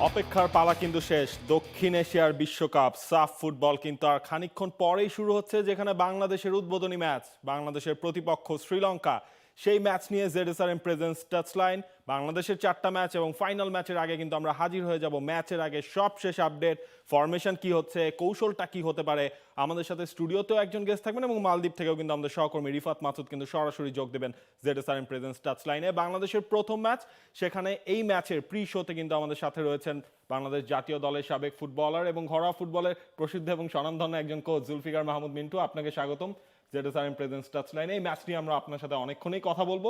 অপেক্ষার পালা কিন্তু শেষ। দক্ষিণ এশিয়ার বিশ্বকাপ সাফ ফুটবল কিন্তু আর খানিকক্ষণ পরেই শুরু হচ্ছে, যেখানে বাংলাদেশের উদ্বোধনী ম্যাচ, বাংলাদেশের প্রতিপক্ষ শ্রীলঙ্কা, সেই ম্যাচ নিয়ে জেডএসআরএম প্রেজেন্স টাচলাইন। বাংলাদেশের 4টা ম্যাচ এবং ফাইনাল ম্যাচের আগে কিন্তু আমরা হাজির হয়ে যাব ম্যাচের আগে সবশেষ আপডেট, ফরমেশন কি হচ্ছে, কৌশলটা কি হতে পারে। আমাদের সাথে স্টুডিওতেও একজন গেস্ট থাকবেন এবং মালদ্বীপ থেকেও কিন্তু আমাদের সহকর্মী রিফাত মাসুদ কিন্তু সরাসরি যোগ দেবেন জেডএসআরএম প্রেজেন্স টাচলাইনে। বাংলাদেশের প্রথম ম্যাচ, সেখানে এই ম্যাচের প্রি শোতে কিন্তু আমাদের সাথে রয়েছেন বাংলাদেশ জাতীয় দলের সাবেক ফুটবলার এবং ঘরোয়া ফুটবলের প্রসিদ্ধ এবং স্বনামধন্য একজন কোচ জুলফিকার মাহমুদ মিন্টু। আপনাকে স্বাগতম জেডএসআরএম প্রেজেন্স টাচলাইনে। এই ম্যাচ নিয়ে আমরা আপনার সাথে অনেকক্ষণই কথা বলবো।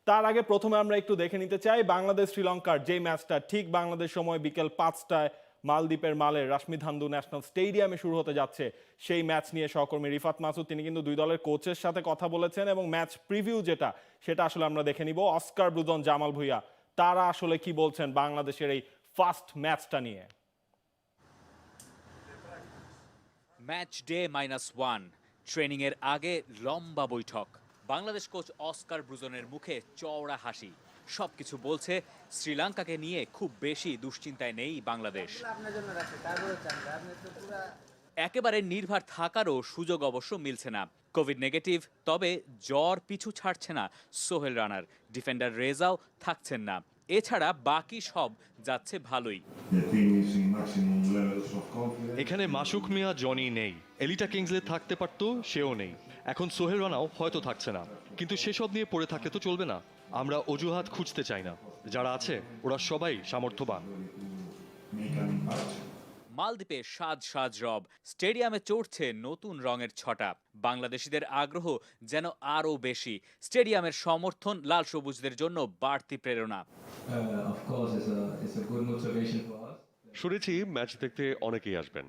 তার আগে প্রথমে আমরা একটু দেখে নিতে চাই বাংলাদেশ শ্রীলঙ্কার যে ম্যাচটা ঠিক বাংলাদেশ সময় বিকেল 5টায় মালদ্বীপের মালের রাশমিধান্দু ন্যাশনাল স্টেডিয়ামে শুরু হতে যাচ্ছে। সেই ম্যাচ নিয়ে সহকর্মী রিফাত মাসুদ তিনি কিন্তু দুই দলের কোচের সাথে কথা বলেছেন এবং ম্যাচ প্রিভিউ সেটা আসলে আমরা দেখে নিব। অস্কার ব্রুজন, জামাল ভুঁইয়া তারা আসলে কি বলছেন বাংলাদেশের এই ফার্স্ট ম্যাচটা নিয়ে। ম্যাচ ডে -1, ট্রেনিং এর আগে লম্বা বৈঠক। বাংলাদেশ কোচ অস্কার ব্রুজনের মুখে চওড়া হাসি। সবকিছু বলছে শ্রীলঙ্কাকে নিয়ে খুব বেশি দুশ্চিন্তায় নেই বাংলাদেশ। একেবারে নির্ভর থাকারও সুযোগ অবশ্য মিলছে না। কোভিড নেগেটিভ, তবে জ্বর পিছু ছাড়ছে না সোহেল রানার। ডিফেন্ডার রেজাও থাকছেন না। এছাড়া বাকি সব যাচ্ছে ভালোই। এখানে মাসুক মিয়া জনি নেই, এলিটা কিংসলে থাকতে পারতো, সেও নেই। এখন সোহেল রানাও হয়তো থাকছে না, কিন্তু সেসব নিয়ে পড়ে থাকলে তো চলবে না। আমরা অজুহাত খুঁজতে চাই না, যারা আছে ওরা সবাই সামর্থ্যবান। মালদ্বীপে সাজ রব, স্টেডিয়ামে চড়ছে নতুন রঙের ছটা। বাংলাদেশিদের আগ্রহ যেন আরও বেশি। স্টেডিয়ামের সমর্থন লাল সবুজদের জন্য বাড়তি প্রেরণা। শুনেছি ম্যাচ দেখতে অনেকেই আসবেন।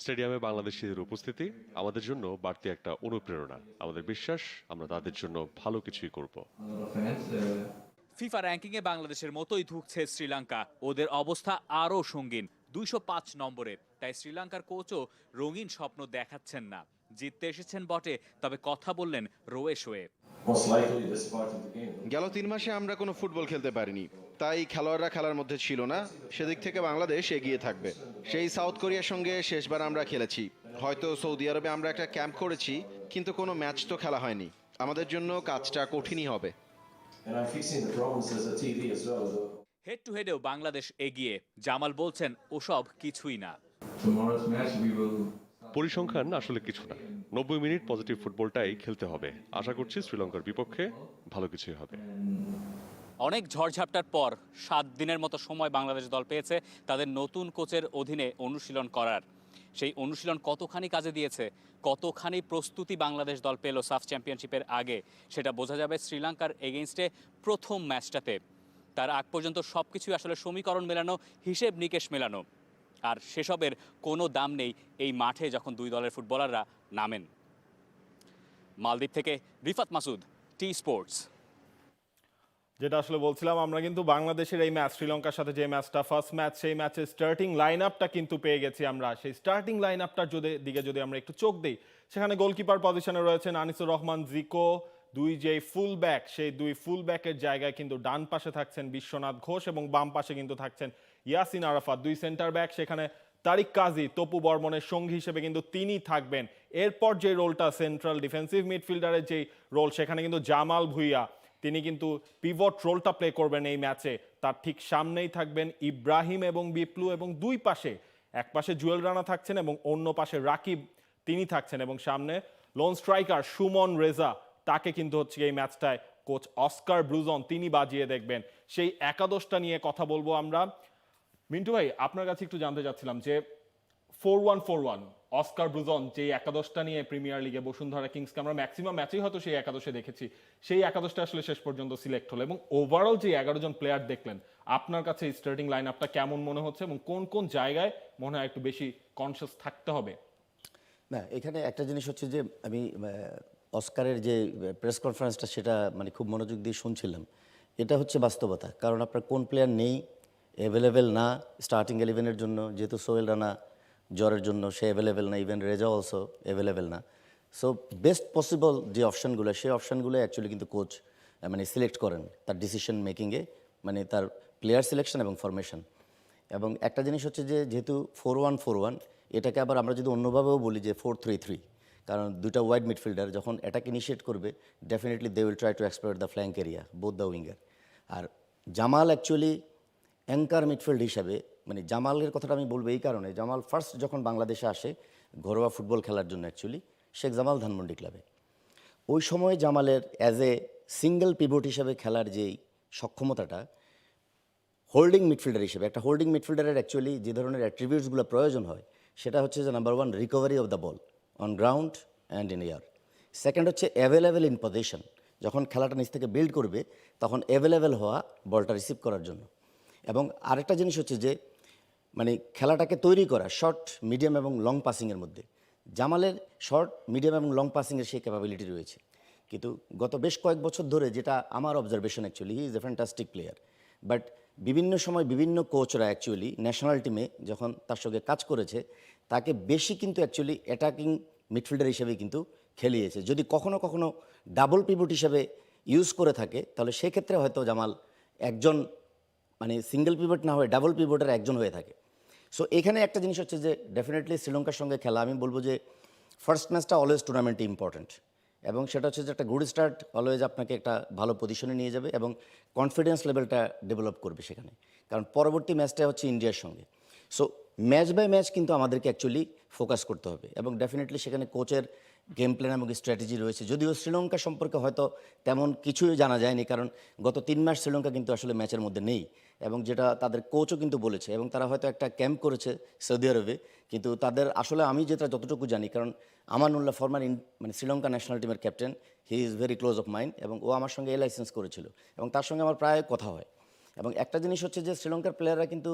স্টেডিয়ামে বাংলাদেশিদের উপস্থিতি আমাদের জন্য বাড়তি একটা অনুপ্রেরণা। আমাদের বিশ্বাস আমরা তাদের জন্য ভালো কিছুই করব। ফিফা র্যাঙ্কিংয়ে বাংলাদেশের মতোই ধুঁকছে শ্রীলঙ্কা। ওদের অবস্থা আরও সঙ্গীন, 205 নম্বরে। তাই শ্রীলঙ্কার কোচও রঙিন স্বপ্ন দেখাচ্ছেন না। জিততে এসেছেন বটে, তবে কথা বললেন রোয়ে শোয়ে। গেল 3 মাসে আমরা কোনো ফুটবল খেলতে পারিনি, তাই খেলোয়াড়রা খেলার মধ্যে ছিল না। সেদিক থেকে বাংলাদেশ এগিয়ে থাকবে। সেই সাউথ কোরিয়ার সঙ্গে শেষবার আমরা খেলেছি। হয়তো সৌদি আরবে আমরা একটা ক্যাম্প করেছি, কিন্তু কোনো ম্যাচ তো খেলা হয়নি। আমাদের জন্য কাজটা কঠিনই হবে। হেড টু হেডেও বাংলাদেশ এগিয়ে। জামাল বলছেন ওসব কিছুই না। পরিসংখ্যান আসলে কিছু না, 90 মিনিট পজিটিভ ফুটবলটাই খেলতে হবে। আশা করছি শ্রীলঙ্কার বিপক্ষে ভালো কিছুই হবে। অনেক ঝড়ঝাপটার পর 7 দিনের মতো সময় বাংলাদেশ দল পেয়েছে তাদের নতুন কোচের অধীনে অনুশীলন করার। সেই অনুশীলন কতখানি কাজে দিয়েছে, কতখানি প্রস্তুতি বাংলাদেশ দল পেল সাফ চ্যাম্পিয়নশিপের আগে, সেটা বোঝা যাবে শ্রীলঙ্কার এগেইনস্টে প্রথম ম্যাচটাতে। তার আগ পর্যন্ত সবকিছুই আসলে সমীকরণ মেলানো, হিসেব নিকেশ মেলানো, আর সেসবের কোনো দাম নেই এই মাঠে যখন দুই দলের ফুটবলাররা নামেন। মালদ্বীপ থেকে রিফাত মাসুদ, TSports। যেটা আসলে বলছিলাম, আমরা কিন্তু বাংলাদেশের এই ম্যাচ, শ্রীলঙ্কার সাথে যে ম্যাচটা ফার্স্ট ম্যাচ, সেই ম্যাচের স্টার্টিং লাইন আপটা কিন্তু পেয়ে গেছি আমরা। সেই স্টার্টিং লাইন আপটার দিকে যদি আমরা একটু চোখ দিই, সেখানে গোলকিপার পজিশনে রয়েছেন আনিসুর রহমান জিকো। যে ফুল ব্যাক, সেই দুই ফুল ব্যাকের জায়গায় কিন্তু ডান পাশে থাকছেন বিশ্বনাথ ঘোষ এবং বাম পাশে কিন্তু থাকছেন ইয়াসিন আরাফাত। দুই সেন্টার ব্যাক, সেখানে তারিক কাজী, তপু বর্মনের সঙ্গী হিসেবে কিন্তু তিনি থাকবেন। এরপর যে রোলটা সেন্ট্রাল ডিফেন্সিভ মিডফিল্ডারের যেই রোল, সেখানে কিন্তু জামাল ভুঁইয়া তিনি কিন্তু পিভট রোলটা প্লে করবেন এই ম্যাচে। তার ঠিক সামনেই থাকবেন ইব্রাহিম এবং বিপ্লু, এবং দুই পাশে, এক পাশে জুয়েল রানা থাকছেন এবং অন্য পাশে রাকিব তিনি থাকছেন, এবং সামনে লোন স্ট্রাইকার সুমন রেজা, তাকে কিন্তু হচ্ছে এই ম্যাচটায় কোচ অস্কার ব্রুজন তিনি বাজিয়ে দেখবেন। সেই একাদশটা নিয়ে কথা বলবো আমরা। মিন্টু ভাই, আপনার কাছে একটু জানতে চাচ্ছিলাম যে 4-1-4-1 অস্কার ব্রুজন যে একাদশটা নিয়ে প্রিমিয়ার লিগে বসুন্ধরা কিংসকে আমরা ম্যাক্সিমাম ম্যাচেই হয়তো সেই একাদশে দেখেছি, সেই একাদশটা আসলে শেষ পর্যন্ত সিলেক্ট হলো, এবং ওভারঅল যে 11 জন প্লেয়ার দেখলেন, আপনার কাছে স্টার্টিং লাইন আপটা কেমন মনে হচ্ছে এবং কোন কোন জায়গায় মনে হয় একটু বেশি কনসিয়াস থাকতে হবে? না, এখানে একটা জিনিস হচ্ছে যে আমি অস্কারের যে প্রেস কনফারেন্সটা সেটা মানে খুব মনোযোগ দিয়ে শুনছিলাম। এটা হচ্ছে বাস্তবতা, কারণ আপনার কোন প্লেয়ার নেই, অ্যাভেলেবেল না স্টার্টিং 11-এর জন্য। যেহেতু সোহেল রানা জ্বরের জন্য সে অ্যাভেলেবেল না, ইভেন রেজা অলসো অ্যাভেলেবেল না। সো বেস্ট পসিবল যে অপশানগুলো, সেই অপশানগুলো অ্যাকচুয়ালি কিন্তু কোচ মানে সিলেক্ট করেন তার ডিসিশন মেকিংয়ে, মানে তার প্লেয়ার সিলেকশন এবং ফরমেশন। এবং একটা জিনিস হচ্ছে যে যেহেতু 4-1-4-1, এটাকে আবার আমরা যদি অন্যভাবেও বলি যে 4-3-3, কারণ দুইটা ওয়াইড মিডফিল্ডার যখন অ্যাটাক ইনিশিয়েট করবে definitely they will try to exploit the flank area, both the winger. আর জামাল অ্যাকচুয়ালি অ্যাঙ্কার মিডফিল্ড হিসাবে, মানে জামালের কথাটা আমি বলবো এই কারণে, জামাল ফার্স্ট যখন বাংলাদেশে আসে ঘরোয়া ফুটবল খেলার জন্য অ্যাকচুয়ালি শেখ জামাল ধানমন্ডি ক্লাবে, ওই সময় জামালের অ্যাজ এ সিঙ্গেল পিভট হিসাবে খেলার যেই সক্ষমতাটা, হোল্ডিং মিডফিল্ডার হিসেবে, একটা হোল্ডিং মিডফিল্ডারের অ্যাকচুয়ালি যে ধরনের অ্যাট্রিবিউটসগুলো প্রয়োজন হয় সেটা হচ্ছে যে number 1 recovery of the ball on ground and in air. Second হচ্ছে অ্যাভেলেবেল ইন পজিশন, যখন খেলাটা নিচ থেকে বিল্ড করবে তখন অ্যাভেলেবেল হওয়া বলটা রিসিভ করার জন্য। এবং আরেকটা জিনিস হচ্ছে যে মানে খেলাটাকে তৈরি করা শর্ট, মিডিয়াম এবং লং পাসিংয়ের মধ্যে জামালের শর্ট, মিডিয়াম এবং লং পাসিংয়ের সেই ক্যাপাবিলিটি রয়েছে। কিন্তু গত বেশ কয়েক বছর ধরে যেটা আমার observation actually, he is a fantastic player, but বিভিন্ন সময় বিভিন্ন কোচরা অ্যাকচুয়ালি ন্যাশনাল টিমে যখন তার সঙ্গে কাজ করেছে তাকে বেশি কিন্তু অ্যাকচুয়ালি অ্যাটাকিং মিডফিল্ডার হিসেবে কিন্তু খেলিয়েছে। যদি কখনো কখনো ডাবল পিভট হিসেবে ইউজ করে থাকে তাহলে সেক্ষেত্রে হয়তো জামাল একজন মানে সিঙ্গেল পিভট না হয়ে ডাবল পিভটের একজন হয়ে থাকে। সো এখানে একটা জিনিস হচ্ছে যে ডেফিনেটলি শ্রীলঙ্কার সঙ্গে খেলা, আমি বলবো যে ফার্স্ট ম্যাচটা অলওয়েজ টুর্নামেন্টে ইম্পর্ট্যান্ট, এবং সেটা হচ্ছে যে একটা গুড স্টার্ট অলওয়েজ আপনাকে একটা ভালো পজিশনে নিয়ে যাবে এবং কনফিডেন্স লেভেলটা ডেভেলপ করবে সেখানে, কারণ পরবর্তী ম্যাচটা হচ্ছে ইন্ডিয়ার সঙ্গে। সো ম্যাচ বাই ম্যাচ কিন্তু আমাদেরকে অ্যাকচুয়ালি ফোকাস করতে হবে, এবং ডেফিনেটলি সেখানে কোচের গেম প্ল্যান এবং স্ট্র্যাটেজি রয়েছে। যদিও শ্রীলঙ্কা সম্পর্কে হয়তো তেমন কিছুই জানা যায়নি, কারণ গত 3 মাস শ্রীলঙ্কা কিন্তু আসলে ম্যাচের মধ্যে নেই, এবং যেটা তাদের কোচও কিন্তু বলেছে, এবং তারা হয়তো একটা ক্যাম্প করেছে সৌদি আরবে, কিন্তু তাদের আসলে আমি যেটা যতটুকু জানি, কারণ আমানুল্লাহ ফরমার মানে শ্রীলঙ্কা ন্যাশনাল টিমের captain, he is very close of mind, এবং ও আমার সঙ্গে লাইসেন্স করেছিল এবং তার সঙ্গে আমার প্রায় কথা হয়। এবং একটা জিনিস হচ্ছে যে শ্রীলঙ্কার প্লেয়াররা কিন্তু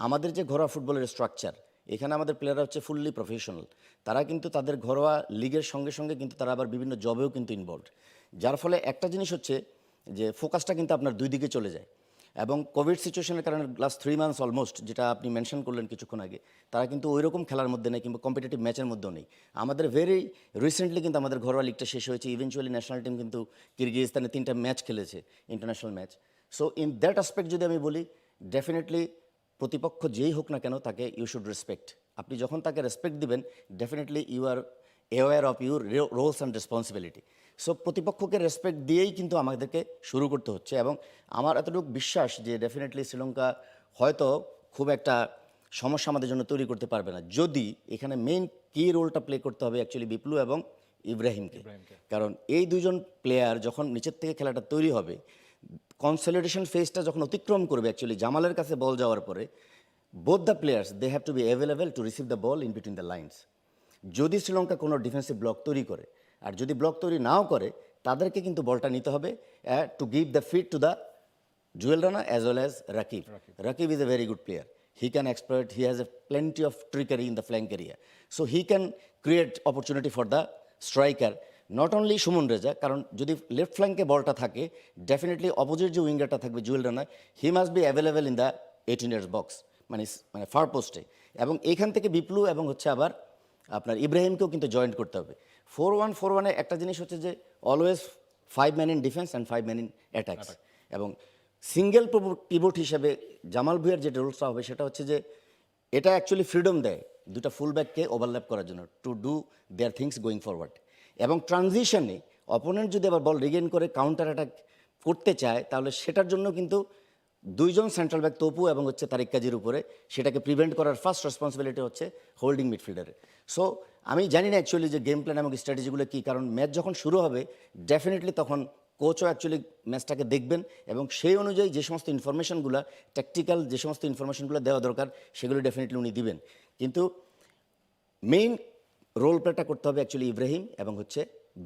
আমাদের যে ঘরোয়া ফুটবলের স্ট্রাকচার, এখানে আমাদের প্লেয়াররা হচ্ছে ফুললি প্রফেশনাল, তারা কিন্তু তাদের ঘরোয়া লিগের সঙ্গে সঙ্গে কিন্তু তারা আবার বিভিন্ন জবেও কিন্তু ইনভলভড, যার ফলে একটা জিনিস হচ্ছে যে ফোকাসটা কিন্তু আপনার দুই দিকে চলে যায়। এবং কোভিড সিচুয়েশনের কারণে লাস্ট 3 মান্থস অলমোস্ট, যেটা আপনি মেনশন করলেন কিছুক্ষণ আগে, তারা কিন্তু ওই রকম খেলার মধ্যে নেই কিংবা কম্পিটিটিভ ম্যাচের মধ্যেও নেই। আমাদের ভেরি রিসেন্টলি কিন্তু আমাদের ঘরোয়া লিগটা শেষ হয়েছে, ইভেনচুয়ালি ন্যাশনাল টিম কিন্তু কিরগিজস্তানে 3টা ম্যাচ খেলেছে, international match. So in that aspect যদি আমি বলি, ডেফিনেটলি প্রতিপক্ষ যেই হোক না কেন তাকে ইউ শুড রেসপেক্ট। আপনি যখন তাকে রেসপেক্ট দিবেন definitely you are aware of your roles and responsibility. So প্রতিপক্ষকে রেসপেক্ট দিয়েই কিন্তু আমাদেরকে শুরু করতে হচ্ছে, এবং আমার এতটুকু বিশ্বাস যে ডেফিনেটলি শ্রীলঙ্কা হয়তো খুব একটা সমস্যা আমাদের জন্য তৈরি করতে পারবে না, যদি এখানে মেইন কি রোলটা প্লে করতে হবে অ্যাকচুয়ালি বিপ্লু এবং ইব্রাহিমকে। কারণ এই দুজন প্লেয়ার যখন নিচের থেকে খেলাটা তৈরি হবে, কনসলিডেশন ফেজটা যখন অতিক্রম করবে অ্যাকচুয়ালি জামালের কাছে বল যাওয়ার পরে, both the players they have to be available to receive the ball in between the lines. যদি শ্রীলঙ্কা কোনো ডিফেন্সিভ ব্লক তৈরি করে, আর যদি ব্লক তৈরি নাও করে, তাদেরকে কিন্তু বলটা নিতে হবে to give the feed to the Jewel Rana as well as Rakib. Rakib is a very good player. He can exploit, he has a plenty of trickery in the flank area. So he can create opportunity for the striker. Not only Suman Reza, কারণ যদি left ফ্ল্যাঙ্কে বলটা থাকে definitely opposite যে উইঙ্গারটা থাকবে Jewel Rana, he must be available in the 18 years box, মানে fur পোস্টে, এবং এইখান থেকে বিপ্লু এবং হচ্ছে আবার আপনার ইব্রাহিমকেও কিন্তু জয়েন্ট করতে হবে। 4-1-4-1-এ একটা জিনিস হচ্ছে যে always 5 man in defence and 5 man in attacks, এবং সিঙ্গেল পিভট হিসেবে জামাল ভুঁইয়ার যে রোলসটা হবে সেটা হচ্ছে যে এটা অ্যাকচুয়ালি ফ্রিডম দেয় দুটা ফুলব্যাককে ওভারল্যাপ করার জন্য to do their things going forward, এবং ট্রানজিশনে অপোনেন্ট যদি আবার বল রিগেইন করে কাউন্টার অ্যাটাক করতে চায় তাহলে সেটার জন্য কিন্তু দুইজন সেন্ট্রাল ব্যাক তপু এবং হচ্ছে তারিক কাজীর উপরে, সেটাকে প্রিভেন্ট করার ফার্স্ট রেসপন্সিবিলিটি হচ্ছে হোল্ডিং মিডফিল্ডারের। সো আমি জানি না অ্যাকচুয়ালি যে গেম প্ল্যান এবং স্ট্র্যাটেজিগুলো কী, কারণ ম্যাচ যখন শুরু হবে ডেফিনেটলি তখন কোচও অ্যাকচুয়ালি ম্যাচটাকে দেখবেন এবং সেই অনুযায়ী যে সমস্ত ইনফরমেশনগুলো ট্যাকটিক্যাল যে সমস্ত ইনফরমেশনগুলো দেওয়া দরকার সেগুলো ডেফিনেটলি উনি দিবেন। কিন্তু মেইন রোল প্লেটা করতে হবে অ্যাকচুয়ালি ইব্রাহিম এবং হচ্ছে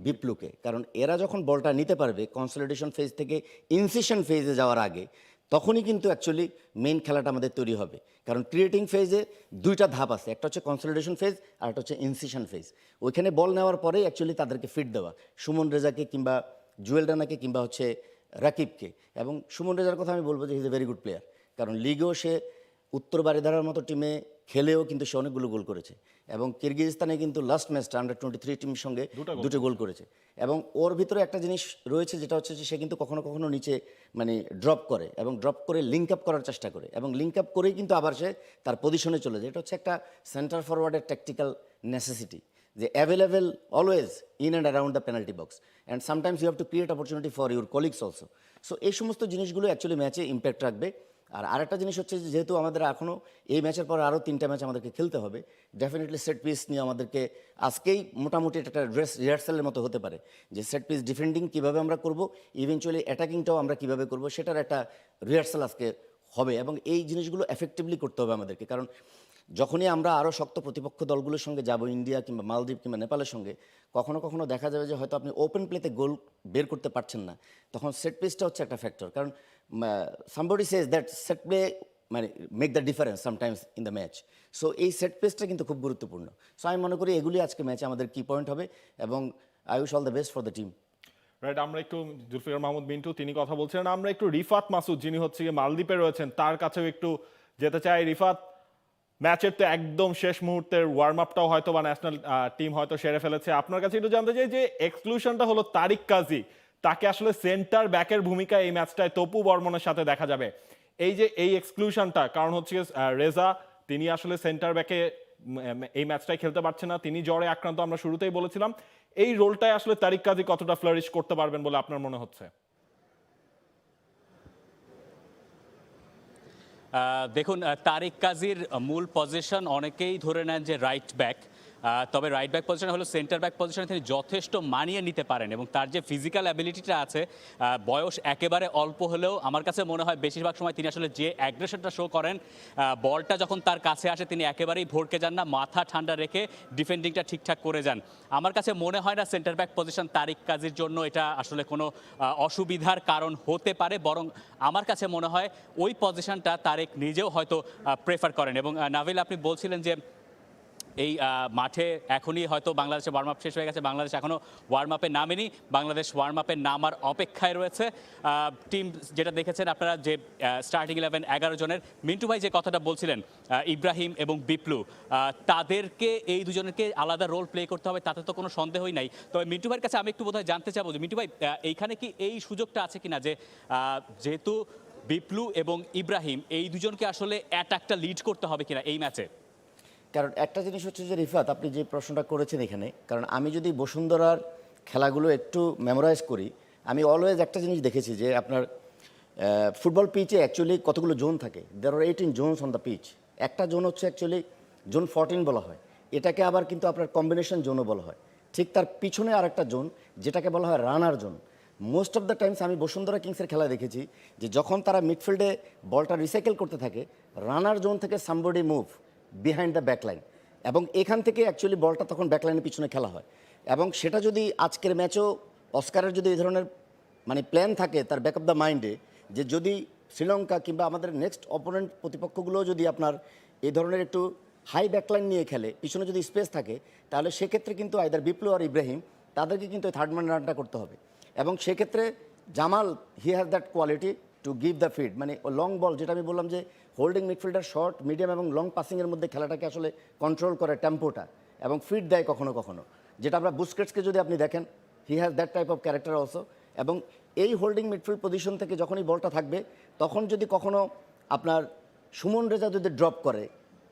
বিপ্লুকে, কারণ এরা যখন বলটা নিতে পারবে কনসলিডেশন ফেজ থেকে ইনসিশন ফেজে যাওয়ার আগে, তখনই কিন্তু অ্যাকচুয়ালি মেইন খেলাটা আমাদের তৈরি হবে। কারণ ক্রিয়েটিং ফেজে দুইটা ধাপ আছে, একটা হচ্ছে কনসলিডেশন ফেজ আর একটা হচ্ছে ইনসিশন ফেজ। ওইখানে বল নেওয়ার পরেই অ্যাকচুয়ালি তাদেরকে ফিট দেওয়া, সুমন রেজাকে কিংবা জুয়েল রানাকে কিংবা হচ্ছে রাকিবকে। এবং সুমন রেজার কথা আমি বলবো যে he is a very good player, কারণ লিগেও সে উত্তর বারিধারার মতো টিমে খেলেও কিন্তু সে অনেকগুলো গোল করেছে এবং কিরগিজস্তানে কিন্তু লাস্ট ম্যাচটা আন্ডার-23 টিমের সঙ্গে দুটো গোল করেছে এবং ওর ভিতরে একটা জিনিস রয়েছে যেটা হচ্ছে যে সে কিন্তু কখনো কখনো নিচে মানে ড্রপ করে এবং ড্রপ করে লিঙ্ক আপ করার চেষ্টা করে এবং লিঙ্ক আপ করেই কিন্তু আবার সে তার পজিশনে চলে যায়। এটা হচ্ছে একটা সেন্টার ফরওয়ার্ডের ট্যাকটিক্যাল নেসেসিটি যে available always in and around the penalty box and sometimes you have to create opportunity for your colleagues also. So এই সমস্ত জিনিসগুলো অ্যাকচুয়ালি ম্যাচে ইম্প্যাক্ট রাখবে। আর আরেকটা জিনিস হচ্ছে যে যেহেতু আমাদের এখনও এই ম্যাচের পর আরও 3টা ম্যাচ আমাদেরকে খেলতে হবে, ডেফিনেটলি সেট পিস নিয়ে আমাদেরকে আজকেই মোটামুটি একটা রিহার্সালের মতো হতে পারে যে সেট পিস ডিফেন্ডিং কীভাবে আমরা করব, ইভেনচুয়ালি অ্যাটাকিংটাও আমরা কীভাবে করব সেটার একটা রিহার্সাল আজকে হবে এবং এই জিনিসগুলো এফেক্টিভলি করতে হবে আমাদেরকে। কারণ যখনই আমরা আরও শক্ত প্রতিপক্ষ দলগুলোর সঙ্গে যাব, ইন্ডিয়া কিংবা মালদ্বীপ কিংবা নেপালের সঙ্গে, কখনো কখনো দেখা যাবে যে হয়তো আপনি ওপেন প্লেতে গোল বের করতে পারছেন না, তখন সেট পিসটা হচ্ছে একটা ফ্যাক্টর। কারণ somebody says that set play মানে make the difference sometimes in the match. So এই সেট পিসটা কিন্তু খুব গুরুত্বপূর্ণ। সো আমি মনে করি এগুলি আজকে ম্যাচে আমাদের কি পয়েন্ট হবে এবং I wish all the best for the team. Right, আমরা একটু জুলফিকার মাহমুদ মিন্টু তিনি কথা বলছিলেন, আমরা একটু রিফাত মাসুদ যিনি হচ্ছে গিয়ে মালদ্বীপে রয়েছেন তার কাছেও একটু যেতে চাই। রিফাত, ম্যাচের তো একদম শেষ মুহূর্তের ওয়ার্ম আপটাও হয়তো বা ন্যাশনাল টিম হয়তো সেরে ফেলেছে, আপনার কাছে একটু জানতে চাই যে এক্সক্লুশনটা হলো তারিক কাজী, তাকে আসলে সেন্টার ব্যাকের ভূমিকায় এই ম্যাচটায় তপু বর্মনের সাথে দেখা যাবে। এই যে এই এক্সক্লুশনটা কারণ হচ্ছে রেজা তিনি আসলে সেন্টার ব্যাকে এই ম্যাচটাই খেলতে পারছে না, তিনি জ্বরে আক্রান্ত, আমরা শুরুতেই বলেছিলাম। এই রোলটায় আসলে তারিক কাজী কতটা ফ্লারিশ করতে পারবেন বলে আপনার মনে হচ্ছে? দেখুন, তারিক কাজীর মূল পজিশন অনেকেই ধরে নেন যে রাইট ব্যাক, তবে রাইট ব্যাক পজিশন হলো সেন্টার ব্যাক পজিশনে তিনি যথেষ্ট মানিয়ে নিতে পারেন এবং তার যে ফিজিক্যাল অ্যাবিলিটিটা আছে, বয়স একেবারে অল্প হলেও আমার কাছে মনে হয় বেশিরভাগ সময় তিনি আসলে যে অ্যাগ্রেশনটা শো করেন, বলটা যখন তার কাছে আসে তিনি একেবারেই ভড়কে যান না, মাথা ঠান্ডা রেখে ডিফেন্ডিংটা ঠিকঠাক করে যান। আমার কাছে মনে হয় না সেন্টার ব্যাক পজিশন তারিক কাজীর জন্য এটা আসলে কোনো অসুবিধার কারণ হতে পারে, বরং আমার কাছে মনে হয় ওই পজিশনটা তারিক নিজেও হয়তো প্রেফার করেন। এবং নাভিল, আপনি বলছিলেন যে এই মাঠে এখনই হয়তো বাংলাদেশে ওয়ার্ম আপ শেষ হয়ে গেছে, বাংলাদেশ এখনও ওয়ার্ম আপে নামেনি, বাংলাদেশ ওয়ার্ম আপে নামার অপেক্ষায় রয়েছে। টিম যেটা দেখেছেন আপনারা যে স্টার্টিং 11 11 জনের, মিন্টু ভাই যে কথাটা বলছিলেন ইব্রাহিম এবং বিপ্লু, তাদেরকে এই দুজনকে আলাদা রোল প্লে করতে হবে তাতে তো কোনো সন্দেহই নাই। তবে মিন্টু ভাইয়ের কাছে আমি একটু বোধহয় জানতে চাবো যে মিন্টু ভাই, এইখানে কি এই সুযোগটা আছে কিনা যে যেহেতু বিপ্লু এবং ইব্রাহিম এই দুজনকে আসলে অ্যাটাকটা লিড করতে হবে কিনা এই ম্যাচে? কারণ একটা জিনিস হচ্ছে যে রিফাত, আপনি যে প্রশ্নটা করেছেন এখানে, কারণ আমি যদি বসুন্ধরার খেলাগুলো একটু মেমোরাইজ করি, আমি অলওয়েজ একটা জিনিস দেখেছি যে আপনার ফুটবল পিচে অ্যাকচুয়ালি কতগুলো জোন থাকে। দেয়ার আর 18 জোনস অন দ্য পিচ। একটা জোন হচ্ছে অ্যাকচুয়ালি জোন 14 বলা হয়, এটাকে আবার কিন্তু আপনার কম্বিনেশন জোনও বলা হয়। ঠিক তার পিছনে আরেকটা জোন যেটাকে বলা হয় runner zone. Most of the times আমি বসুন্ধরা কিংসের খেলা দেখেছি যে যখন তারা মিডফিল্ডে বলটা রিসাইকেল করতে থাকে, রানার জোন থেকে somebody move behind the backline এবং এখান থেকে অ্যাকচুয়ালি বলটা তখন ব্যাকলাইনের পিছনে খেলা হয়। এবং সেটা যদি আজকের ম্যাচও অস্কারের যদি এই ধরনের মানে প্ল্যান থাকে তার ব্যাক অফ দ্য মাইন্ডে, যে যদি শ্রীলঙ্কা কিংবা আমাদের নেক্সট অপোনেন্ট প্রতিপক্ষগুলো যদি আপনার এই ধরনের একটু হাই ব্যাকলাইন নিয়ে খেলে, পিছনে যদি স্পেস থাকে, তাহলে সেক্ষেত্রে কিন্তু আইদার বিপ্লু আর ইব্রাহিম তাদেরকে কিন্তু থার্ড ম্যান রানটা করতে হবে। এবং সেক্ষেত্রে Jamal he has that quality two give the feed, মানে লং বল যেটা আমি বললাম যে হোল্ডিং মিডফিল্ডার শর্ট মিডিয়াম এবং লং পাসিংয়ের মধ্যে খেলাটাকে আসলে কন্ট্রোল করে টেম্পোটা এবং ফিড দেয় কখনো কখনো, যেটা আমরা বুস্কেটসকে যদি আপনি দেখেন he has that type of character also. এবং এই হোল্ডিং মিডফিল্ড পজিশন থেকে যখনই বলটা থাকবে তখন যদি কখনো আপনার সুমন রেজা যদি ড্রপ করে,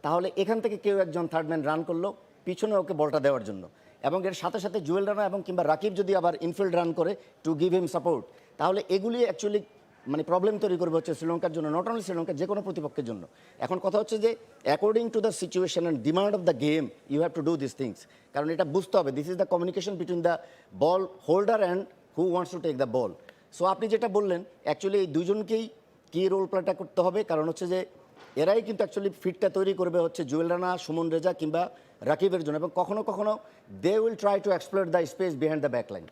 তাহলে এখান থেকে কেউ একজন থার্ড ম্যান রান করলো পিছনে ওকে বলটা দেওয়ার জন্য, এবং এর সাথে সাথে জুয়েল রানা এবং কিংবা রাকিব যদি আবার ইনফিল্ড রান করে টু গিভ হিম সাপোর্ট, তাহলে এগুলি অ্যাকচুয়ালি মানে প্রবলেম তৈরি করবে হচ্ছে শ্রীলঙ্কার জন্য, নট অনলি শ্রীলঙ্কা, যে কোনো প্রতিপক্ষের জন্য। এখন কথা হচ্ছে যে according to the situation and demand of the game you have to do this things. কারণ এটা বুঝতে হবে this is the communication between the ball holder and who wants to take the ball. So আপনি যেটা বললেন actually এই দুজনকেই কী role প্লেটা করতে হবে, কারণ হচ্ছে যে এরাই কিন্তু অ্যাকচুয়ালি ফিটটা তৈরি করবে হচ্ছে জুয়েল রানা, সুমন রেজা কিংবা রাকিবের জন্য, এবং কখনো কখনো they will try to explore the space behind the backline.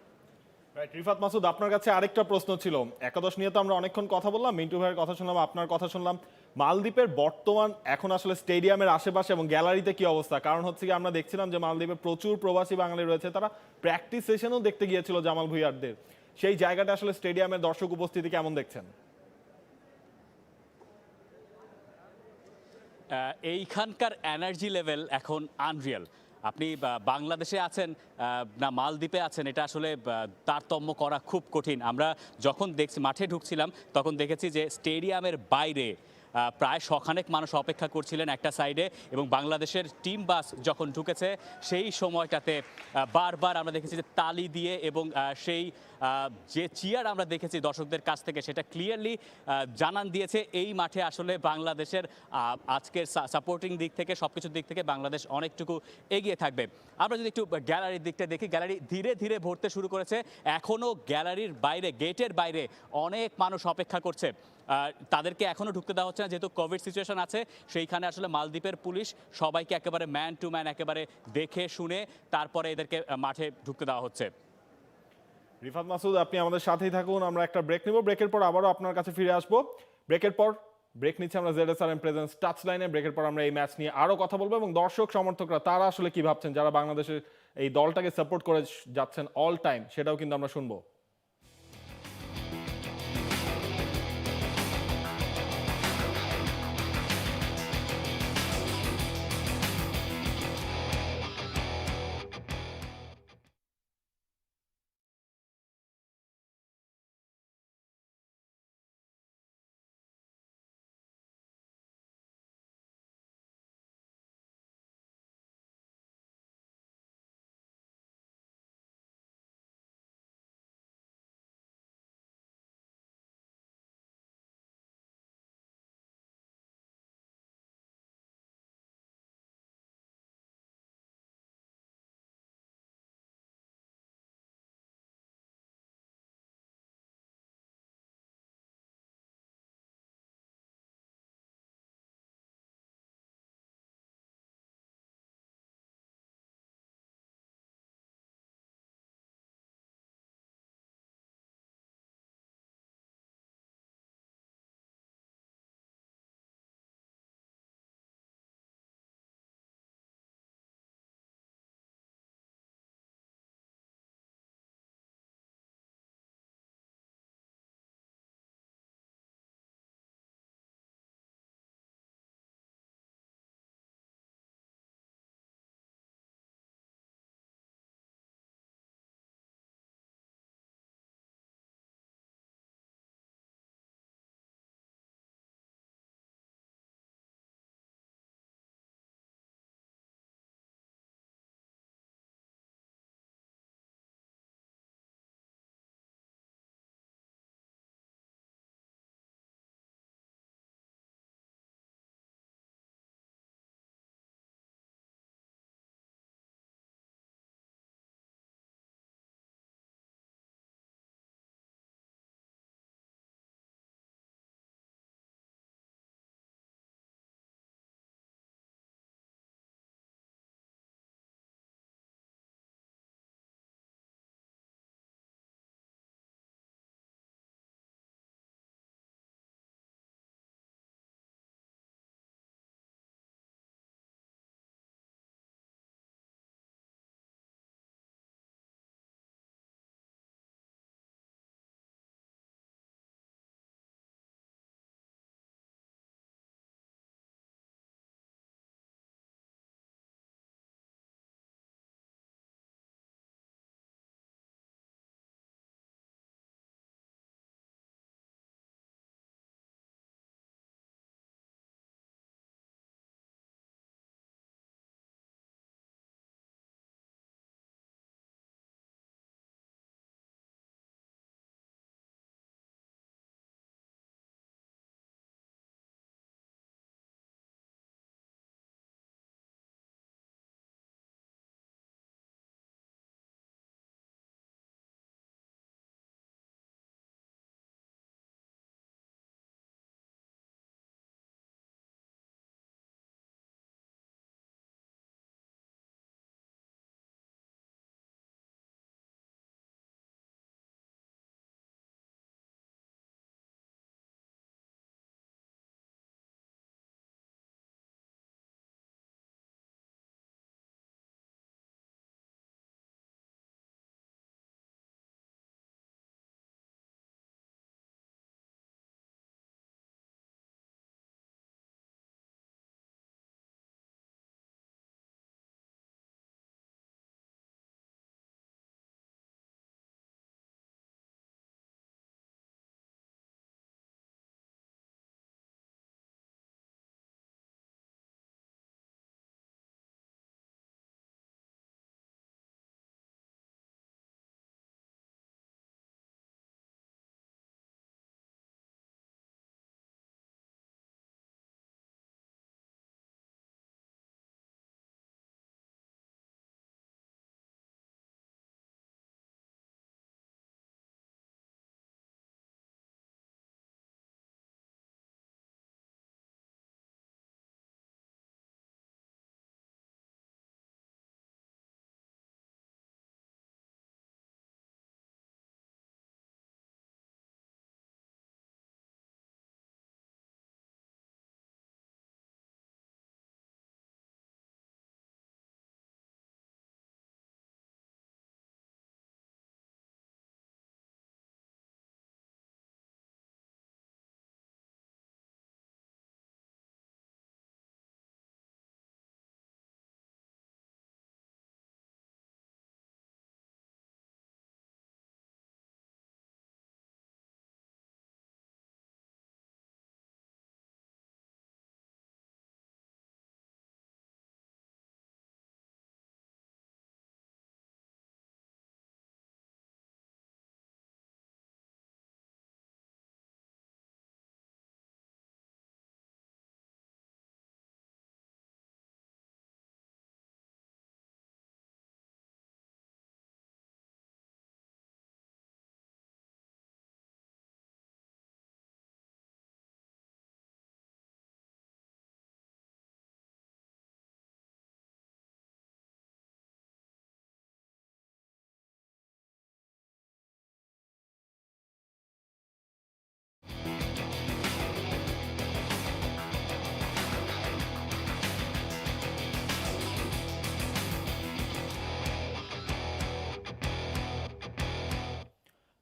Right, Rifat Masud, আপনার কাছে আরেকটা প্রশ্ন ছিল। একাদশ নিয়ে তো আমরা অনেকক্ষণ কথা বললাম, মিন্টু ভাইয়ের কথা শুনলাম, আপনার কথা শুনলাম। মালদ্বীপের বর্তমান এখন আসলে স্টেডিয়ামের আশেপাশে এবং গ্যালারিতে কি অবস্থা? কারণ হচ্ছে কি আমরা দেখছিলাম যে মালদ্বীপে প্রচুর প্রবাসী বাঙালি রয়েছে, তারা প্র্যাকটিস সেশনও দেখতে গিয়েছিল জামাল ভুঁইয়ারদের। সেই জায়গাটা আসলে স্টেডিয়ামের দর্শক উপস্থিতি কেমন দেখছেন? এইখানকার এনার্জি লেভেল এখন আনরিয়াল। আপনি বাংলাদেশে আছেন না মালদ্বীপে আছেন, এটা আসলে তারতম্য করা খুব কঠিন। আমরা যখন দেখছি মাঠে ঢুকছিলাম তখন দেখেছি যে স্টেডিয়ামের বাইরে প্রায় শখানেক মানুষ অপেক্ষা করছিলেন একটা সাইডে, এবং বাংলাদেশের টিম বাস যখন ঢুকেছে সেই সময়টাতে বারবার আমরা দেখেছি যে তালি দিয়ে এবং সেই যে চিয়ার আমরা দেখেছি দর্শকদের কাছ থেকে, সেটা ক্লিয়ারলি জানান দিয়েছে এই মাঠে আসলে বাংলাদেশের আজকের সাপোর্টিং দিক থেকে সব কিছুর দিক থেকে বাংলাদেশ অনেকটুকু এগিয়ে থাকবে। আমরা যদি একটু গ্যালারির দিকটা দেখি, গ্যালারি ধীরে ধীরে ভরতে শুরু করেছে। এখনও গ্যালারির বাইরে, গেটের বাইরে অনেক মানুষ অপেক্ষা করছে। তাদেরকে এখনও ঢুকতে দেওয়া হচ্ছে না, যেহেতু কোভিড সিচুয়েশন আছে। সেইখানে আসলে মালদ্বীপের পুলিশ সবাইকে একেবারে ম্যান টু ম্যান একেবারে দেখে শুনে তারপরে এদেরকে মাঠে ঢুকতে দেওয়া হচ্ছে। রিফাত মাসুদ, আপনি আমাদের সাথেই থাকুন, আমরা একটা ব্রেক নিব, ব্রেকের পর আবারও আপনার কাছে ফিরে আসবো। ব্রেকের পর ব্রেক নিচ্ছে আমরা জেডএসআরএম প্রেজেন্স টাচ লাইনে। ব্রেকের পর আমরা এই ম্যাচ নিয়ে আরও কথা বলবো এবং দর্শক সমর্থকরা তারা আসলে কি ভাবছেন, যারা বাংলাদেশের এই দলটাকে সাপোর্ট করে যাচ্ছেন অল টাইম, সেটাও কিন্তু আমরা শুনবো।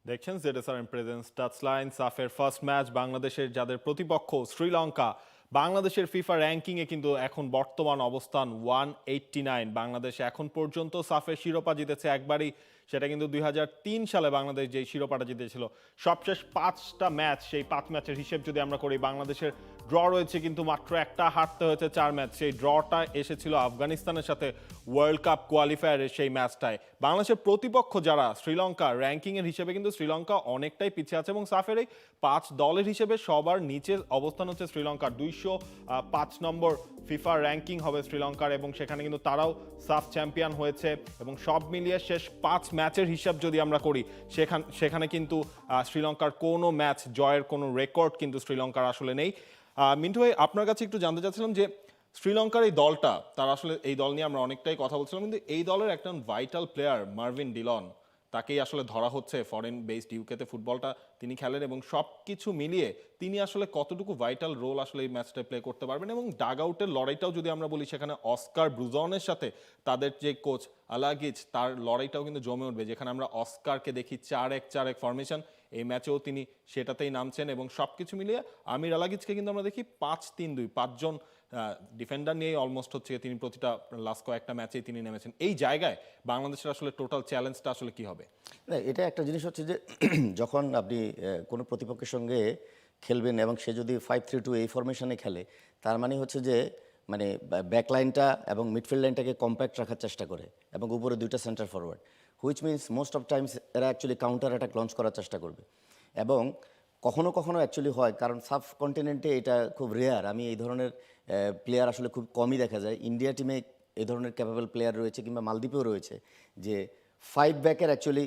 দেখছেন জেডএসআর প্রেজেন্স টাচলাইন। সাফের ফার্স্ট ম্যাচ, বাংলাদেশের যাদের প্রতিপক্ষ শ্রীলঙ্কা, বাংলাদেশের ফিফা র্যাঙ্কিংয়ে কিন্তু এখন বর্তমান অবস্থান 189। বাংলাদেশ এখন পর্যন্ত সাফের শিরোপা জিতেছে একবারই, সেটা কিন্তু 2003 সালে বাংলাদেশ যেই শিরোপাটা জিতেছিল। সবশেষ 5টা ম্যাচ, সেই 5 ম্যাচের হিসেব যদি আমরা করি, বাংলাদেশের ড্র রয়েছে কিন্তু মাত্র একটা, হারতে হয়েছে 4 ম্যাচ। সেই ড্রটা এসেছিল আফগানিস্তানের সাথে ওয়ার্ল্ড কাপ কোয়ালিফায়ারের সেই ম্যাচটায়। বাংলাদেশের প্রতিপক্ষ যারা শ্রীলঙ্কা, র্যাঙ্কিংয়ের হিসেবে কিন্তু শ্রীলঙ্কা অনেকটাই পিছিয়ে আছে এবং সাফের এই 5 দলের হিসেবে সবার নিচে অবস্থান হচ্ছে শ্রীলঙ্কার। 205 নম্বর ফিফা র্যাঙ্কিং হবে শ্রীলঙ্কার এবং সেখানে কিন্তু তারাও সাফ চ্যাম্পিয়ন হয়েছে। এবং সব মিলিয়ে শেষ 5 ম্যাচের হিসাব যদি আমরা করি, সেখানে কিন্তু শ্রীলঙ্কার কোনো ম্যাচ জয়ের কোনো রেকর্ড কিন্তু শ্রীলঙ্কার আসলে নেই। মিন্টু ভাই, আপনার কাছে একটু জানতে চাচ্ছিলাম যে শ্রীলঙ্কার এই দলটা, তারা আসলে এই দল নিয়ে আমরা অনেকটাই কথা বলছিলাম, কিন্তু এই দলের একজন ভাইটাল প্লেয়ার মার্ভিন ডিলন, তাকেই আসলে ধরা হচ্ছে। ফরেন বেসড ইউকেতে ফুটবলটা তিনি খেলেন এবং সব কিছু মিলিয়ে তিনি আসলে কতটুকু ভাইটাল রোল আসলে এই ম্যাচটায় প্লে করতে পারবেন। এবং ডাগ আউটের লড়াইটাও যদি আমরা বলি, সেখানে অস্কার ব্রুজনের সাথে তাদের যে কোচ আলাগিচ, তার লড়াইটাও কিন্তু জমে উঠবে, যেখানে আমরা অস্কারকে দেখি 4-1-4-1 ফরমেশন, এই ম্যাচেও তিনি সেটাতেই নামছেন। এবং সব কিছু মিলিয়ে আমির আলাগিচকে কিন্তু আমরা দেখি 5-3-2, 5 জন ডিফেন্ডার নিয়ে অলমোস্ট হচ্ছে তিনি প্রতিটা লাস্ট কয়েকটা ম্যাচেই তিনি নেমেছেন। এই জায়গায় বাংলাদেশের আসলে টোটাল চ্যালেঞ্জটা আসলে কি হবে? না, এটা একটা জিনিস হচ্ছে যে যখন আপনি কোনো প্রতিপক্ষের সঙ্গে খেলবেন এবং সে যদি 5-3-2 এই ফরমেশনে খেলে, তার মানে হচ্ছে যে মানে ব্যাকলাইনটা এবং মিডফিল্ড লাইনটাকে কম্প্যাক্ট রাখার চেষ্টা করে এবং উপরে 2টা centre forward, which means most of Times এরা অ্যাকচুয়ালি কাউন্টার অ্যাটাক লঞ্চ করার চেষ্টা করবে। এবং কখনো কখনো অ্যাকচুয়ালি হয়, কারণ সাব কন্টিনেন্টে এটা খুব রেয়ার, আমি এই ধরনের প্লেয়ার আসলে খুব কমই দেখা যায়। ইন্ডিয়া টিমে এই ধরনের ক্যাপেবল প্লেয়ার রয়েছে, কিংবা মালদ্বীপেও রয়েছে, যে 5 ব্যাকের অ্যাকচুয়ালি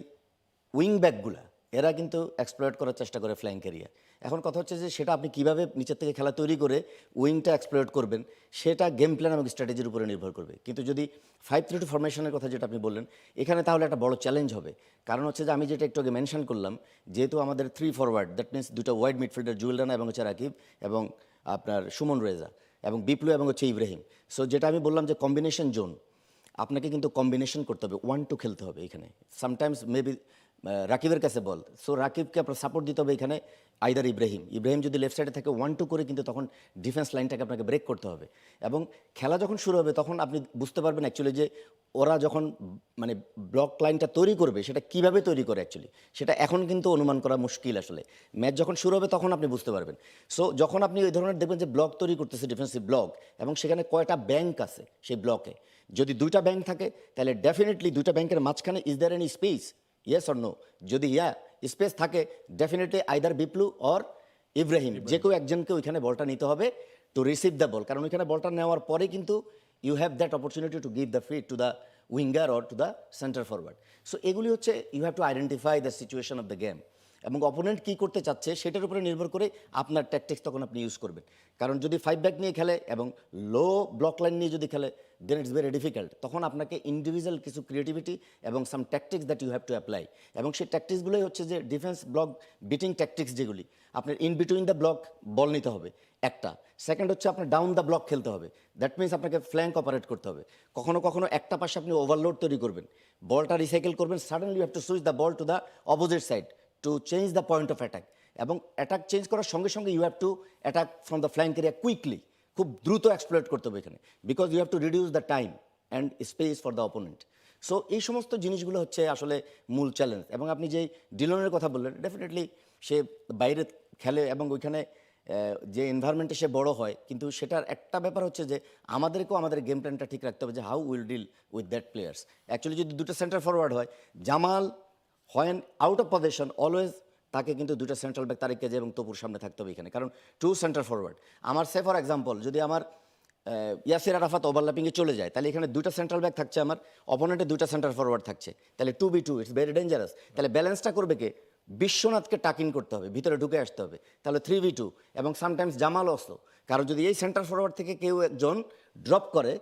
উইং ব্যাকগুলা এরা কিন্তু এক্সপ্লয়েট করার চেষ্টা করে ফ্ল্যাঙ্ক এরিয়া। এখন কথা হচ্ছে যে সেটা আপনি কিভাবে নিচের থেকে খেলা তৈরি করে উইংটা এক্সপ্লয়েট করবেন, সেটা গেম প্ল্যান এবং স্ট্র্যাটেজির উপরে নির্ভর করবে। কিন্তু যদি 5-3-2 ফরমেশনের কথা যেটা আপনি বললেন, এখানে তাহলে একটা বড় চ্যালেঞ্জ হবে। কারণ হচ্ছে যে আমি যেটা একটু আগে মেনশন করলাম, যেহেতু আমাদের 3 ফরওয়ার্ড, দ্যাট মিনস 2টা ওয়াইড মিডফিল্ডার, জুয়েল রানা এবং হচ্ছে রাকিব, এবং আপনার সুমন রেজা এবং বিপ্লু এবং হচ্ছে ইব্রাহিম। সো যেটা আমি বললাম যে কম্বিনেশন জোন, আপনাকে কিন্তু কম্বিনেশন করতে হবে, 1-2 খেলতে হবে এখানে। সামটাইমস মেবি রাকিবের কাছে বল, সো রাকিবকে আপনার সাপোর্ট দিতে হবে এখানে, আইদার ইব্রাহিম যদি লেফট সাইডে থাকে 1-2 করে, কিন্তু তখন ডিফেন্স লাইনটাকে আপনাকে ব্রেক করতে হবে। এবং খেলা যখন শুরু হবে তখন আপনি বুঝতে পারবেন অ্যাকচুয়ালি যে ওরা যখন মানে ব্লক লাইনটা তৈরি করবে, সেটা কিভাবে তৈরি করে অ্যাকচুয়ালি সেটা এখন কিন্তু অনুমান করা মুশকিল। আসলে ম্যাচ যখন শুরু হবে তখন আপনি বুঝতে পারবেন। সো যখন আপনি ওই ধরনের দেখবেন যে ব্লক তৈরি করতেছে, ডিফেন্সিভ ব্লক, এবং সেখানে কয়টা ব্যাংক আছে সেই ব্লকে, যদি 2টা ব্যাংক থাকে তাহলে ডেফিনেটলি 2টা ব্যাংকের মাঝখানে is there any space, yes or no? যদি স্পেস থাকে, definitely either Biplu or Ibrahim, যে কেউ একজনকে ওইখানে বলটা নিতে হবে টু রিসিভ দ্য বল। কারণ ওইখানে বলটা নেওয়ার পরে কিন্তু you have that opportunity to give the feed to the winger or to the centre forward. So এগুলি হচ্ছে you have to identify the situation of the game, এবং অপোনেন্ট কী করতে চাচ্ছে সেটার উপরে নির্ভর করে আপনার ট্যাকটিক্স তখন আপনি ইউজ করবেন। কারণ যদি 5 ব্যাক নিয়ে খেলে এবং লো ব্লক লাইন নিয়ে যদি খেলে, দেন ইটস ভেরি ডিফিকাল্ট। তখন আপনাকে ইন্ডিভিজুয়াল কিছু ক্রিয়েটিভিটি এবং some tactics that you have to apply, এবং সেই ট্যাকটিক্সগুলোই হচ্ছে যে ডিফেন্স ব্লক বিটিং ট্যাকটিক্স, যেগুলি আপনার ইন বিটুইন দ্য ব্লক বল নিতে হবে একটা। সেকেন্ড হচ্ছে আপনার ডাউন দ্য ব্লক খেলতে হবে, দ্যাট মিনস আপনাকে ফ্ল্যাঙ্ক অপারেট করতে হবে। কখনো কখনো একটা পাশে আপনি ওভারলোড তৈরি করবেন, বলটা রিসাইকেল করবেন, suddenly you have to switch the ball to the opposite side to change the point of attack. এবং অ্যাটাক চেঞ্জ করার সঙ্গে সঙ্গে you have to attack from the flank area quickly, খুব দ্রুত এক্সপ্লয়েট করতে হবে এখানে, because you have to reduce the time and space for the opponent. So এই সমস্ত জিনিসগুলো হচ্ছে আসলে মূল চ্যালেঞ্জ। এবং আপনি যে ডিলনের কথা বললেন, ডেফিনেটলি সে বাইরে খেলে এবং ওইখানে যে এনভায়রনমেন্টে সে বড় হয়, কিন্তু সেটার একটা ব্যাপার হচ্ছে যে আমাদেরকেও আমাদের গেম প্ল্যানটা ঠিক রাখতে হবে যে how will deal with that players. Actually যদি 2টা সেন্টার ফরওয়ার্ড হয়, Jamal when out of position always তাকে কিন্তু 2টা সেন্ট্রাল ব্যাক তারিক কেজে এবং তপুর সামনে থাকতে হবে এখানে, কারণ 2 সেন্টার ফরওয়ার্ড। আমার সে ফর এক্সাম্পল যদি আমার ইয়াসির আরাফাত ওভারল্যাপিংয়ে চলে যায়, তাহলে এখানে 2টা সেন্ট্রাল ব্যাক থাকছে, আমার অপোনেন্টে 2টা সেন্টার ফরওয়ার্ড থাকছে, তাহলে 2v2, ইটস ভেরি ডেঞ্জারাস। তাহলে ব্যালেন্সটা করবে কে? বিশ্বনাথকে টাক ইন করতে হবে, ভিতরে ঢুকে আসতে হবে, তাহলে 3v2, এবং সামটাইমস জামাল অসো। কারণ যদি এই সেন্টার ফরওয়ার্ড থেকে কেউ একজন ড্রপ করে,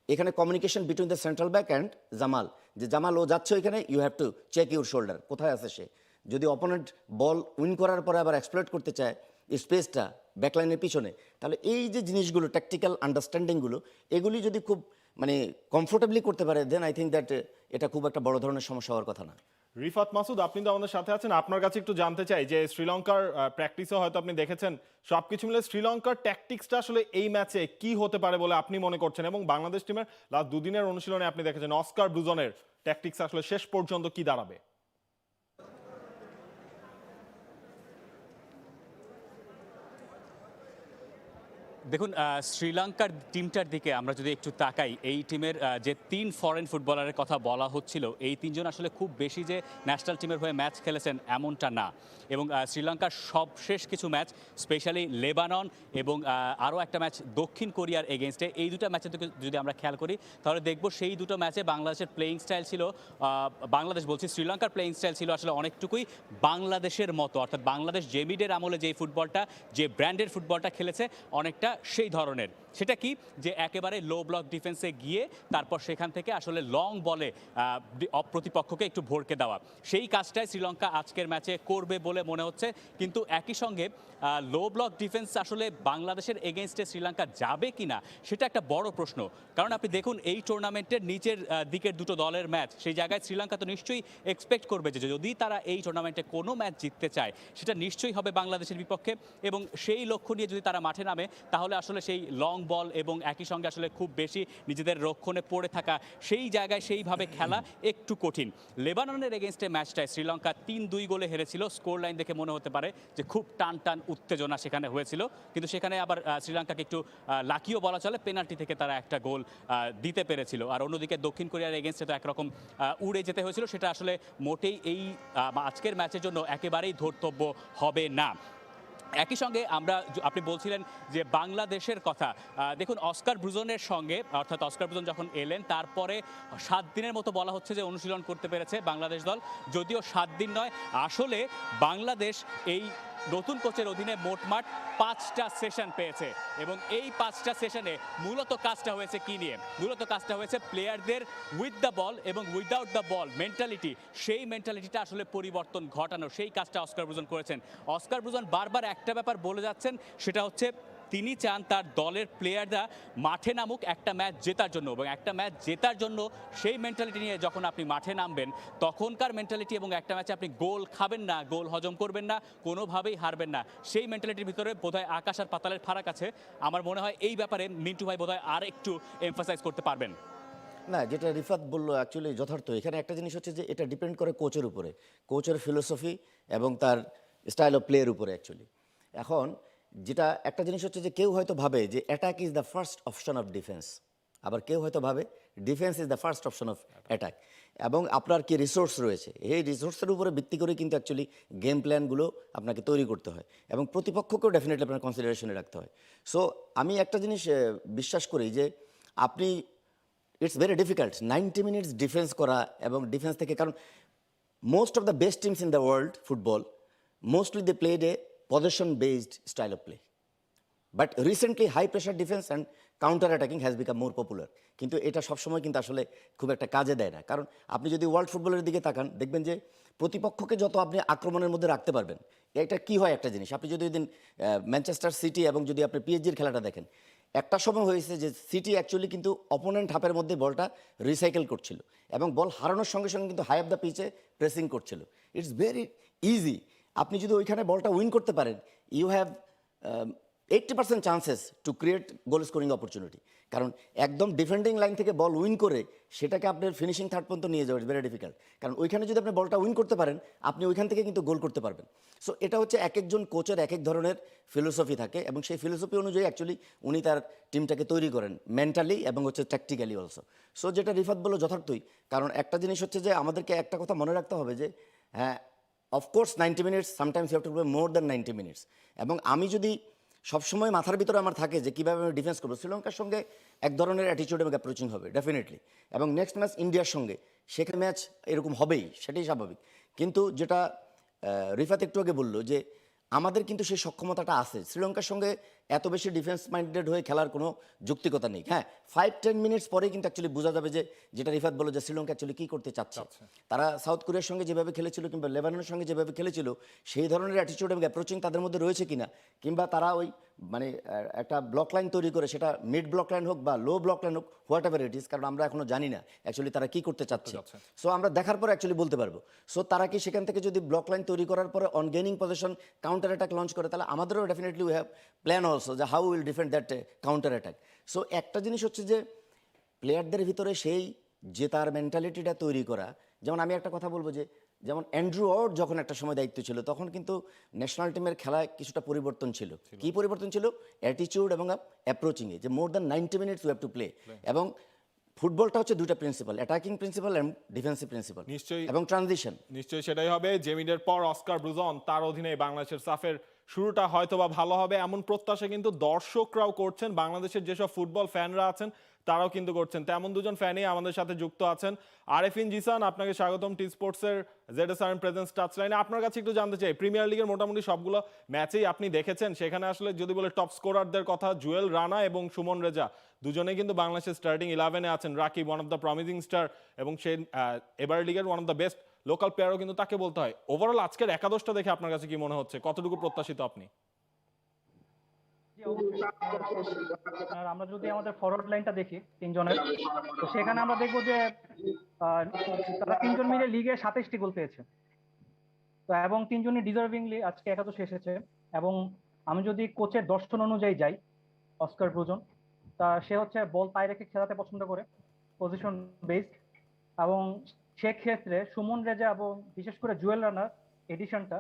এখানে communication between the central back and Jamal, যে জামাল ও যাচ্ছে ওইখানে, you have to check your shoulder, কোথায় আছে সে। যদি অপোনেন্ট বল উইন করার পরে আবার এক্সপ্লয়েট করতে চায় স্পেসটা ব্যাকলাইনের পিছনে, তাহলে এই যে জিনিসগুলো, ট্যাকটিক্যাল আন্ডারস্ট্যান্ডিংগুলো, এগুলি যদি খুব মানে কমফোর্টেবলি করতে পারে, দেন আই থিঙ্ক দ্যাট এটা খুব একটা বড় ধরনের সমস্যা হওয়ার কথা না। রিফাত মাসুদ, আপনি তো আমাদের সাথে আছেন, আপনার কাছে একটু জানতে চাই যে শ্রীলঙ্কার প্র্যাকটিসও হয়তো আপনি দেখেছেন, সবকিছু মিলে শ্রীলঙ্কার ট্যাকটিক্সটা আসলে এই ম্যাচে কি হতে পারে বলে আপনি মনে করছেন, এবং বাংলাদেশ টিমের লাস্ট দুদিনের অনুশীলনে আপনি দেখেছেন অস্কার ব্রুজনের ট্যাকটিক্স আসলে শেষ পর্যন্ত কি দাঁড়াবে? দেখুন, শ্রীলঙ্কার টিমটার দিকে আমরা যদি একটু তাকাই, এই টিমের যে 3 ফরেন ফুটবলারের কথা বলা হচ্ছিল, এই 3 জন আসলে খুব বেশি যে ন্যাশনাল টিমের হয়ে ম্যাচ খেলেছেন এমনটা না। এবং শ্রীলঙ্কার সবশেষ কিছু ম্যাচ, স্পেশালি লেবানন এবং আরও একটা ম্যাচ দক্ষিণ কোরিয়ার এগেনস্টে, এই দুটো ম্যাচের দিকে যদি আমরা খেয়াল করি তাহলে দেখব সেই দুটো ম্যাচে বাংলাদেশের প্লেয়িং স্টাইল ছিল, বাংলাদেশ বলছি, শ্রীলঙ্কার প্লেয়িং স্টাইল ছিল আসলে অনেকটুকুই বাংলাদেশের মতো, অর্থাৎ বাংলাদেশ জেমিডের আমলে যেই ফুটবলটা, যে ব্র্যান্ডের ফুটবলটা খেলেছে অনেকটা সেই ধরনের। সেটা কি, যে একেবারে লো ব্লক ডিফেন্সে গিয়ে তারপর সেখান থেকে আসলে লং বলে প্রতিপক্ষকে একটু ভরকে দেওয়া, সেই কাজটাই শ্রীলঙ্কা আজকের ম্যাচে করবে বলে মনে হচ্ছে। কিন্তু একই সঙ্গে লো ব্লক ডিফেন্স আসলে বাংলাদেশের এগেনস্টে শ্রীলঙ্কা যাবে কিনা সেটা একটা বড় প্রশ্ন। কারণ আপনি দেখুন, এই টুর্নামেন্টের নিচের দিকের দুটো দলের ম্যাচ, সেই জায়গায় শ্রীলঙ্কা তো নিশ্চয়ই এক্সপেক্ট করবে যে যদি তারা এই টুর্নামেন্টে কোনো ম্যাচ জিততে চায় সেটা নিশ্চয়ই হবে বাংলাদেশের বিপক্ষে, এবং সেই লক্ষ্য নিয়ে যদি তারা মাঠে নামে তাহলে আসলে সেই লং বল এবং একই সঙ্গে আসলে খুব বেশি নিজেদের রক্ষণে পড়ে থাকা, সেই জায়গায় সেইভাবে খেলা একটু কঠিন। লেবাননের এগেনস্টে ম্যাচটায় শ্রীলঙ্কা 3-2 গোলে হেরেছিল। স্কোর লাইন দেখে মনে হতে পারে যে খুব টান টান উত্তেজনা সেখানে হয়েছিল, কিন্তু সেখানে আবার শ্রীলঙ্কাকে একটু লাকিও বলা চলে, পেনাল্টি থেকে তারা একটা গোল দিতে পেরেছিল। আর অন্যদিকে দক্ষিণ কোরিয়ার এগেনস্টে তো একরকম উড়ে যেতে হয়েছিল, সেটা আসলে মোটেই এই আজকের ম্যাচের জন্য একেবারেই ধর্তব্য হবে না। একই সঙ্গে আপনি বলছিলেন যে বাংলাদেশের কথা, দেখুন অস্কার ব্রুজনের সঙ্গে, অর্থাৎ অস্কার ব্রুজন যখন এলেন তারপরে 7 দিনের মতো বলা হচ্ছে যে অনুশীলন করতে পেরেছে বাংলাদেশ দল, যদিও 7 দিন নয়, আসলে বাংলাদেশ এই নতুন কোচের অধীনে মোটমাট 5টা সেশন পেয়েছে, এবং এই 5টা সেশনে মূলত কাজটা হয়েছে কি নিয়ে? মূলত কাজটা হয়েছে প্লেয়ারদের উইথ দ্য বল এবং উইদাউট দ্য বল মেন্টালিটি, সেই মেন্টালিটিটা আসলে পরিবর্তন ঘটানো, সেই কাজটা অস্কার ব্রুজন করেছেন। অস্কার ব্রুজন বারবার একটা ব্যাপার বলে যাচ্ছেন, সেটা হচ্ছে তিনি চান তার দলের প্লেয়াররা মাঠে নামুক একটা ম্যাচ জেতার জন্য, এবং একটা ম্যাচ জেতার জন্য সেই মেন্টালিটি নিয়ে যখন আপনি মাঠে নামবেন তখনকার মেন্টালিটি, এবং একটা ম্যাচে আপনি গোল খাবেন না, গোল হজম করবেন না, কোনোভাবেই হারবেন না, সেই মেন্টালিটির ভিতরে বোধহয় আকাশ আর পাতালের ফারাক আছে। আমার মনে হয় এই ব্যাপারে মিন্টু ভাই বোধহয় আর একটু এমফাসাইজ করতে পারবেন। না, যেটা রিফাত বললো অ্যাকচুয়ালি যথার্থ। এখানে একটা জিনিস হচ্ছে যে এটা ডিপেন্ড করে কোচের উপরে, কোচের ফিলোসফি এবং তার স্টাইল অফ প্লেয়ের উপরে অ্যাকচুয়ালি। এখন যেটা একটা জিনিস হচ্ছে যে কেউ হয়তো ভাবে যে attack is the first option of defence, আবার কেউ হয়তো ভাবে defence is the first option of attack, এবং আপনার কি রিসোর্স রয়েছে, এই রিসোর্সের উপরে ভিত্তি করে কিন্তু অ্যাকচুয়ালি গেম প্ল্যানগুলো আপনাকে তৈরি করতে হয়, এবং প্রতিপক্ষকেও ডেফিনেটলি আপনার কনসিডারেশনে রাখতে হয়। সো আমি একটা জিনিস বিশ্বাস করি যে আপনি, it's very difficult 90 minutes defence করা, এবং ডিফেন্স থেকে, কারণ most of the best teams in the world football mostly they played a position based style of play, but recently high pressure defence and counter attacking has become more popular. কিন্তু এটা সবসময় কিন্তু আসলে খুব একটা কাজে দেয় না, কারণ আপনি যদি ওয়ার্ল্ড ফুটবলের দিকে তাকান দেখবেন যে প্রতিপক্ষকে যত আপনি আক্রমণের মধ্যে রাখতে পারবেন, এটা কি হয় একটা জিনিস, আপনি যদি ওই দিন ম্যানচেস্টার সিটি এবং যদি আপনি পিএসজির খেলাটা দেখেন, একটা সময় হয়েছে যে সিটি অ্যাকচুয়ালি কিন্তু অপোনেন্ট হাফের মধ্যে বলটা রিসাইকেল করছিল, এবং বল হারানোর সঙ্গে সঙ্গে কিন্তু হাই অফ দ্য পিচে প্রেসিং করছিল। ইটস ভেরি ইজি, আপনি যদি ওইখানে বলটা উইন করতে পারেন, you have 80% chances to create goal scoring opportunity, কারণ একদম ডিফেন্ডিং লাইন থেকে বল উইন করে সেটাকে আপনার ফিনিশিং থার্ড পর্যন্ত নিয়ে যাওয়া ইটস ভেরি ডিফিকাল্ট, কারণ ওইখানে যদি আপনি বলটা উইন করতে পারেন আপনি ওইখান থেকে কিন্তু গোল করতে পারবেন। সো এটা হচ্ছে এক একজন কোচের এক এক ধরনের ফিলোসফি থাকে, এবং সেই ফিলোসফি অনুযায়ী অ্যাকচুয়ালি উনি তার টিমটাকে তৈরি করেন মেন্টালি এবং হচ্ছে ট্যাকটিক্যালি অলসো। সো যেটা রিফাত বললো যথার্থই, কারণ একটা জিনিস হচ্ছে যে আমাদেরকে একটা কথা মনে রাখতে হবে যে হ্যাঁ, of course 90 minutes, sometimes you have to play more than 90 minutes, এবং আমি যদি সবসময় মাথার ভিতরে আমার থাকে যে কীভাবে আমি ডিফেন্স করবো, শ্রীলঙ্কার সঙ্গে এক ধরনের অ্যাটিচিউড এবং অ্যাপ্রোচিং হবে ডেফিনেটলি, এবং নেক্সট ম্যাচ ইন্ডিয়ার সঙ্গে সেখানে ম্যাচ এরকম হবেই, সেটাই স্বাভাবিক। কিন্তু যেটা রিফাত একটু আগে বললো যে আমাদের কিন্তু সেই সক্ষমতাটা আছে, শ্রীলঙ্কার সঙ্গে এত বেশি ডিফেন্স মাইন্ডেড হয়ে খেলার কোনো যৌক্তিকতা নেই। হ্যাঁ, 5-10 মিনিটস পরেই কিন্তু অ্যাকচুয়ালি বোঝা যাবে যে যেটা রিফাত বললো যে শ্রীলঙ্কা অ্যাকচুয়ালি কী করতে চাচ্ছে। তারা সাউথ কোরিয়ার সঙ্গে যেভাবে খেলেছিল কিংবা লেবাননের সঙ্গে যেভাবে খেলেছিল সেই ধরনের অ্যাটিচিউড এবং অ্যাপ্রোচিং তাদের মধ্যে রয়েছে কিনা, কিংবা তারা ওই মানে একটা ব্লক লাইন তৈরি করে, সেটা মিড ব্লক লাইন হোক বা লো ব্লক লাইন হোক, হোয়াট এভার ইট ইজ, কারণ আমরা এখনো জানি না অ্যাকচুয়ালি তারা কি করতে চাচ্ছে। সো আমরা দেখার পরে অ্যাকচুয়ালি বলতে পারবো। সো তারা কি সেখান থেকে যদি ব্লক লাইন তৈরি করার পরে on gaining position counter attack launch করে, তাহলে আমাদেরও definitely we have plan also যে how will defend that counter attack. So একটা জিনিস হচ্ছে যে প্লেয়ারদের ভিতরে সেই জেতার মেন্টালিটিটা তৈরি করা। যেমন আমি একটা কথা বলবো যে, যেমন অ্যান্ড্রু ওয়ার্ড যখন একটা সময় দায়িত্ব ছিল, তখন কিন্তু ন্যাশনাল টিমের খেলায় কিছুটা পরিবর্তন ছিল। কি পরিবর্তন ছিল? অ্যাটিটিউড এবং অ্যাপ্রোচিংয়ে, যে মোর than 90 minutes we have to play. এবং ফুটবলটা হচ্ছে দুইটা প্রিন্সিপাল, অ্যাটাকিং প্রিন্সিপাল এবং ডিফেন্সিভ প্রিন্সিপাল, নিশ্চয়ই এবং ট্রানজিশন। নিশ্চয়ই সেটাই হবে। জেমিডের পর অস্কার ব্রুজন, তার অধীনে বাংলাদেশের সাফের শুরুটা হয়তোবা ভালো হবে এমন প্রত্যাশা কিন্তু দর্শকরাও করছেন, বাংলাদেশের যেসব ফুটবল ফ্যানরা আছেন তারাও কিন্তু করছেন। তেমন দুজন ফ্যানই আমাদের সাথে যুক্ত আছেন। আরেফিন জিসান, আপনাকে স্বাগতম টি স্পোর্টসের ZSRM প্রেজেন্স টাচ লাইনে। আপনার কাছে একটু জানতে চাই, প্রিমিয়ার লিগের মোটামুটি সবগুলো ম্যাচেই আপনি দেখেছেন, সেখানে আসলে যদি বলে টপ স্কোরারদের কথা, জুয়েল রানা এবং সুমন রেজা দুজনে কিন্তু বাংলাদেশের স্টার্টিং 11-এ আছেন। Rakib one of the promising star, এবং সে এবার লিগের one of the best local প্লেয়ারও কিন্তু তাকে বলতে হয়। ওভারঅল আজকের একাদশটা দেখে আপনার কাছে কি মনে হচ্ছে, কতটুকু প্রত্যাশিত আপনি? আর আমরা যদি আমাদের ফরওয়ার্ড লাইনটা দেখি তিনজনের, তো সেখানে আমরা দেখবো যে তারা তিনজন মিলে লিগে 27টি গোল পেয়েছে। তো এবং তিনজনই ডিজার্ভিংলি আজকে একাদশে এসেছে। এবং আমি যদি কোচের দর্শন অনুযায়ী যাই, অস্কার ব্রুজন, তা সে হচ্ছে বল পায়ে রেখে খেলাতে পছন্দ করে, পজিশন বেসড। এবং সেক্ষেত্রে সুমন রেজা এবং বিশেষ করে জুয়েল রানার এডিশনটা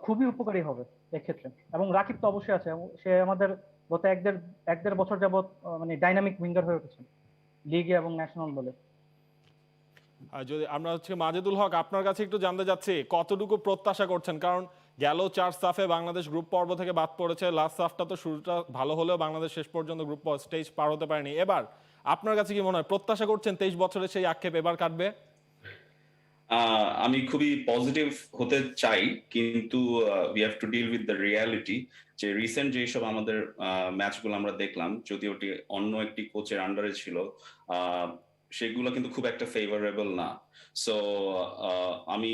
খুবই উপকারী হবে এক্ষেত্রে। এবং রাকিব তো অবশ্যই আছে, সে আমাদের গত এক দেড় বছর যাবত মানে ডাইনামিক উইঙ্গার হয়ে উঠেছে লিগে এবং ন্যাশনাল দলে। আর যদি আমরা হচ্ছে মাজেদুল হক, আপনার কাছে একটু জানতে চাচ্ছি কতটুকু প্রত্যাশা করছেন, কারণ গেল 4 সাফে বাংলাদেশ গ্রুপ পর্ব থেকে বাদ পড়েছে। লাস্ট সাফটা তো শুরুটা ভালো হলেও বাংলাদেশ শেষ পর্যন্ত গ্রুপ স্টেজ পার হতে পারেনি। এবার আপনার কাছে কি মনে হয়, প্রত্যাশা করছেন 23 বছরের সেই আক্ষেপ এবার কাটবে? আমি খুবই পজিটিভ হতে চাই, কিন্তু we have to deal with the reality যে রিসেন্ট যেসব আমাদের ম্যাচগুলো আমরা দেখলাম, যদি ওটি অন্য একটি কোচের আন্ডারে ছিল, সেগুলো কিন্তু খুব একটা ফেভারেবল না। সো আমি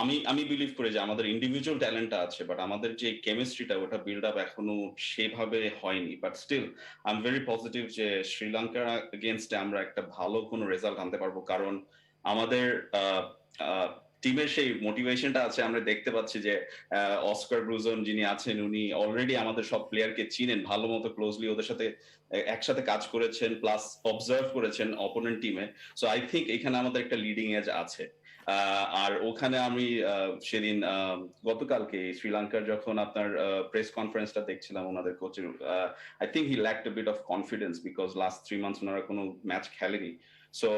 আমি আমি বিলিভ করি যে আমাদের ইন্ডিভিজুয়াল ট্যালেন্টটা আছে, বাট আমাদের যে কেমিস্ট্রিটা ওটা বিল্ড আপ এখনো সেভাবে হয়নি। But still I am very positive যে শ্রীলঙ্কার এগেনস্টে আমরা একটা ভালো কোনো রেজাল্ট আনতে পারবো, কারণ আমাদের টিমের সেই মোটিভেশনটা আছে। আমরা দেখতে পাচ্ছি যে অস্কার ব্রুজন যিনি আছেন, উনি অলরেডি আমাদের সব প্লেয়ারকে চিনেন ভালো মতো, ক্লোজলি ওদের সাথে একসাথে কাজ করেছেন, প্লাস অবজার্ভ করেছেন অপোনেন্ট টিমে। সো আই থিঙ্ক এখানে আমাদের একটা লিডিং এজ আছে। আর ওখানে আমি সেদিন গতকালকে শ্রীলঙ্কার যখন আপনার প্রেস কনফারেন্সটা দেখছিলাম ওনাদের কোচের, I think he lacked a bit of confidence because last 3 months ওনারা কোনো ম্যাচ খেলেনি। সো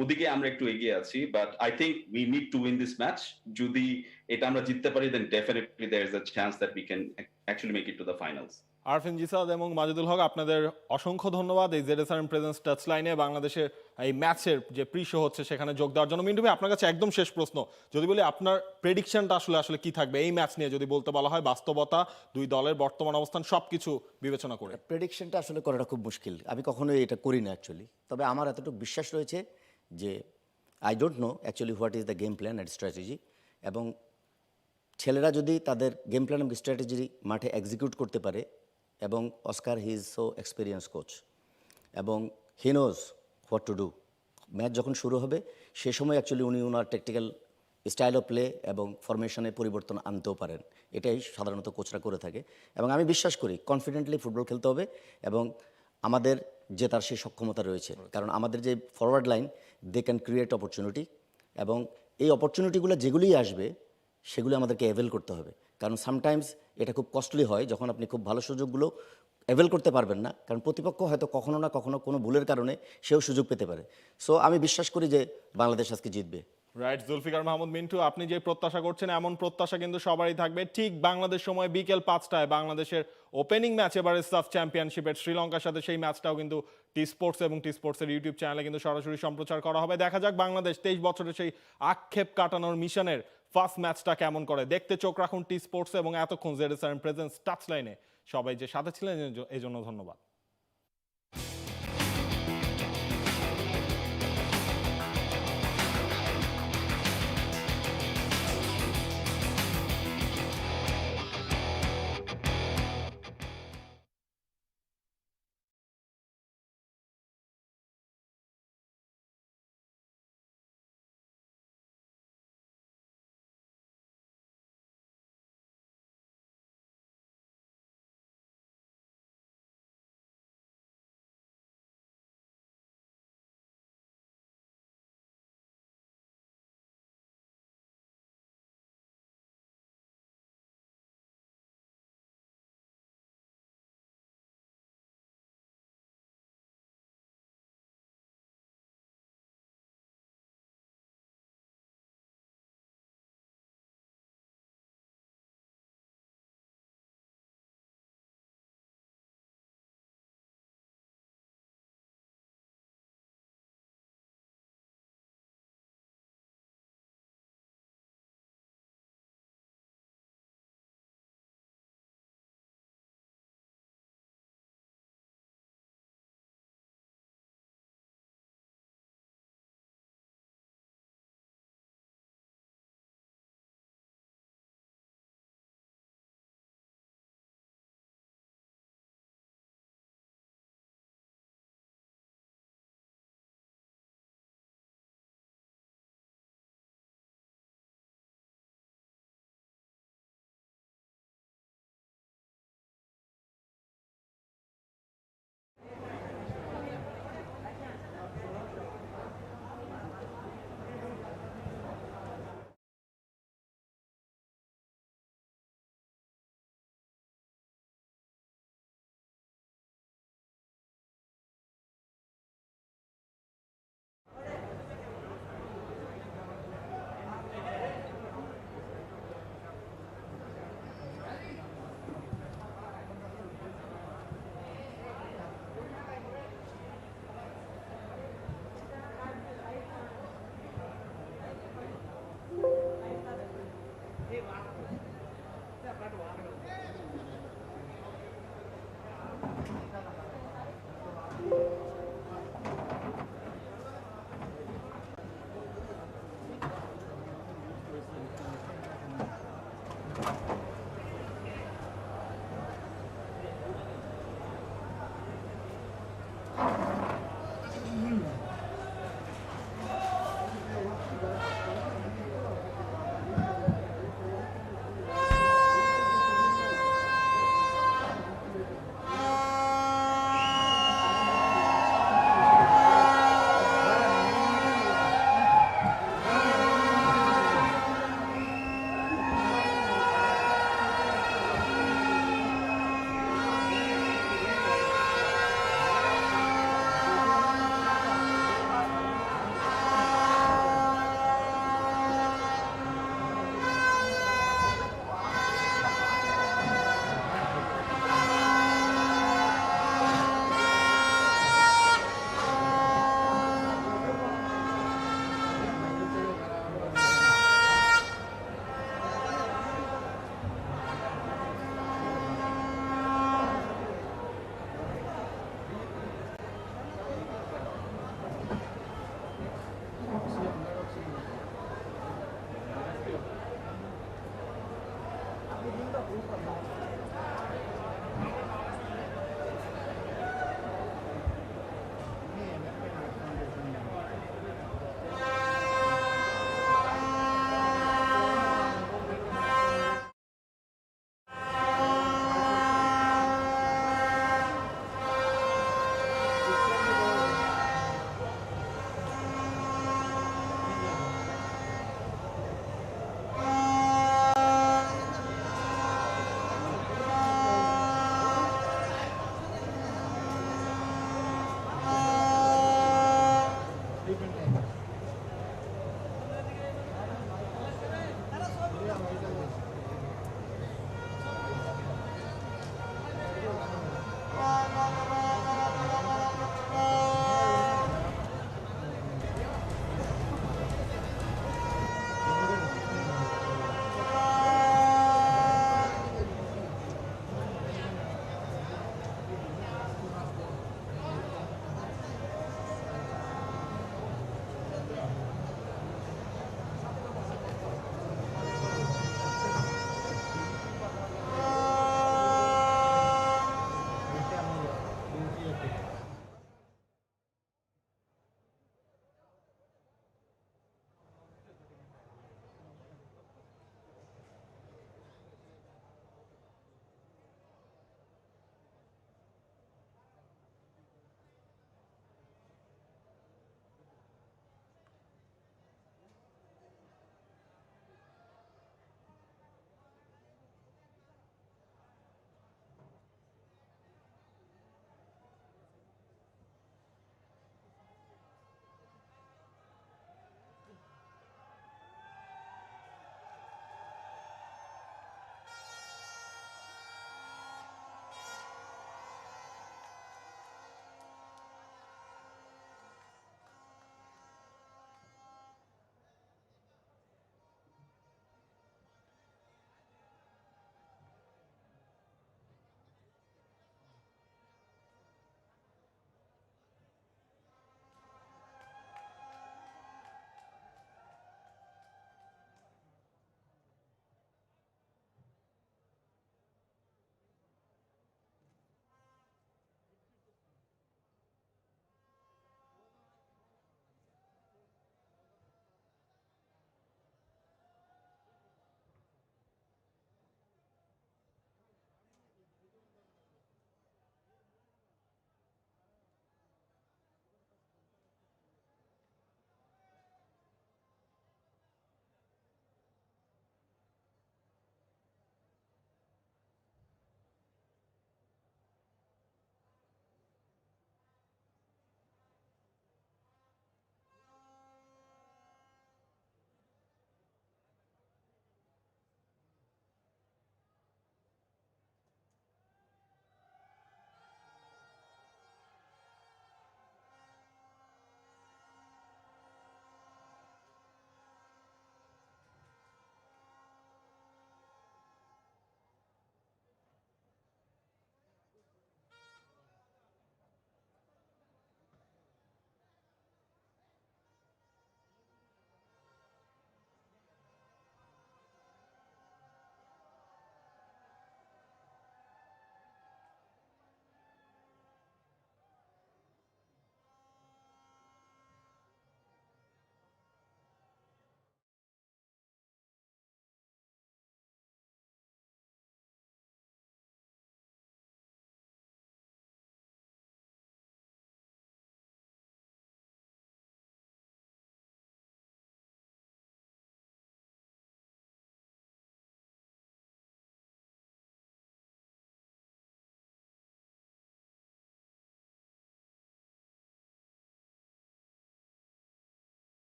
ওদিকে আমরা একটু এগিয়ে আছি, but I think we need to win this match. যদি এটা আমরা জিততে পারি, then definitely there is a chance that we can actually make it to the finals. Arfin Jisad এবং মাজেদুল হক, আপনাদের অসংখ্য ধন্যবাদ এই ZSRM প্রেজেন্স টাচ লাইনে বাংলাদেশের এই ম্যাচের যে প্রি শো হচ্ছে সেখানে যোগ দেওয়ার জন্য। মিন্টু ভাই, আপনার কাছে একদম শেষ প্রশ্ন, যদি বলি আপনার প্রেডিকশনটা আসলে কি থাকবে এই ম্যাচ নিয়ে, যদি বলতে বলা হয় বাস্তবতা, দুই দলের বর্তমান অবস্থান সবকিছু বিবেচনা করে? প্রেডিকশনটা আসলে করাটা খুব মুশকিল, আমি কখনোই এটা করি না অ্যাকচুয়ালি। তবে আমার এতটুকু বিশ্বাস রয়েছে যে I don't know actually what is the game plan and strategy, এবং ছেলেরা যদি তাদের গেম প্ল্যান এবং স্ট্র্যাটেজি মাঠে এক্সিকিউট করতে পারে, এবং Oscar he is so experience coach এবং he knows what to do. Match যখন শুরু হবে সে সময় অ্যাকচুয়ালি উনি ওনার টেকটিক্যাল স্টাইল অফ প্লে এবং ফরমেশনে পরিবর্তন আনতেও পারেন, এটাই সাধারণত কোচরা করে থাকে। এবং আমি বিশ্বাস করি কনফিডেন্টলি ফুটবল খেলতে হবে, এবং আমাদের জেতার সেই সক্ষমতা রয়েছে, কারণ আমাদের যে forward line they can create opportunity, এবং এই অপরচুনিটিগুলো যেগুলিই আসবে সেগুলো আমাদেরকে অ্যাভেল করতে হবে। কারণ সামটাইমস এটা খুব কস্টলি হয় যখন আপনি খুব ভালো সুযোগগুলো অ্যাভেল করতে পারবেন না, কারণ প্রতিপক্ষ হয়তো কখনো না কখনো কোনো ভুলের কারণে সেও সুযোগ পেতে পারে। সো আমি বিশ্বাস করি যে বাংলাদেশ আজকে জিতবে। রাইট, জুলফিকার মাহমুদ মিন্টু, আপনি যে প্রত্যাশা করছেন এমন প্রত্যাশা কিন্তু সবারই থাকবে। ঠিক বাংলাদেশ সময় বিকেল 5টায় বাংলাদেশের ওপেনিং ম্যাচ এবারে সাফ চ্যাম্পিয়নশিপের শ্রীলঙ্কার সাথে, সেই ম্যাচটাও কিন্তু টি স্পোর্টস এবং টি স্পোর্টসের ইউটিউব চ্যানেলে কিন্তু সরাসরি সম্প্রচার করা হবে। দেখা যাক বাংলাদেশ 23 বছরের সেই আক্ষেপ কাটানোর মিশনের ফার্স্ট ম্যাচটা কেমন করে। দেখতে চোখ রাখুন টি স্পোর্টস, এবং এতক্ষণ ZSRM প্রেজেন্স টাচ লাইনে সবাই যে সাথে ছিলেন এই জন্য ধন্যবাদ।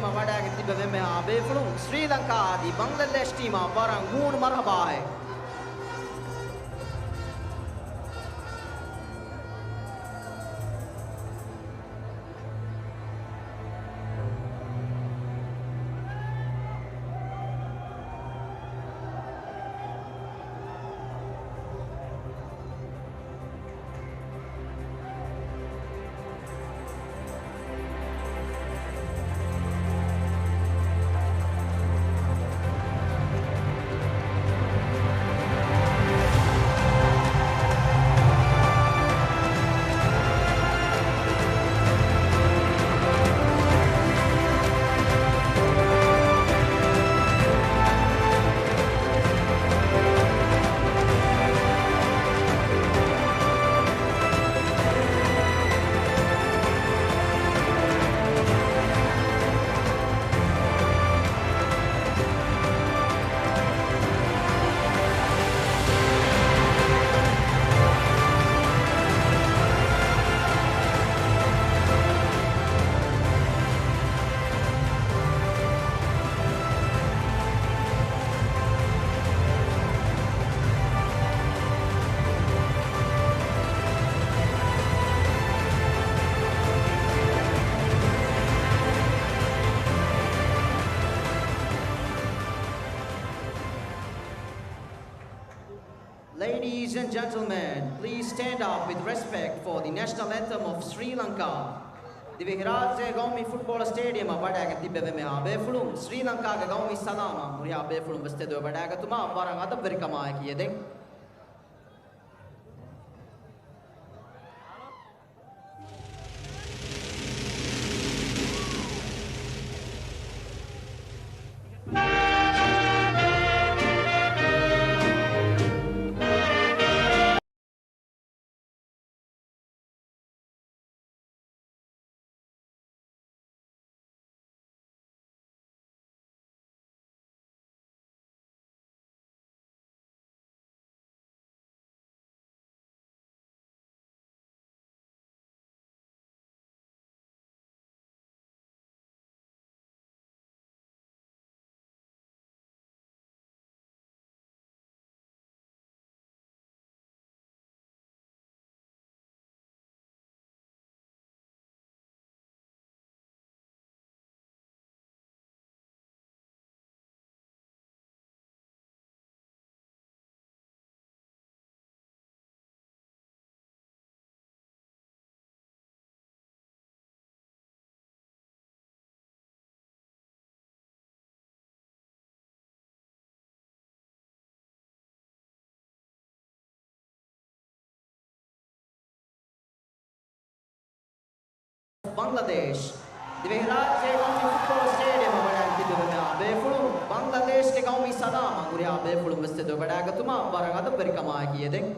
stadium වඩාගෙන තිබෙන මෙහා බේෆුළුම් ශ්‍රී ලංකාදී Bangladesh ටීම වරන් ගූණ මරහබායි. Ladies and gentlemen, please stand up with respect for the national anthem of Sri Lanka. දිවිහිරාජ්‍ය ගෞමි ෆුට්බෝල් ස්ටේඩියම වඩාගෙන තිබෙන මෙහා බේෆුළුම් ශ්‍රී ලංකාගේ ගෞමි සලාම මුරියා බේෆුළුම් ස්ටේඩියම වඩාගතුමා වරන් අද පරිකමාය කියදෙන් Bangladesh. දිවිහිරාජ්‍ය ගෞමි ෆුට්බෝල් ස්ටේඩියම වඩාගෙන තිබෙන මෙහා බේෆුළුම් බංග්ලාදේශගේ ගෞමි සලාම මුරියා බේෆුළුම් ස්ටේඩියම වඩාගතුමා වරන් අද පරිකමාය කියදෙන්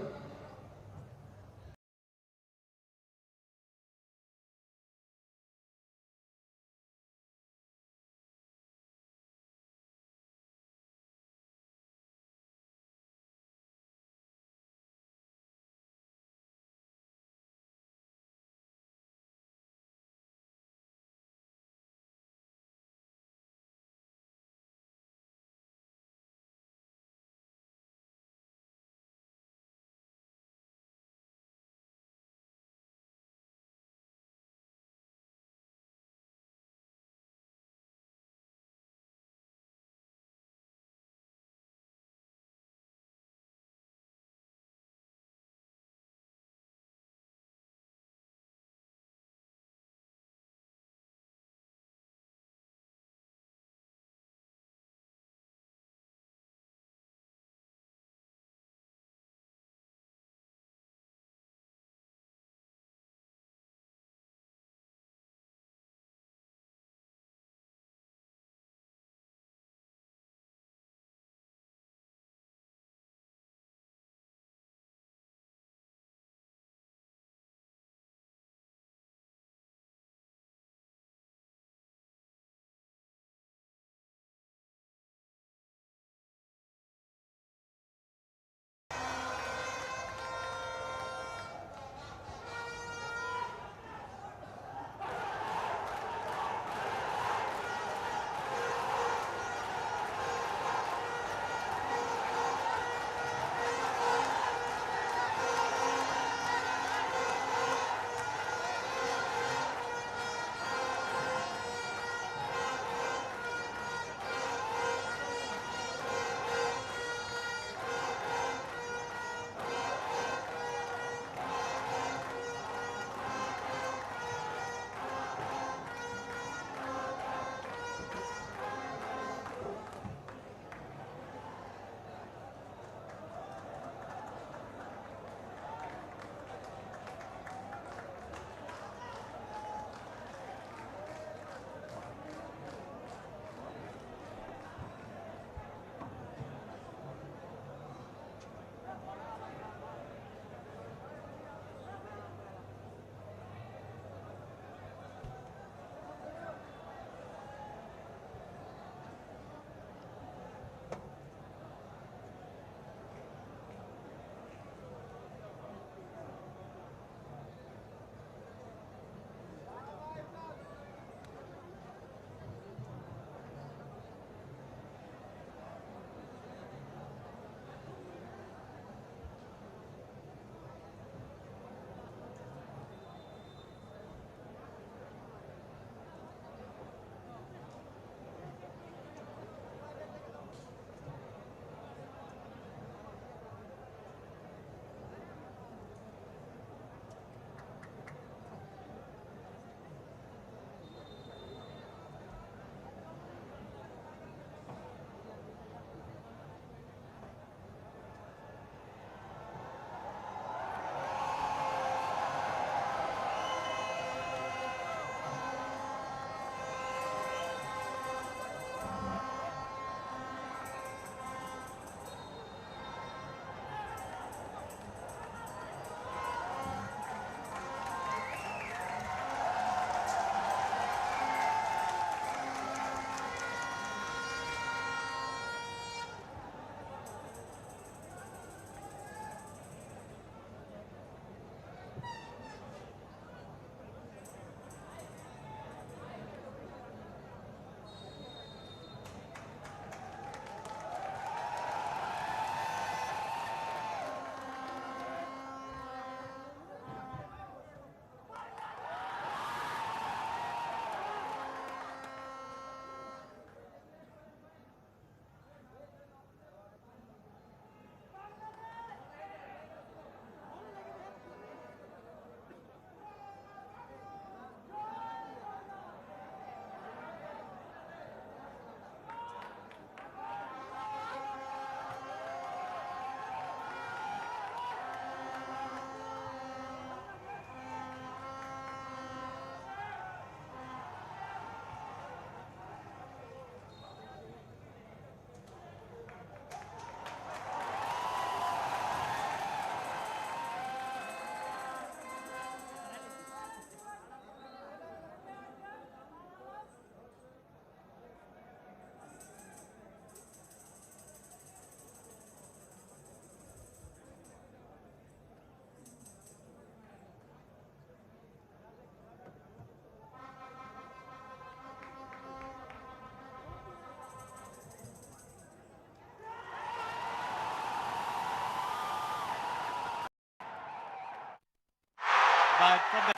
but from the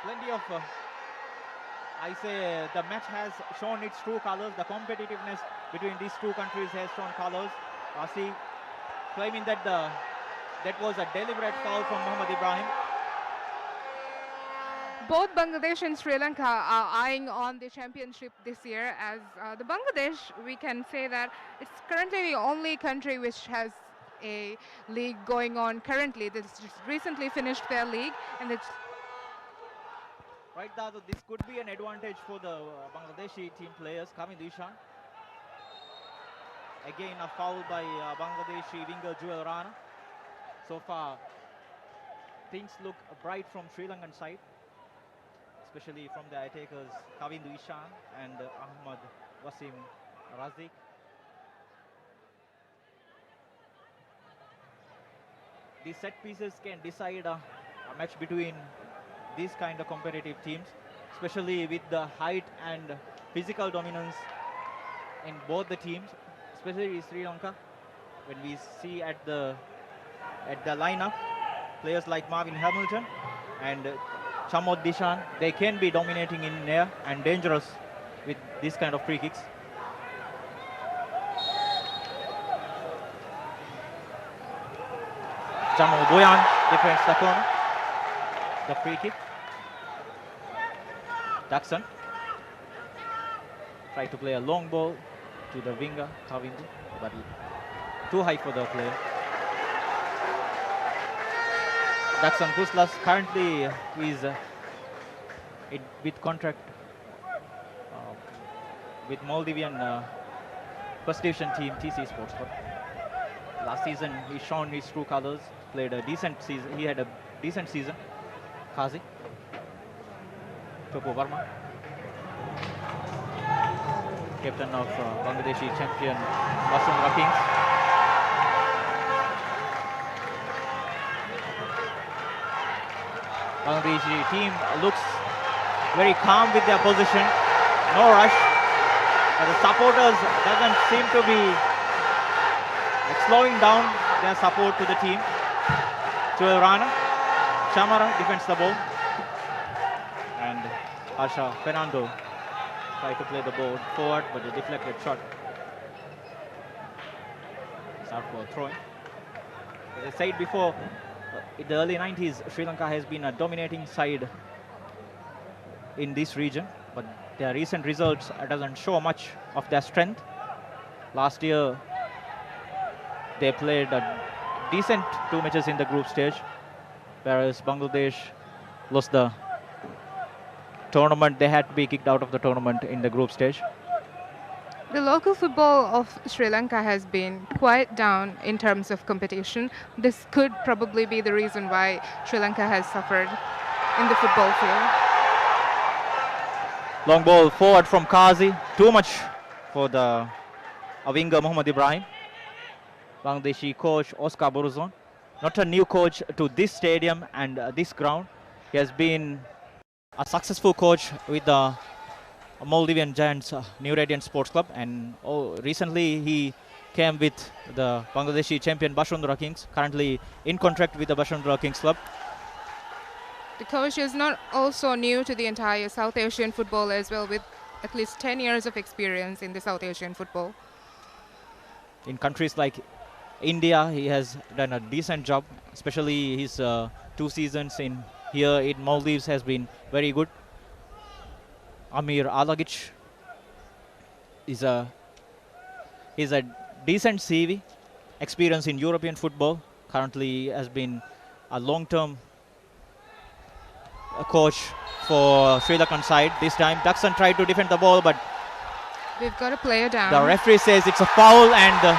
plenty of I say the match has shown its true colors. The competitiveness between these two countries has shown colors. Asi claiming that that was a deliberate foul from Mohammad Ibrahim. Both Bangladesh and Sri Lanka are eyeing on the championship this year, as the Bangladesh, we can say that it's currently the only country which has a league going on currently. That's just recently finished their league, and it's Right, Dado, this could be an advantage for the Bangladeshi team players. Kamil Ishan. Again, a foul by Bangladeshi winger Joel Rana. So far, things look bright from Sri Lankan side, especially from the attackers Kavindu Ishan and Ahmad Wasim Razik. These set pieces can decide a match between these kind of competitive teams, especially with the height and physical dominance in both the teams, especially Sri Lanka. When we see at the lineup, players like Marvin Hamilton and Chamod Dishan, they can be dominating in air and dangerous with this kind of free kicks. Jamal Boyan defends the corner. The free kick. Daxon tried to play a long ball to the winger Kavindu, but too high for the player. Daxon Puslas currently is with contract with Maldivian first division team TSports. Last season he shown his true colors, played a decent season. He had a decent season. Kazi, Topo Verma, captain of Bangladeshi champion Bashundhara Kings. Bangladeshi team looks very calm with their position, no rush, but the supporters doesn't seem to be slowing down their support to the team. Joel Rana, Chamara defends the ball, and Asha Fernando tried to play the ball forward, but a deflected shot. Southpaw throwing. As I said before, in the early 90s, Sri Lanka has been a dominating side in this region, but their recent results doesn't show much of their strength. Last year, they played a decent 2 matches in the group stage, whereas Bangladesh lost the tournament. They had to be kicked out of the tournament in the group stage. The local football of Sri Lanka has been quite down in terms of competition. This could probably be the reason why Sri Lanka has suffered in the football field. Long ball forward from Kazi. Too much for the winger Mohammad Ibrahim. Bangladeshi coach Oscar Boruzon, not a new coach to this stadium and this ground. He has been a successful coach with the Maldivian Giants New Radiant Sports Club, and recently he came with the Bangladeshi champion Bashundhara Kings, currently in contract with the Bashundhara Kings club. The coach is not also new to the entire South Asian football as well, with at least 10 years of experience in the South Asian football. In countries like India, he has done a decent job, especially his 2 seasons in here in Maldives has been very good. Amir Alagic is a decent CV, experience in European football. Currently has been a long-term coach for Sri Lankan side. This time, Daxon tried to defend the ball, but we've got a player down. The referee says it's a foul, and the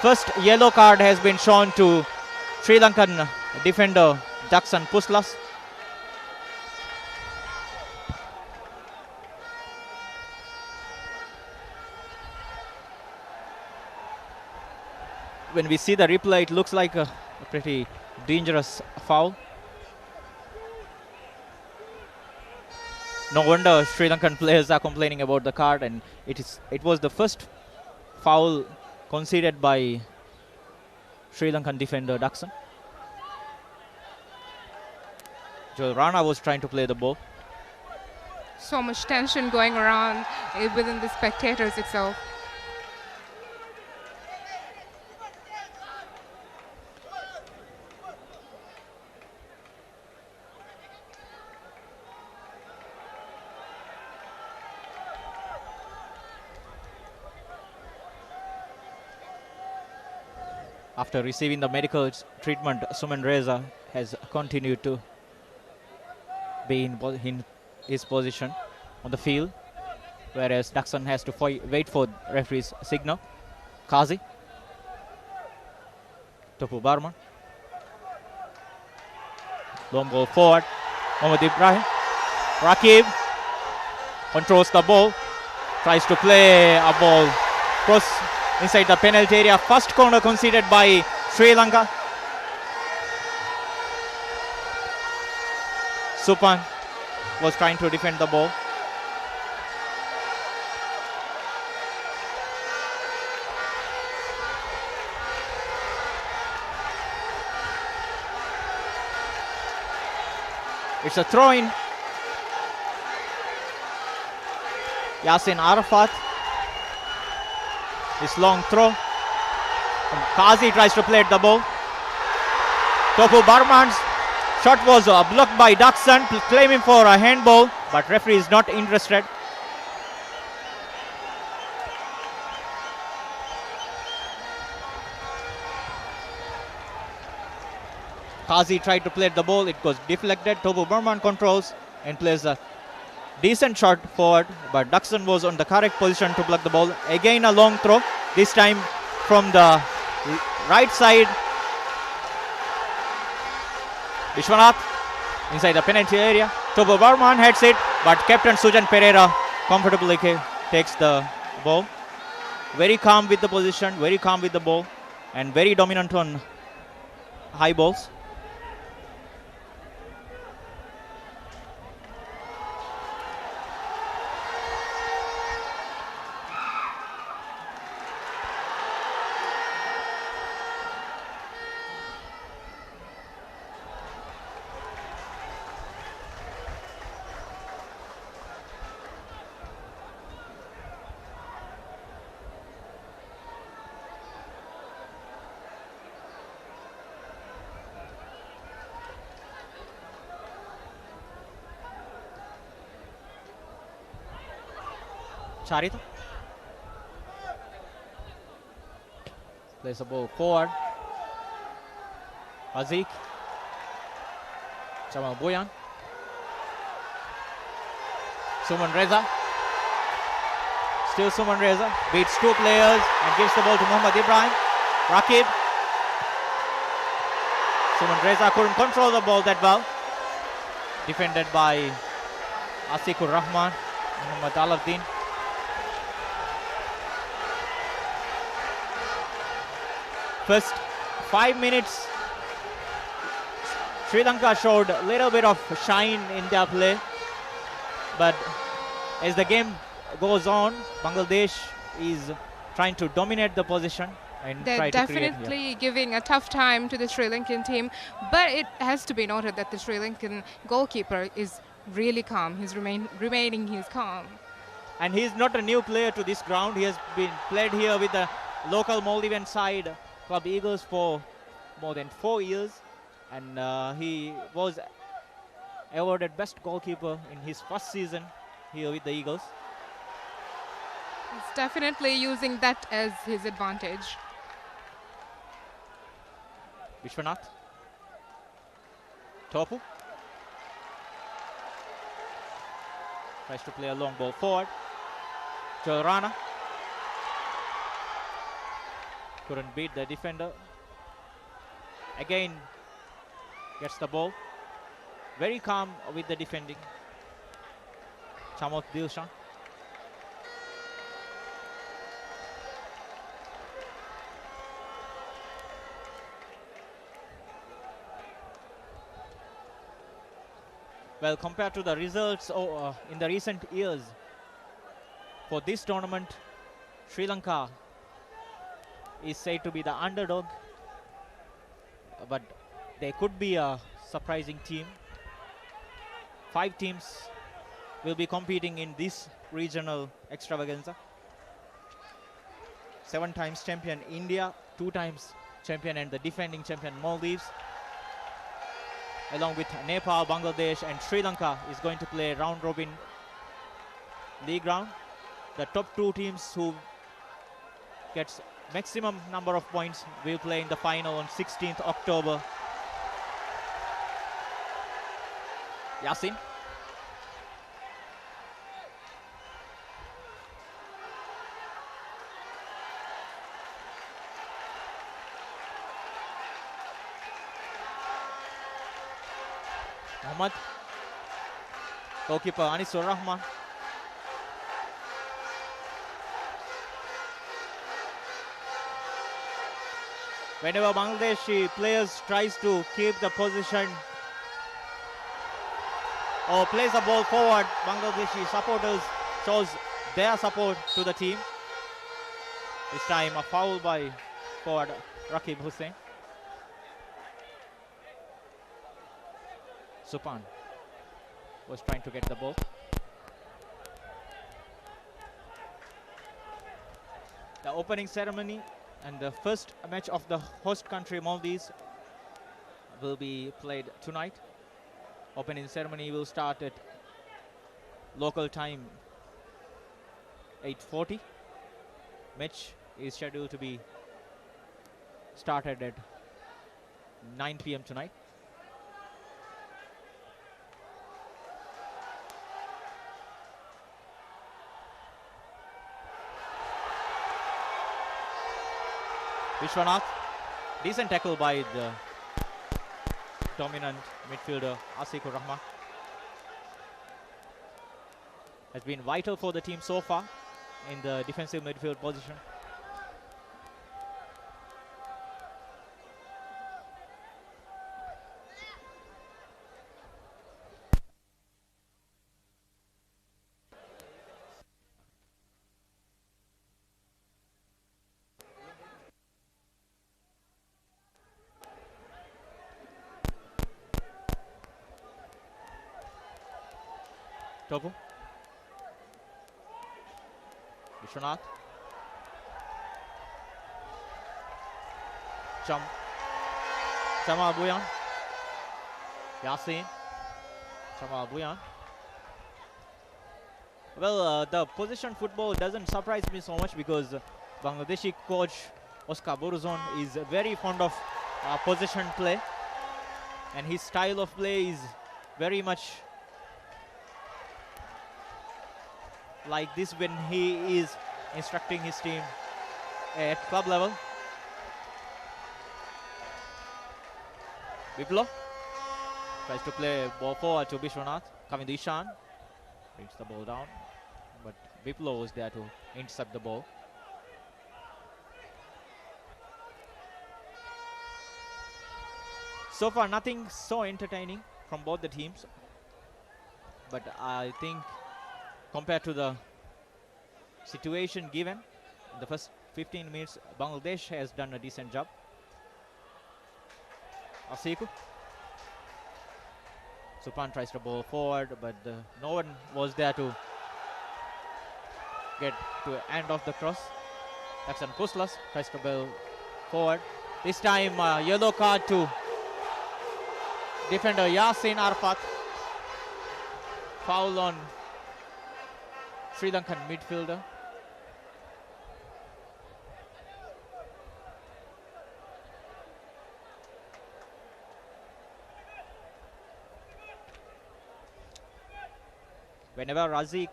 first yellow card has been shown to Sri Lankan defender Daxon Puslas. when we see the replay, it looks like a pretty dangerous foul. No wonder Sri Lankan players are complaining about the card, and it was the first foul conceded by Sri Lankan defender Daxon. Joel Rana was trying to play the ball. So much tension going around within the spectators itself. After receiving the medical treatment, Suman Reza has continued to be in his position on the field, whereas Daxon has to wait for referee's signal. Kazi. Topu Barman. Long ball forward. Mohammad Ibrahim. Rakib controls the ball. Tries to play a ball cross inside the penalty area. First corner conceded by Sri Lanka. Supan was trying to defend the ball. It's a throw-in. Yasin Arafat. This long throw. And Kazi tries to play at the ball. Topu Barman's shot was blocked by Daxon, claiming for a handball, but referee is not interested. Kazi tried to play the ball, it was deflected. Topu Burman controls and plays a decent shot forward, but Daxon was on the correct position to block the ball. Again a long throw, this time from the right side. Vishwanath inside the penalty area. Topu Burman heads it, but Captain Sujan Pereira comfortably takes the ball. Very calm with the position, very calm with the ball, and very dominant on high balls. Charita plays the ball forward. Azik. Jamal Boyan. Suman Reza. Still Suman Reza. Beats two players and gives the ball to Mohammad Ibrahim. Rakib. Suman Reza couldn't control the ball that well. Defended by Asikur Rahman. Muhammad Aladdin. First 5 minutes, Sri Lanka showed a little bit of shine in their play, but as the game goes on, Bangladesh is trying to dominate the position and They're try to create. definitely giving a tough time to the Sri Lankan team, but it has to be noted that the Sri Lankan goalkeeper is really calm. He's remaining calm. And he's not a new player to this ground. He has been played here with the local Maldivian side, Club Eagles, for more than 4 years, and he was awarded best goalkeeper in his first season here with the Eagles. He's definitely using that as his advantage. Vishwanath. Topu. Tries to play a long ball forward. Joel Rana. Couldn't beat the defender. Again gets the ball. Very calm with the defending. Chamok Dilshan. Well, compared to the results in the recent years for this tournament, Sri Lanka is said to be the underdog, but they could be a surprising team. 5 teams will be competing in this regional extravaganza. 7 times champion India, 2 times champion and the defending champion Maldives, along with Nepal, Bangladesh and Sri Lanka is going to play round robin league round. The top 2 teams who gets maximum number of points will play in the final on 16th October. Yasin. Mohammad. Goalkeeper Anisur Rahman. Whenever Bangladeshi players tries to keep the position or plays the ball forward, Bangladeshi supporters shows their support to the team. This time a foul by forward Rakib Hussain. Supan was trying to get the ball. The opening ceremony and the first match of the host country Maldives will be played tonight. Opening ceremony will start at local time 8:40. Match is scheduled to be started at 9 p.m. tonight. Vishwanath, decent tackle by the dominant midfielder Asikur Rahman. Has been vital for the team so far in the defensive midfield position. Topu. Vishwanath. Jamal Buyan. Yasin. Jamal Buyan. Well, the position football doesn't surprise me so much because Bangladeshi coach Oscar Borzon is very fond of position play, and his style of play is very much like this when he is instructing his team at club level. Biplo tries to play ball forward to Bishwanath. Coming to Ishan. Brings the ball down, but Biplo was there to intercept the ball. So far nothing so entertaining from both the teams, but I think compared to the situation given in the first 15 minutes, Bangladesh has done a decent job. Asiku. Supan tries to ball forward, but no one was there to get to the end of the cross. Aksan Kuslas tries to ball forward. This time yellow card to defender Yasin Arfat. Foul on Sri Lankan midfielder. Whenever Razik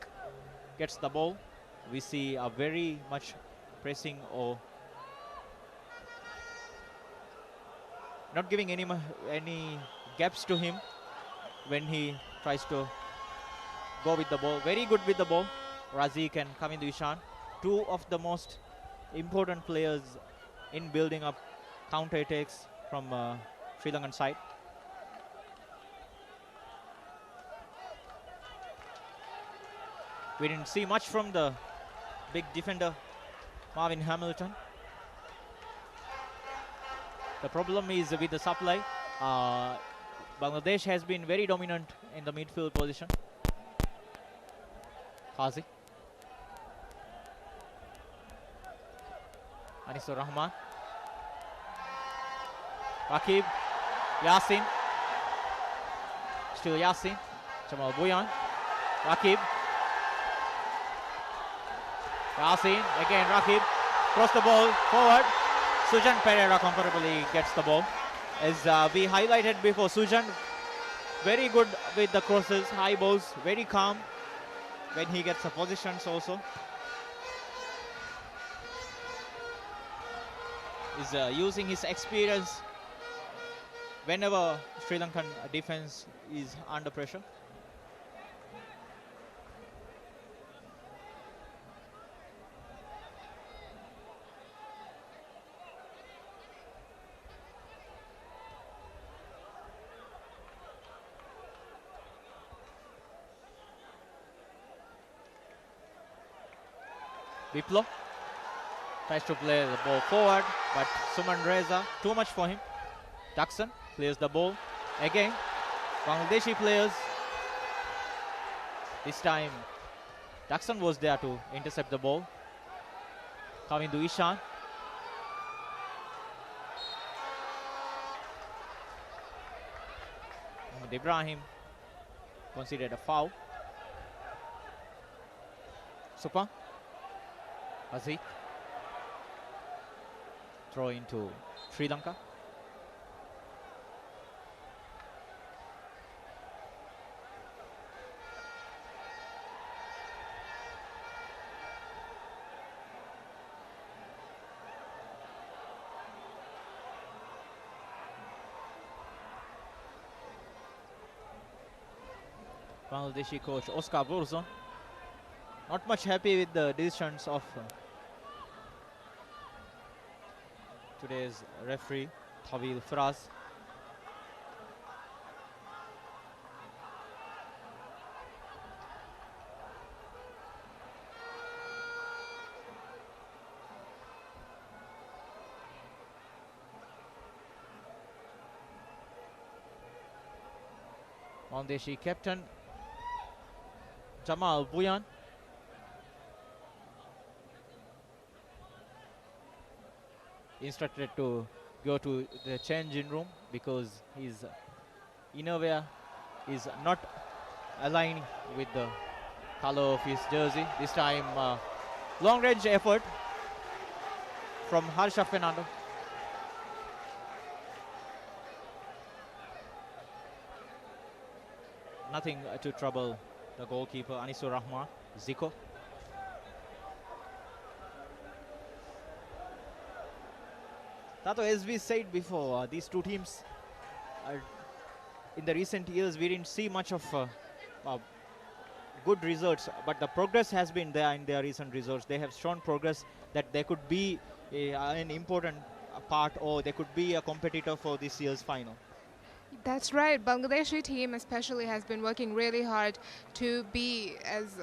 gets the ball, we see a very much pressing or not giving any gaps to him when he tries to go with the ball. Very good with the ball. Razik and Kamindu Ishan, 2 of the most important players in building up counter-attacks from Sri Lankan side. We didn't see much from the big defender, Marvin Hamilton. The problem is with the supply. Bangladesh has been very dominant in the midfield position. Qazi. Anisur Rahman. Rakib. Yasin. Still Yasin. Jamal Bhuyan. Rakib. Yasin. Again Rakib. Cross the ball forward. Sujan Pereira comfortably gets the ball. As we highlighted before, Sujan very good with the crosses, high balls, very calm when he gets the positions also. Is using his experience whenever Sri Lankan defense is under pressure. Viplo tries to play the ball forward, but Suman Reza, too much for him. Daxon clears the ball. Again, Bangladeshi players. This time, Daxon was there to intercept the ball. Coming to Ishan. Mohamed Ibrahim considered a foul. Supang. Aziz. Throw into Sri Lanka. Bangladeshi coach Oscar Burzon not much happy with the decisions of today's referee, Tawil Firaz. Bangladeshi captain Jamal Bhuyan. Instructed to go to the changing room because his innerwear is not aligned with the color of his jersey. This time long range effort from Harsha Fernando. Nothing to trouble the goalkeeper Anisur Rahman. Zico. Tato, as we said before, these two teams are, in the recent years, we didn't see much of good results, but the progress has been there in their recent results. They have shown progress that they could be an important part, or they could be a competitor for this year's final. That's right. Bangladeshi team especially has been working really hard to be as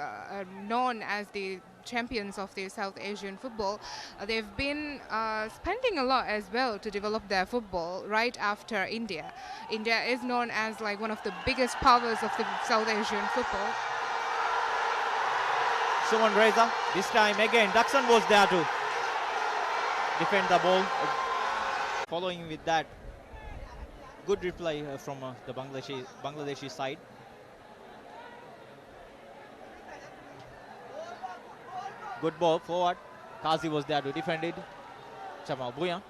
known as the champions of the South Asian football. They've been spending a lot as well to develop their football right after India. India is known as like one of the biggest powers of the South Asian football. Suman Reza, this time again, Daxon was there to defend the ball. Following with that, good reply from the Bangladeshi side. Good ball forward. Qazi was there to defend it. Jamal Bhuyan.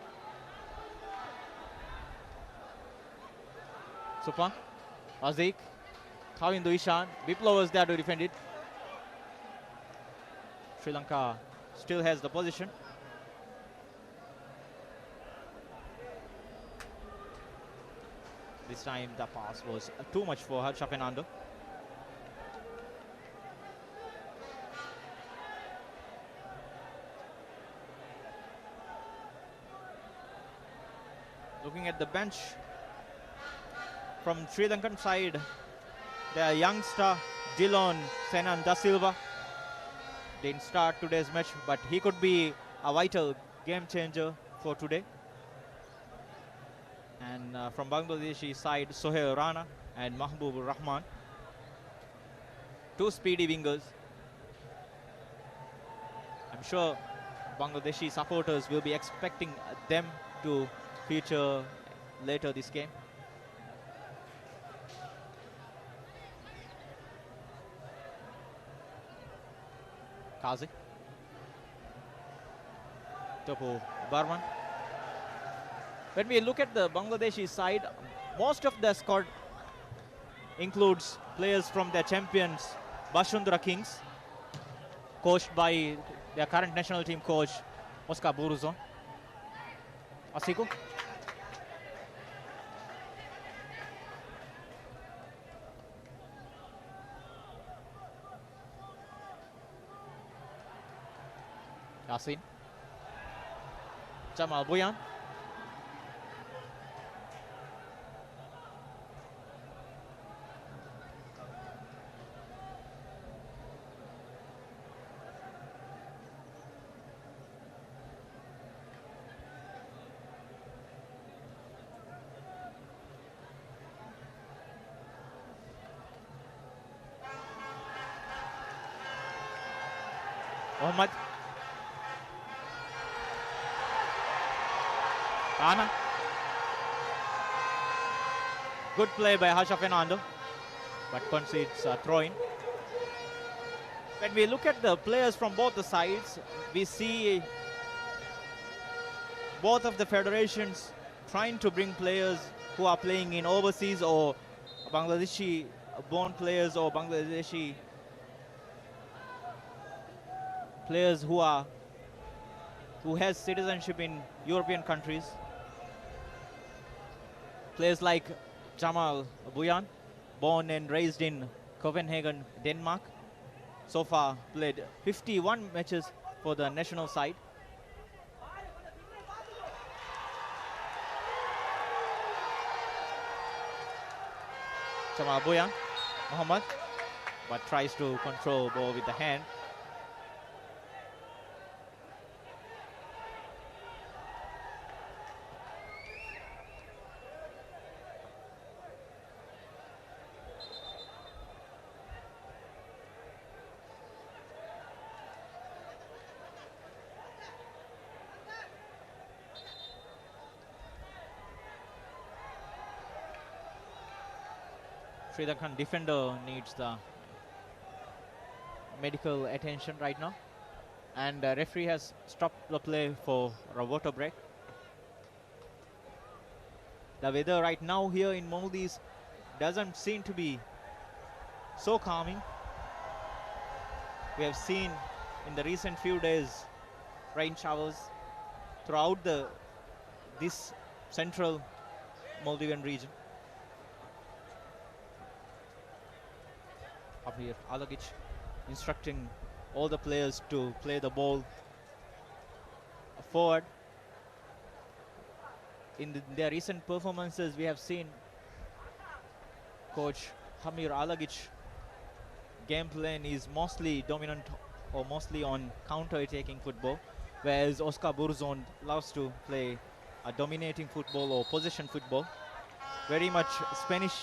Supang. Azik. Kavindu Ishan. Viplo was there to defend it. Sri Lanka still has the position. This time the pass was too much for Harsha Fernando. Looking at the bench from Sri Lankan side, their youngster Dillon Senan Da Silva didn't start today's match, but he could be a vital game changer for today. And from Bangladeshi side, Sohail Rana and Mahbubur Rahman, two speedy wingers. I'm sure Bangladeshi supporters will be expecting them to feature later this game. Kazi, Topo Barman. When we look at the Bangladeshi side, most of the squad includes players from their champions, Bashundhara Kings, coached by their current national team coach, Oscar Buruzon. Asiku. Yasin. Jamal Buyan. Mohammad. Rana. Good play by Harsha Fernando, but concedes a throw-in. When we look at the players from both the sides, we see both of the federations trying to bring players who are playing in overseas or Bangladeshi born players or Bangladeshi players who has citizenship in European countries. Players like Jamal Buyan, born and raised in Copenhagen, Denmark. So far played 51 matches for the national side. Jamal Buyan, Mohammad, but tries to control ball with the hand. Sri Lankan defender needs the medical attention right now, and the referee has stopped the play for a water break. The weather right now here in Maldives doesn't seem to be so calming. We have seen in the recent few days rain showers throughout this central Maldivian region. Up here, Alagic instructing all the players to play the ball forward. In their recent performances, we have seen Coach Hamir Alagic game plan is mostly dominant or mostly on counter-attacking football, whereas Oscar Burzon loves to play a dominating football or possession football. Very much Spanish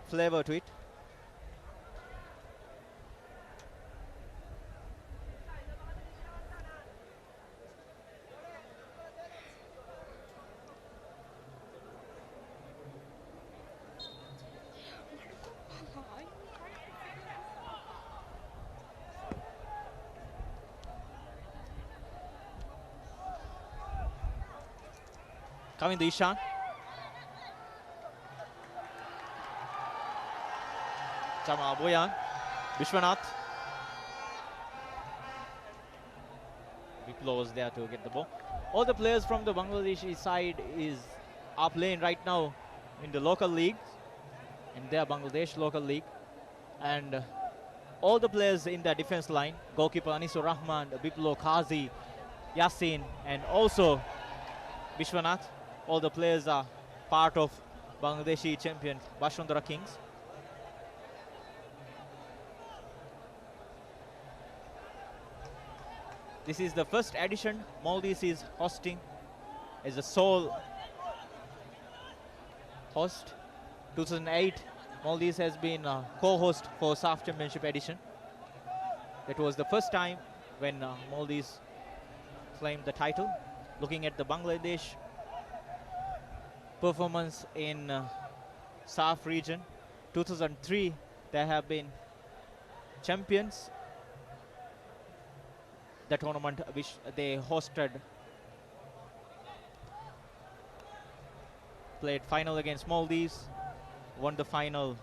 flavor to it. Coming to Ishan. Jamal Boyan. Vishwanath. Biplo was there to get the ball. All the players from the Bangladeshi side are playing right now in the local league, in their Bangladesh local league. And all the players in the defense line, goalkeeper Anisur Rahman, Biplo, Kazi, Yasin, and also Vishwanath. All the players are part of Bangladeshi champion Bashundhara Kings. This is the first edition Maldives is hosting as the sole host. 2008, Maldives has been co-host for SAFF Championship edition. That was the first time when Maldives claimed the title. Looking at the Bangladesh performance in SAFF region, 2003 they have been champions. The tournament which they hosted, played final against Maldives, won the final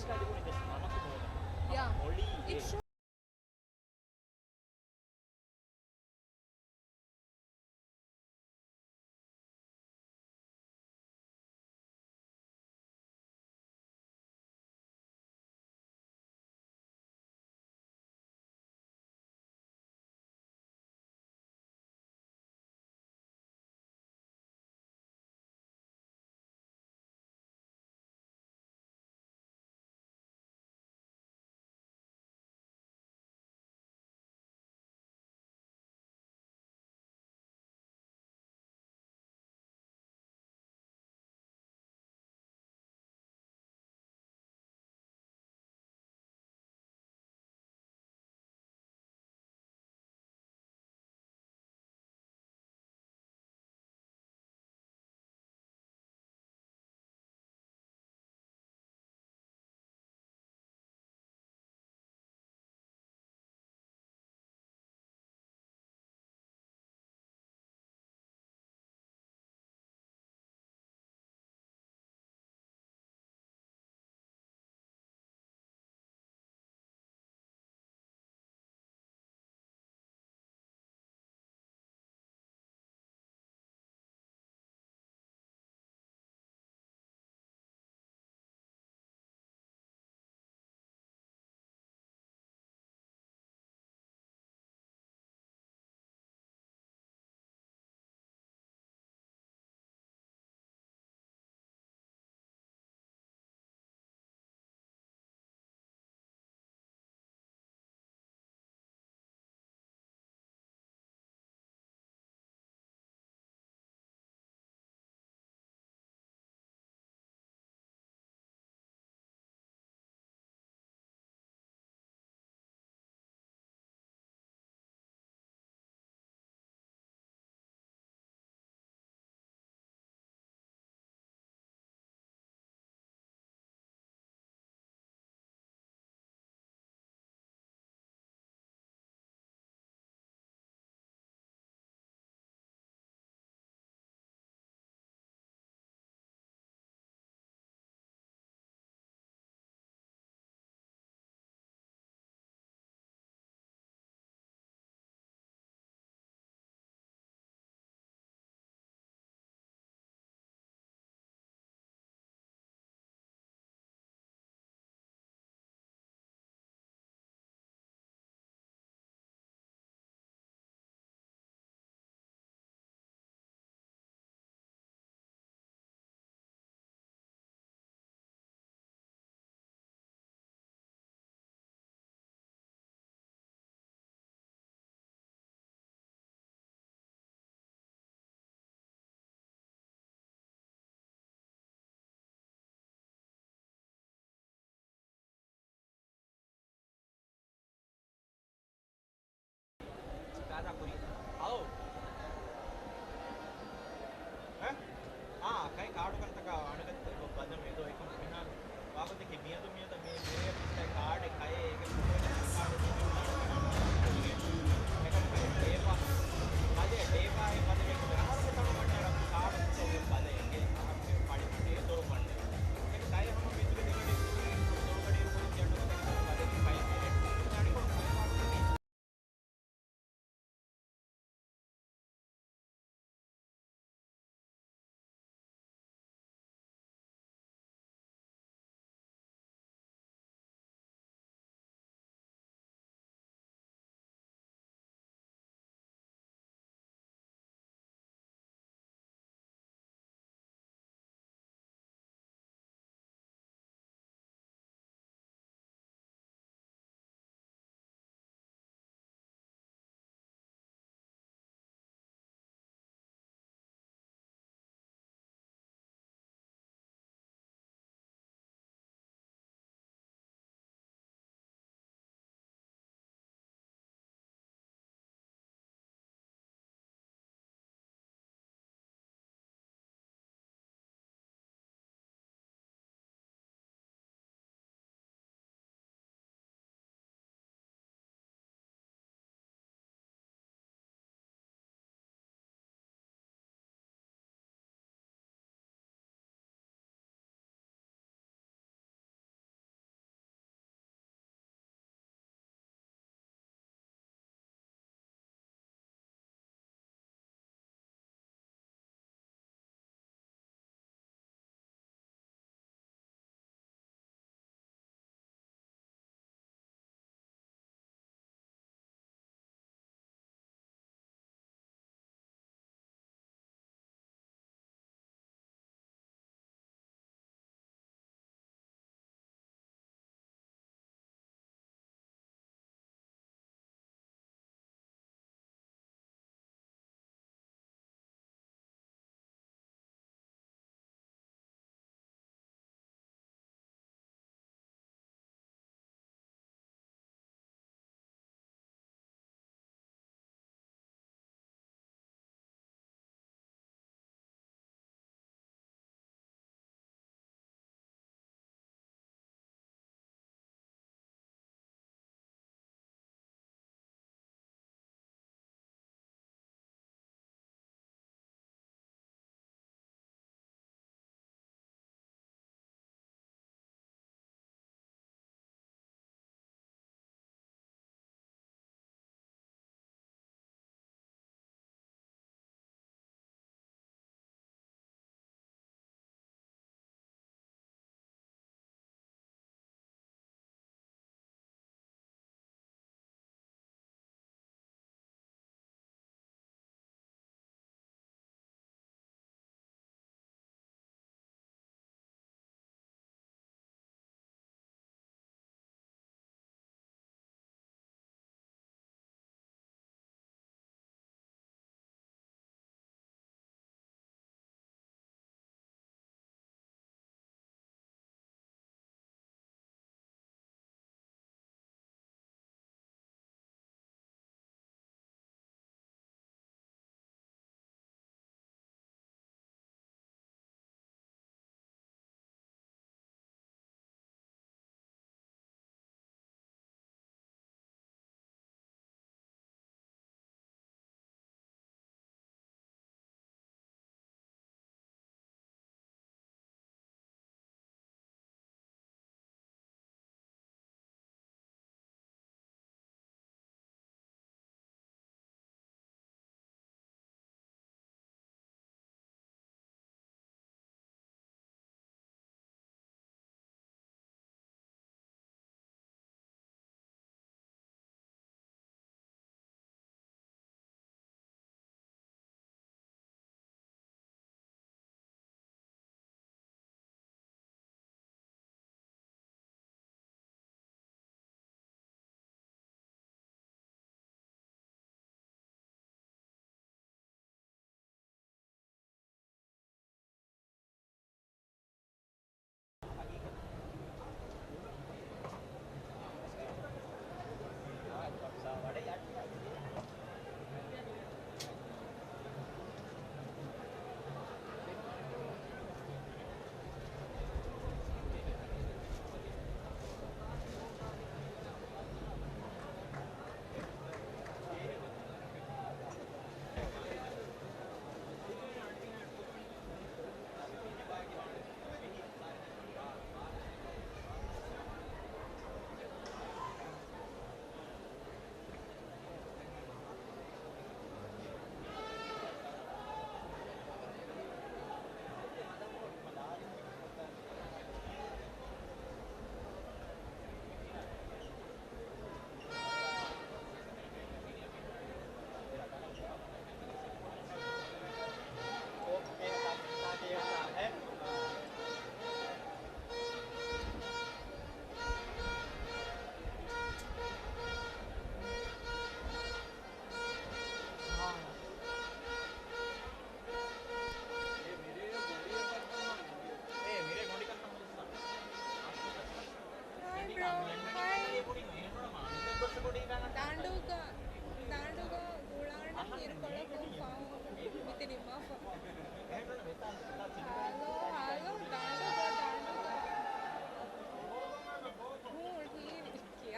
Yeah. It shows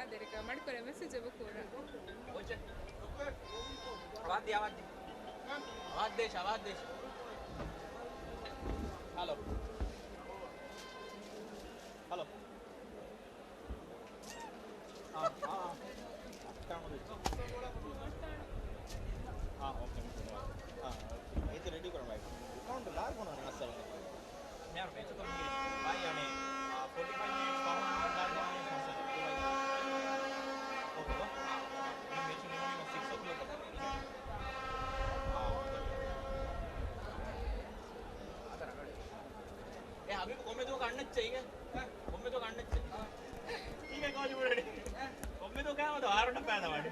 de reclamar con el message de Bukura. Hello. Hello. Okay इथे ready करून राहील count लाग होणार ना sir मी यार match करून गेली bye आणि 45 minutes पाहून लाग होणार ना सर ओके बा मी मॅच निघून 6 o'clock ए अभी कोमे तो काढणंच चाहिए कोमे तो काढणंच चाहिए ठीक आहे कोच रेडी कोमे तो काय होतं हार टप्पा आता वाटे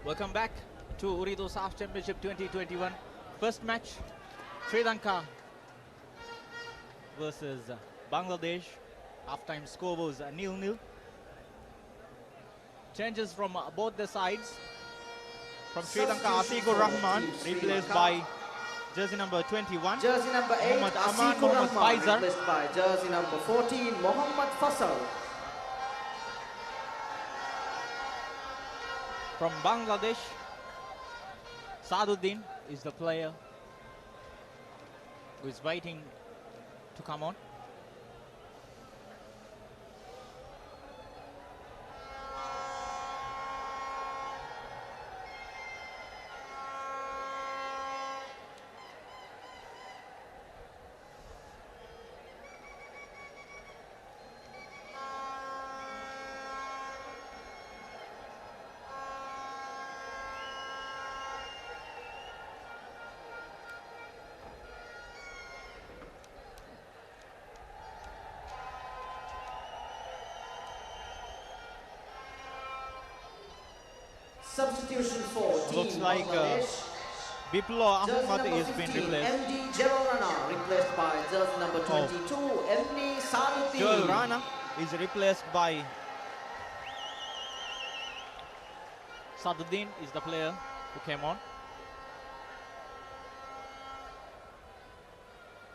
Welcome back to Uridu SAFF Championship 2021. First match, Sri Lanka versus Bangladesh. Half-time score was 0-0. Changes from both the sides. From Sri Lanka, Asiqur Rahman replaced by jersey number 21. Jersey number 8, Mohammad Aman, Asiqur Mohammad Rahman, Faizar. replaced by jersey number 14, Mohammad Fasal. From Bangladesh, Saduddin is the player who is waiting to come on. Substitution for Looks Team like Bangladesh. Biplo Jersey Ahmad number is being 15, replaced. MD Gerald Rana, replaced by jersey number 22, Emni Saruddin. Joel Rana is replaced by Saduddin is the player who came on.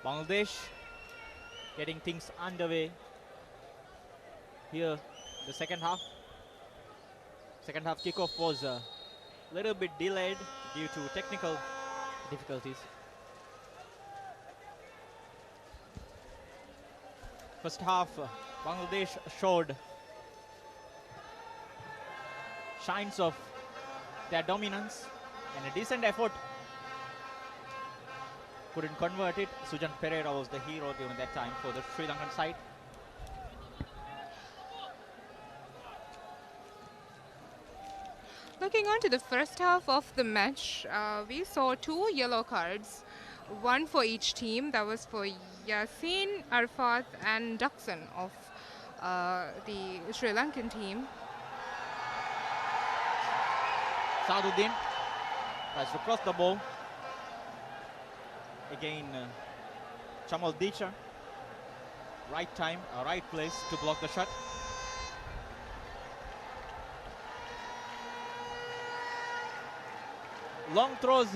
Bangladesh getting things underway here. The second half kickoff was a little bit delayed due to technical difficulties. First half, Bangladesh showed signs of their dominance and a decent effort. Couldn't convert it. Sujan Pereira was the hero during that time for the Sri Lankan side. Looking on to the first half of the match, we saw 2 yellow cards, one for each team. That was for Yasin, Arfat and Daxon of the Sri Lankan team. Saduddin tries to cross the ball. Again, Chamal Dicha, right time, right place to block the shot. Long throws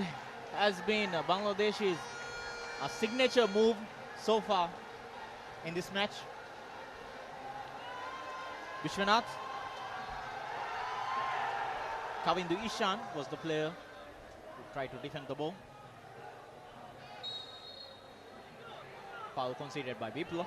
has been Bangladesh's signature move so far in this match. Vishwanath. Kavindu Ishan was the player who tried to defend the ball. Foul conceded by Biplo.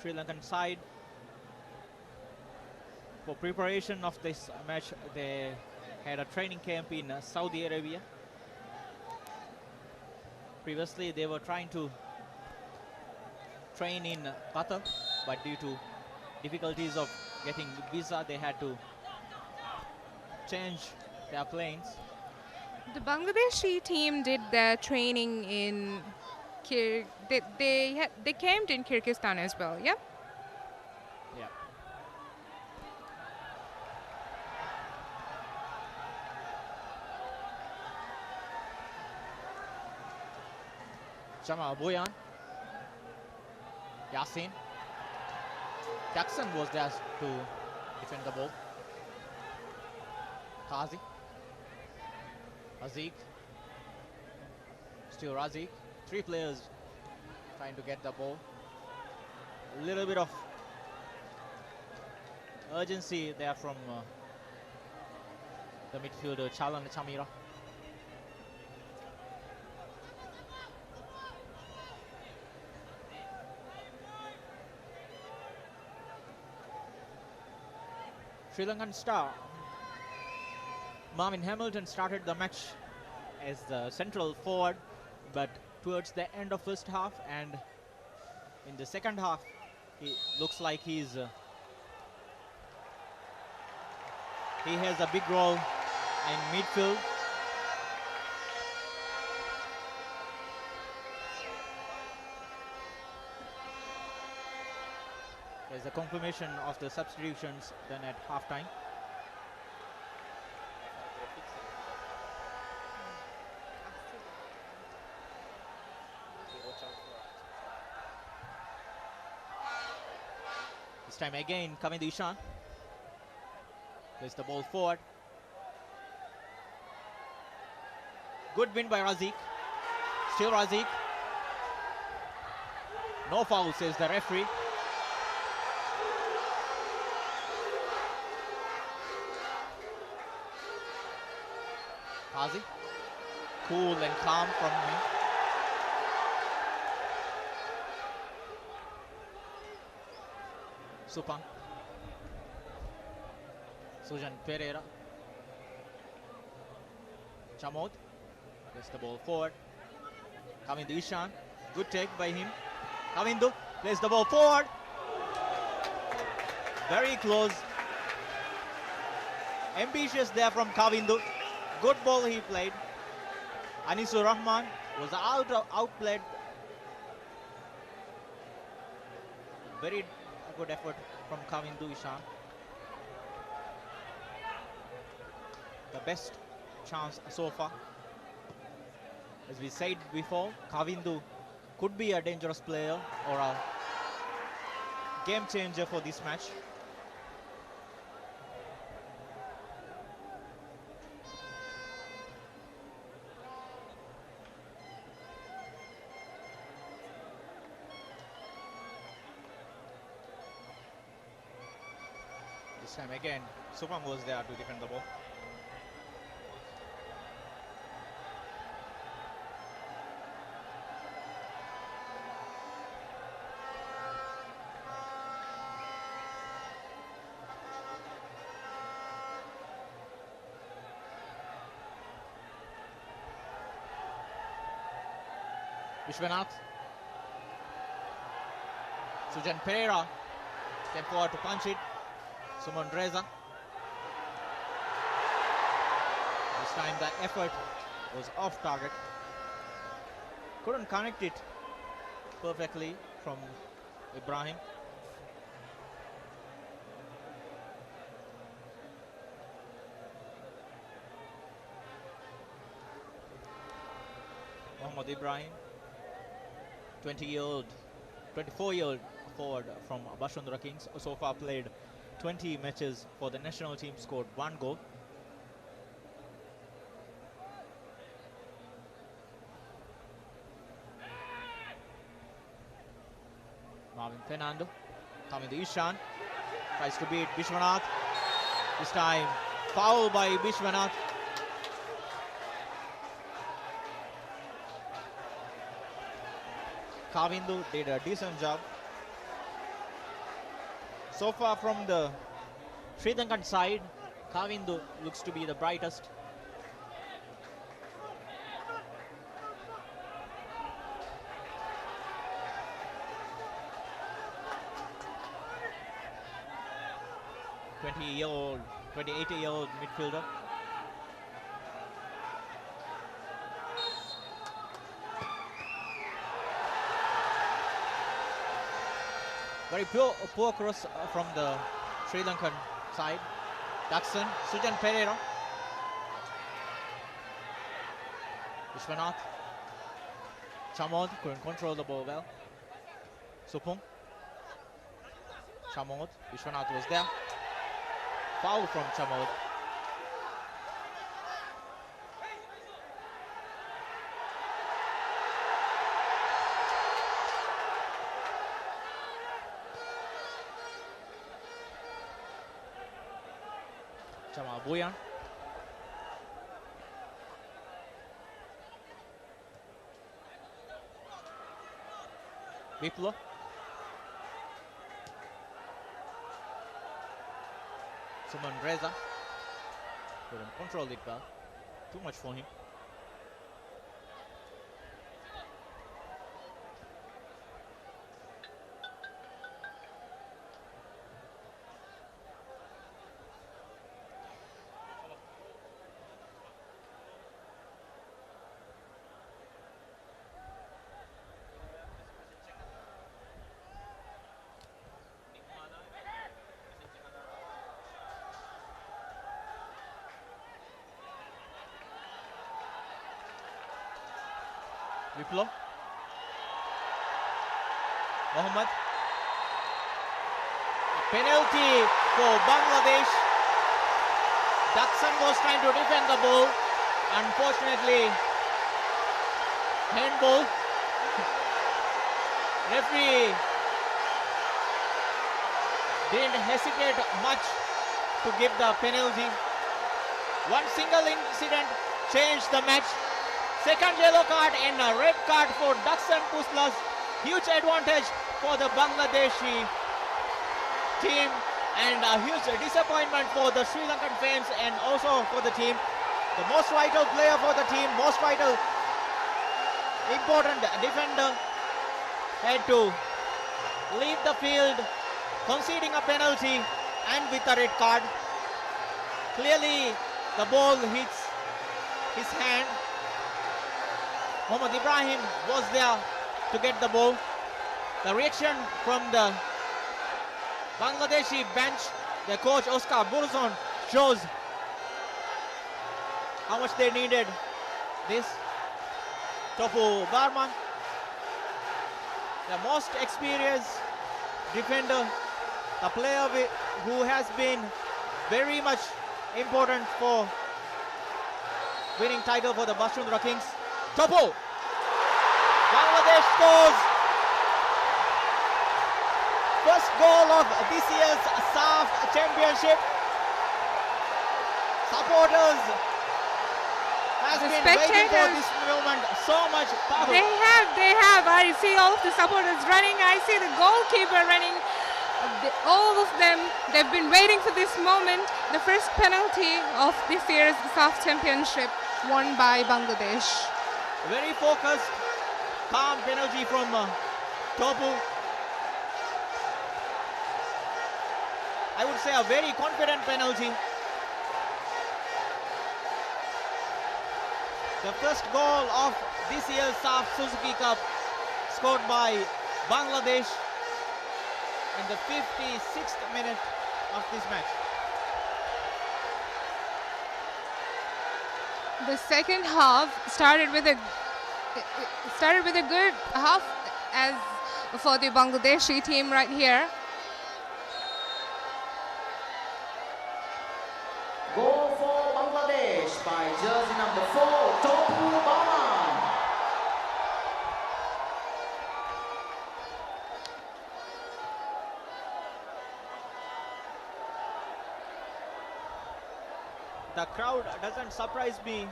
Sri Lankan side, for preparation of this match, they had a training camp in Saudi Arabia. Previously, they were trying to train in Qatar, but due to difficulties of getting visa, they had to change their planes. The Bangladeshi team did their training in they camped in Kyrgyzstan as well, yeah? Yeah. Jamal Boyan. Yasin. Jackson was there to defend the ball. Kazi. Razik. Still Razik. 3 players trying to get the ball. A little bit of urgency there from the midfielder Chalan Chamira. Sri Lankan star Marvin Hamilton started the match as the central forward, but towards the end of first half and in the second half, he looks like he has a big role in midfield. There's a confirmation of the substitutions done at halftime. This time again, Kavindu Ishan plays the ball forward. Good win by Razik. Still Razik. No foul, says the referee. Kazi. Cool and calm from him. Supang. Sujan Pereira. Chamod. Gets the ball forward. Kavindu Ishan. Good take by him. Kavindu plays the ball forward. Very close. ambitious there from Kavindu. Good ball he played. Anisur Rahman was outplayed. Very good effort from Kavindu Ishan. The best chance so far. As we said before, Kavindu could be a dangerous player or a game changer for this match. This time again, Supam was there to defend the ball. Vishwanath. Sujan Pereira came forward to punch it. Suman Reza. This time the effort was off target. Couldn't connect it perfectly from Ibrahim. Mohammad Ibrahim, 24-year-old forward from Bashundhara Kings, so far played 20 matches for the national team, scored 1 goal. Marvin Fernando, coming to Ishan, tries to beat Bishwanath. This time foul by Bishwanath. Kavindu did a decent job. So far from the Sri Lankan side, Kavindu looks to be the brightest. (20-year-old, 28-year-old midfielder. Very poor cross from the Sri Lankan side. Daxon, Sujan Pereira. Vishwanath. Chamod couldn't control the ball well. Supung. Chamod. Vishwanath was there. Foul from Chamod. Chama Buyan. Viplo. Suman Reza. Couldn't control it well. Too much for him. Viplo. Mohammad. A penalty for Bangladesh. Daxon was trying to defend the ball. Unfortunately, handball. Referee didn't hesitate much to give the penalty. One single incident changed the match. Second yellow card and a red card for Daxon Puslas. Huge advantage for the Bangladeshi team and a huge disappointment for the Sri Lankan fans and also for the team. The most vital player for the team, most vital, important defender had to leave the field, conceding a penalty and with a red card. Clearly, the ball hits his hand. Mohammad Ibrahim was there to get the ball. The reaction from the Bangladeshi bench, the coach Oscar Burzon, shows how much they needed this. Topu Barman, the most experienced defender, the player who has been very much important for winning title for the Bashundhara Kings. Topu! Bangladesh scores! First goal of this year's SAFF championship. Supporters has been waiting for this moment so much power. They have. I see all of the supporters running. I see the goalkeeper running. All of them, they've been waiting for this moment. The first penalty of this year's SAFF championship won by Bangladesh. Very focused, calm penalty from Topu. I would say a very confident penalty. The first goal of this year's SAFF Suzuki Cup scored by Bangladesh in the 56th minute of this match. The second half started with a good half as for the Bangladeshi team right here. Goal for Bangladesh by jersey number 4, Topu Barman. The crowd doesn't surprise me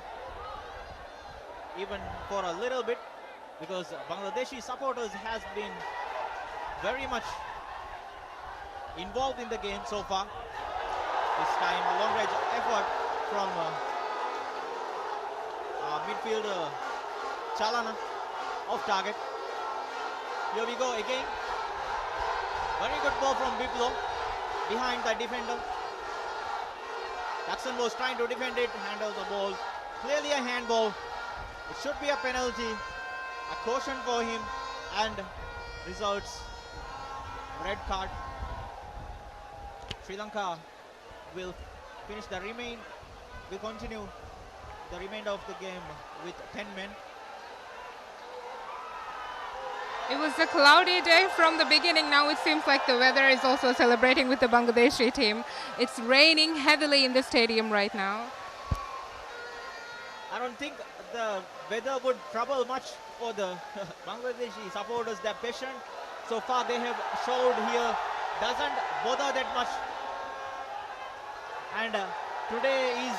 even for a little bit, because Bangladeshi supporters has been very much involved in the game so far. This time a long range effort from midfielder Chalana off target. Here we go again. Very good ball from Biplo behind the defender. Jackson was trying to defend it, handles the ball. Clearly a handball. It should be a penalty, a caution for him, and results red card. Sri Lanka will continue the remainder of the game with 10 men. It was a cloudy day from the beginning. Now it seems like the weather is also celebrating with the Bangladeshi team. It's raining heavily in the stadium right now. I don't think the weather would trouble much for the Bangladeshi supporters. Their passion so far they have showed here doesn't bother that much. And today is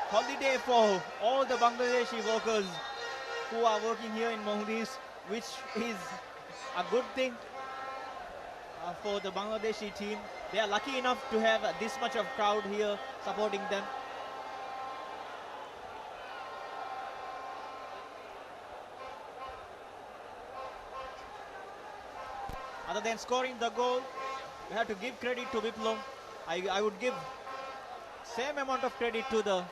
holiday for all the Bangladeshi workers who are working here in Maldives, which is a good thing for the Bangladeshi team. They are lucky enough to have this much of crowd here supporting them. Other than scoring the goal, we have to give credit to Biplo. I would give same amount of credit to the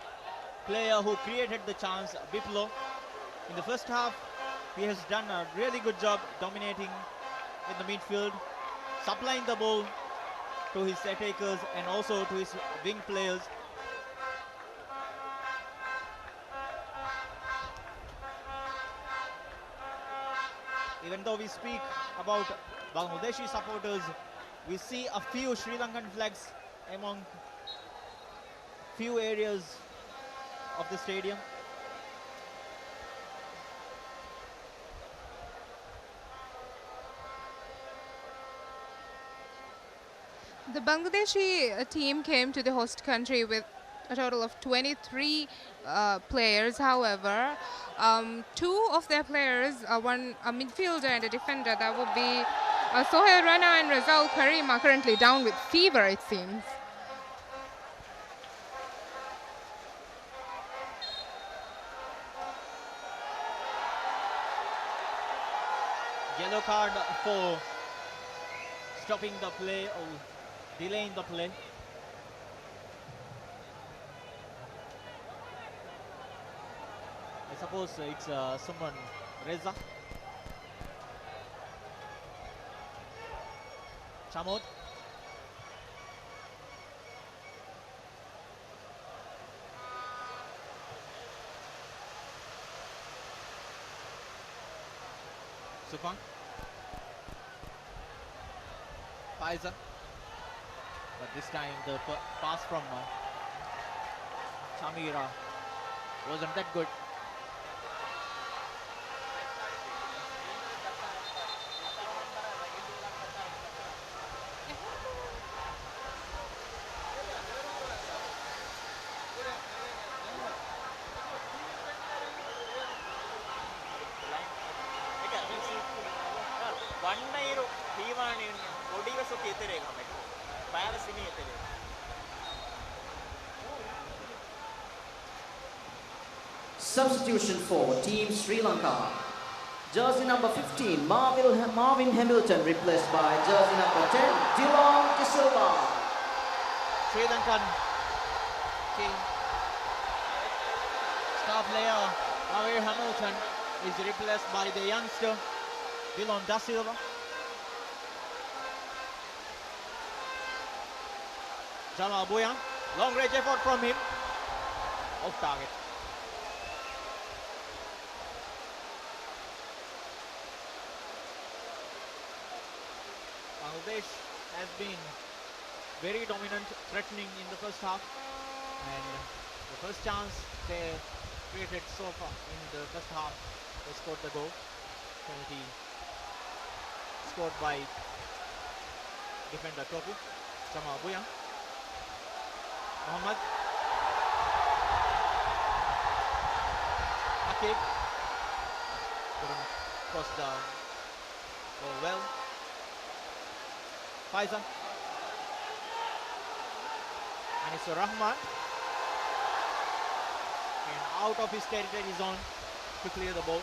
player who created the chance, Biplo. In the first half, he has done a really good job dominating in the midfield, supplying the ball to his attackers and also to his wing players. Even though we speak about Bangladeshi supporters, we see a few Sri Lankan flags among few areas of the stadium. The Bangladeshi team came to the host country with a total of 23 players. However, two of their players, a midfielder and a defender, that would be Sohail Rana and Razaul Karim, are currently down with fever, it seems. Yellow card for stopping the play or delaying the play. suppose it's someone Reza. Chamod. Supang. Pfizer. But this time the pass from Chamira wasn't that good. Substitution for Team Sri Lanka. Jersey number 15, Marvin Hamilton, replaced by jersey number 10, Dylan De Silva. Sri Lankan team star player Marvin Hamilton is replaced by the youngster Dylan Da Silva. Jamal Boyan, long range effort from him, off target. Bangladesh has been very dominant, threatening in the first half, and the first chance they created so far in the first half, they scored the goal. Penalty scored by defender Topu. Jamal Boyan. Mohammad. Akib. Couldn't cross the ball well. Faisal. Anisur Rahman. And out of his territory zone to clear the ball.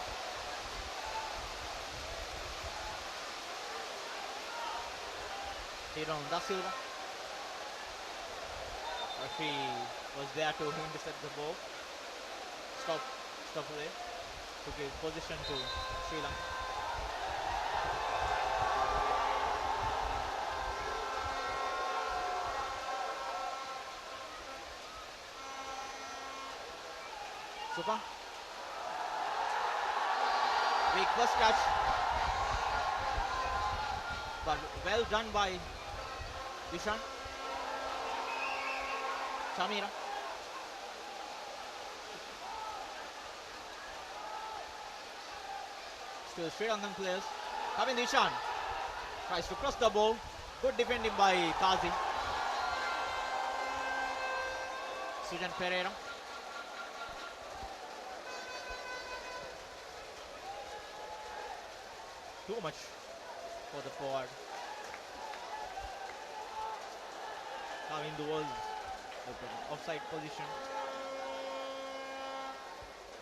Dylan Da Silva. Referee was there to intercept the ball. Stop there to give position to Sri Lanka. Super. Big first catch, but well done by Dishan. Chamira. Still Sri Lankan players. Kevin Dishan tries to cross the ball. Good defending by Kazi. Sujan Pereira. Too much for the forward. Kevin the world. Offside position.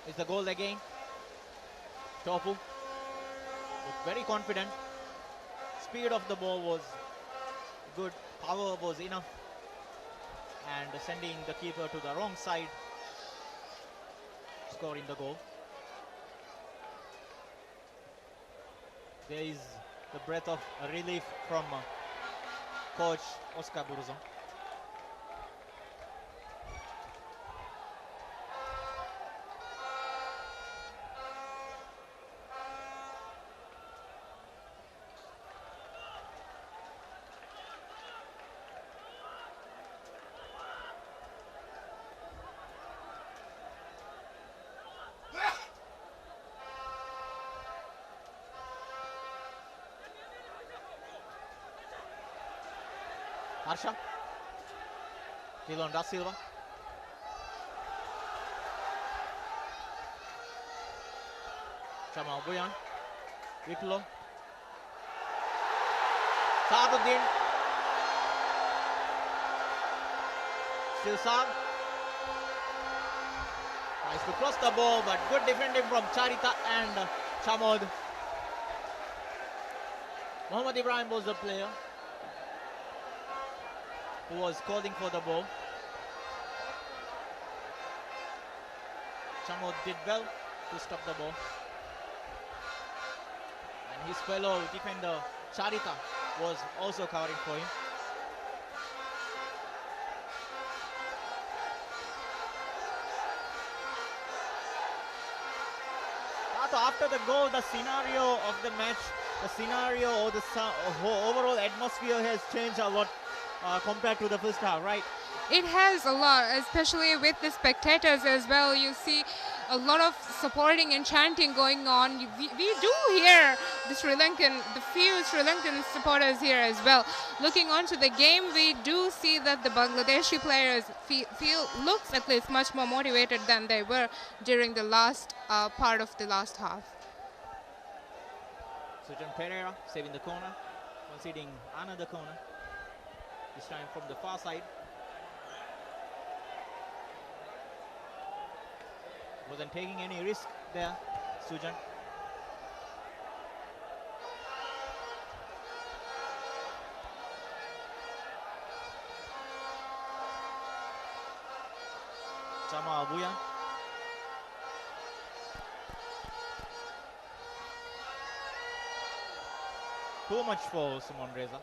Is the goal again? Topu was very confident. Speed of the ball was good. Power was enough. And sending the keeper to the wrong side. Scoring the goal. There is the breath of relief from coach Oscar Burzon. Harsha. Dylan Da Silva. Jamal Boyan. Vitlo. Saaduddin. Still Saad. Tries to cross the ball, but good defending from Charita and Chamod. Mohammad Ibrahim was the player who was calling for the ball. Chamod did well to stop the ball. And his fellow defender Charita was also covering for him. After the goal, the scenario of the match, the scenario or the overall atmosphere has changed a lot compared to the first half, right? It has a lot, especially with the spectators as well. You see a lot of supporting and chanting going on. We do hear the few Sri Lankan supporters here as well. Looking onto the game, we do see that the Bangladeshi players looks at least much more motivated than they were during the last part of the last half. Sujan Pereira saving the corner, conceding another corner, this time from the far side. Wasn't taking any risk there, Sujan. Chama Abuyan. Too much for Simon Reza.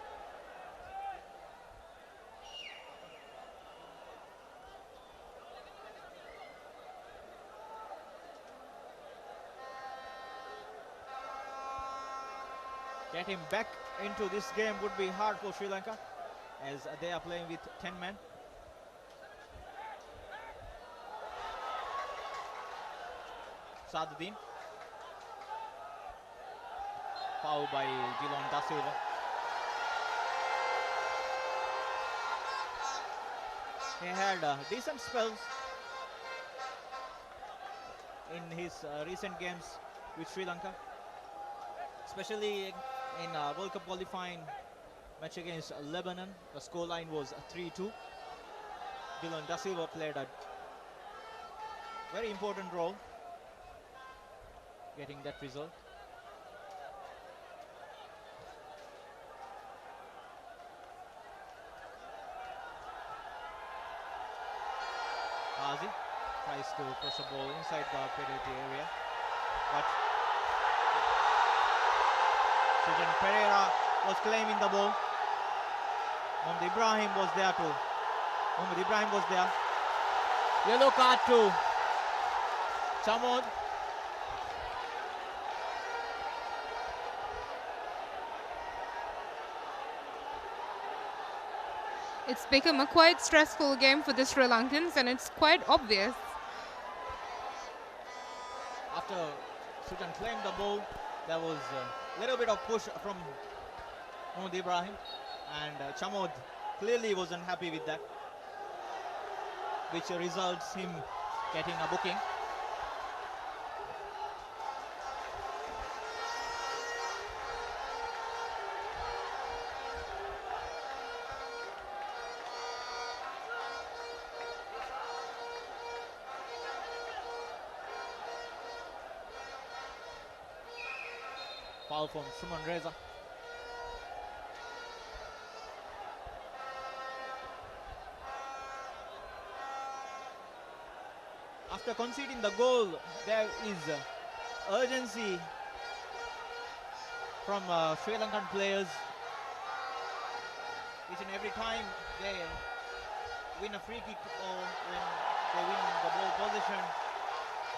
Getting back into this game would be hard for Sri Lanka as they are playing with 10 men. Saduddin. Foul by Dillon Da Silva. He had decent spells in his recent games with Sri Lanka, especially in World Cup qualifying match against Lebanon. The scoreline was 3-2. Dillon Da Silva played a very important role getting that result. Azi tries to cross the ball inside the penalty area, but Sujan Pereira was claiming the ball. Mohamed Ibrahim was there too. Mohamed Ibrahim was there. Yellow card to Chamod. It's become a quite stressful game for the Sri Lankans, and it's quite obvious. After Sujan claimed the ball, there was a little bit of push from Mohamed Ibrahim, and Chamod clearly wasn't happy with that, which results him getting a booking. Foul from Simon Reza. After conceding the goal, there is urgency from Sri Lankan players. Each and every time they win a free kick or when they win the ball position,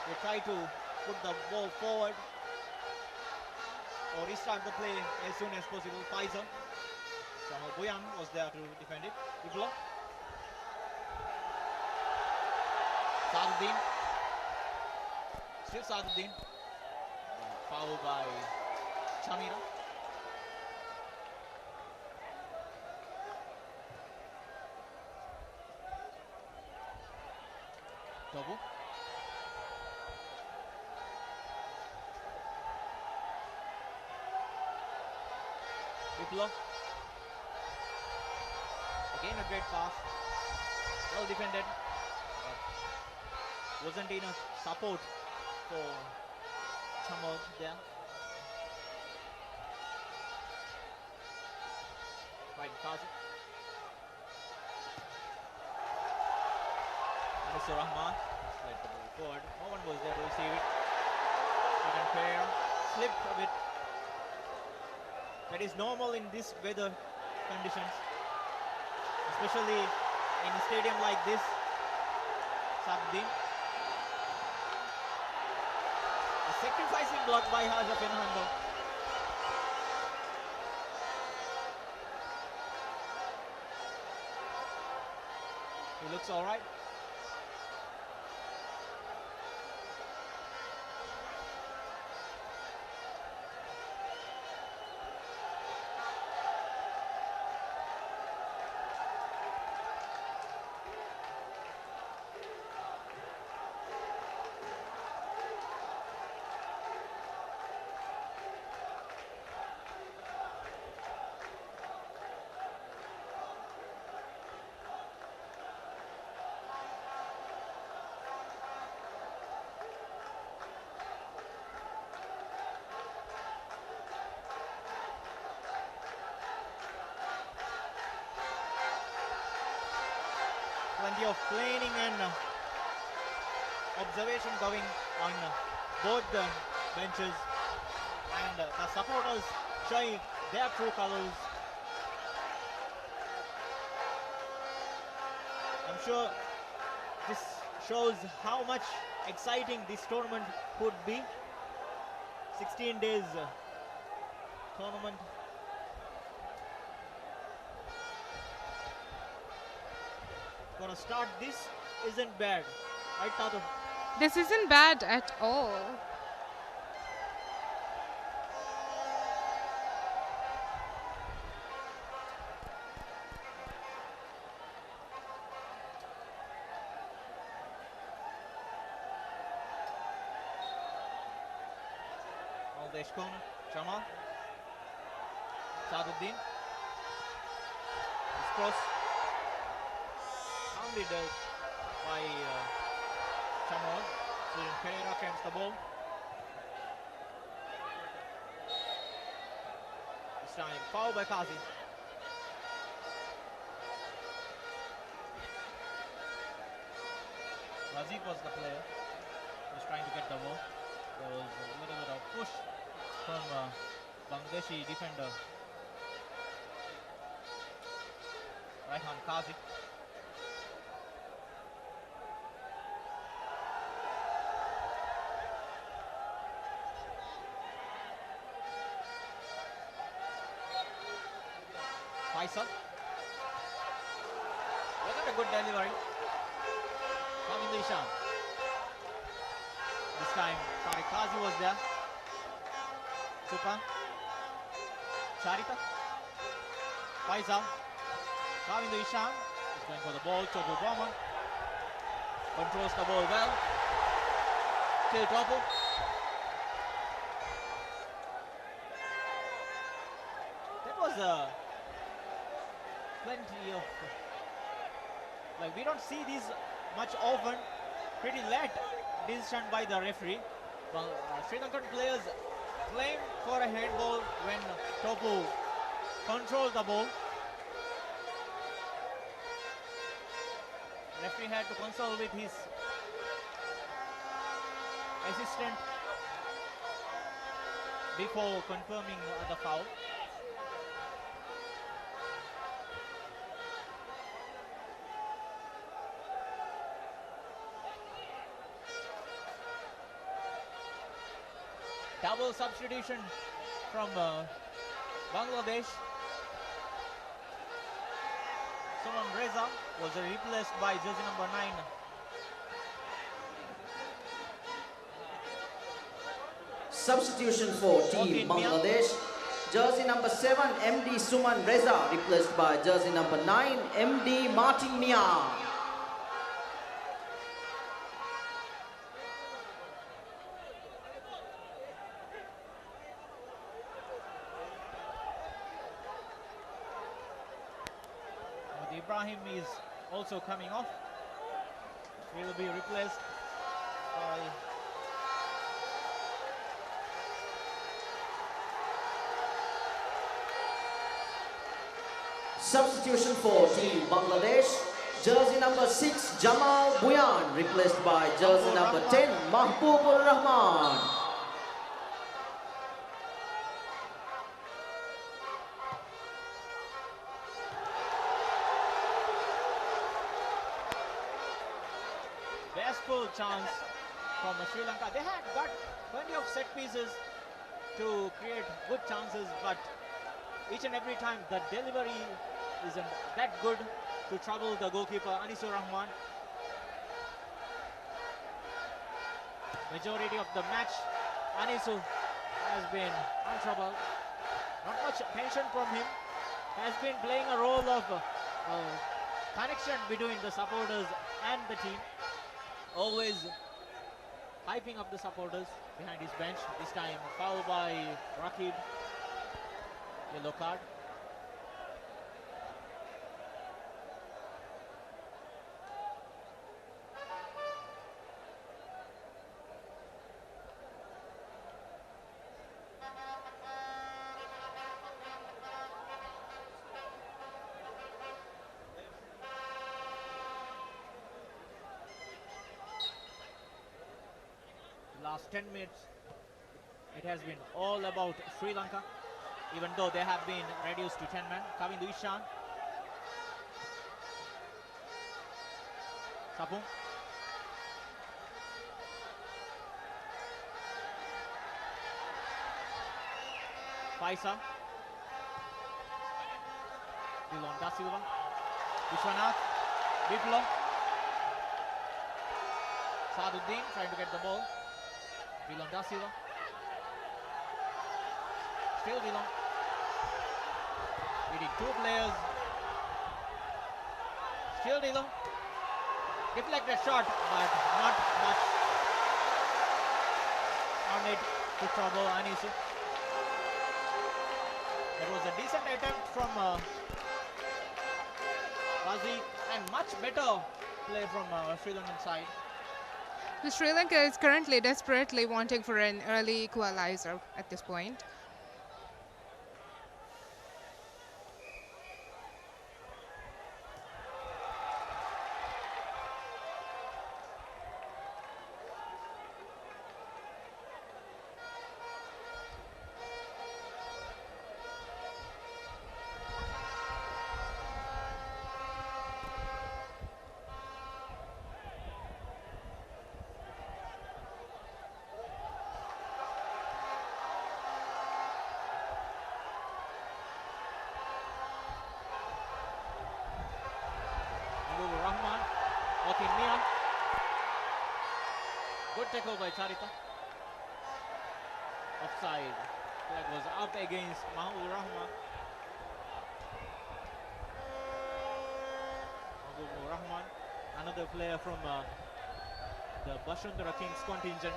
they try to put the ball forward or restart the play as soon as possible. Pfizer. Samuel Buyan was there to defend it. Ibla. Saduddin. Still Saduddin. Foul by Chamira. Double. Ibla. Again a great pass. Well defended. Wasn't enough support for Chamod there. Right, Kazi. Mr. Rahman played the ball forward. No one was there to receive it. Jordan Pereira slipped a bit. That is normal in this weather conditions, especially in a stadium like this. Sabdin. A sacrificing block by Haja Penhando. He looks all right. Plenty of planning and observation going on both the benches, and the supporters showing their true colors. I'm sure this shows how much exciting this tournament could be. 16 days tournament. Gonna start. This isn't bad, right, Tatu? This isn't bad at all. Bangladesh corner, Jamal. Saduddin. This cross. Soundly dealt by Jamal. Jordan Pereira claims the ball. This time foul by Kazi. Razik was the player who was trying to get the ball. There was a little bit of push from Bangladeshi defender Raihan Kazi. Faisal. Look at a good delivery. Coming to Ishan. This time, Tariq Kazi was there. Supa. Charita. Faisal. Coming to Ishan. He's going for the ball. Topo Brahman. Controls the ball well. Still Topo. That was plenty of, like, we don't see these much often. Pretty late decision by the referee. Well, Sri Lankan players claim for a handball when Topu controlled the ball. Referee had to consult with his assistant before confirming the foul. Double substitution from Bangladesh. Suman Reza was replaced by jersey number 9. Substitution for Team Bangladesh. Jersey number 7, MD Suman Reza, replaced by jersey number 9, MD Martin Mia. Ibrahim is also coming off. He will be replaced by Substitution for Team Bangladesh. Jersey number 6, Jamal Buyan, replaced by jersey number 10, Mahbubur Rahman. wasteful chance from Sri Lanka. They had got plenty of set pieces to create good chances, but each and every time the delivery isn't that good to trouble the goalkeeper Anisur Rahman. Majority of the match, Anisu has been untroubled. Not much tension from him. Has been playing a role of connection between the supporters and the team. Always hyping up the supporters behind his bench. This time foul by Rakib. Yellow card. Last 10 minutes, it has been all about Sri Lanka, even though they have been reduced to 10 men. Kavindu Ishan. Sapung. Faisa. Dilon Da Silva. Vishwanath. Biplo. Saduddin trying to get the ball. Dilon Da Silva. Still Dilon. Leading two players. Still Dilon. Deflected shot, but not much on it to trouble Anisu. There was a decent attempt from Qazi and much better play from Sri Lankan side. The Sri Lanka is currently desperately wanting for an early equalizer at this point. Rahman, Otin Mia. Good tackle by Charita. Offside. Flag was up against Mahmoud Rahman. Mahmoud Rahman, another player from the Bashundhara Kings contingent.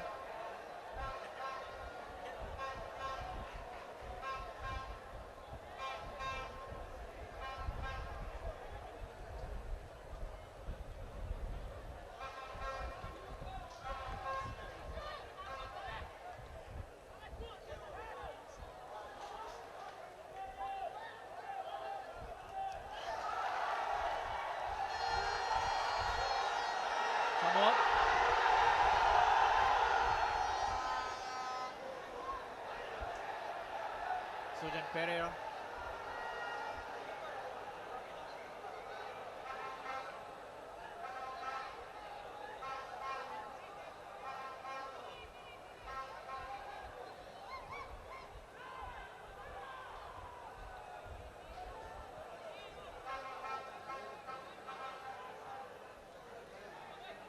Sujan Pereira.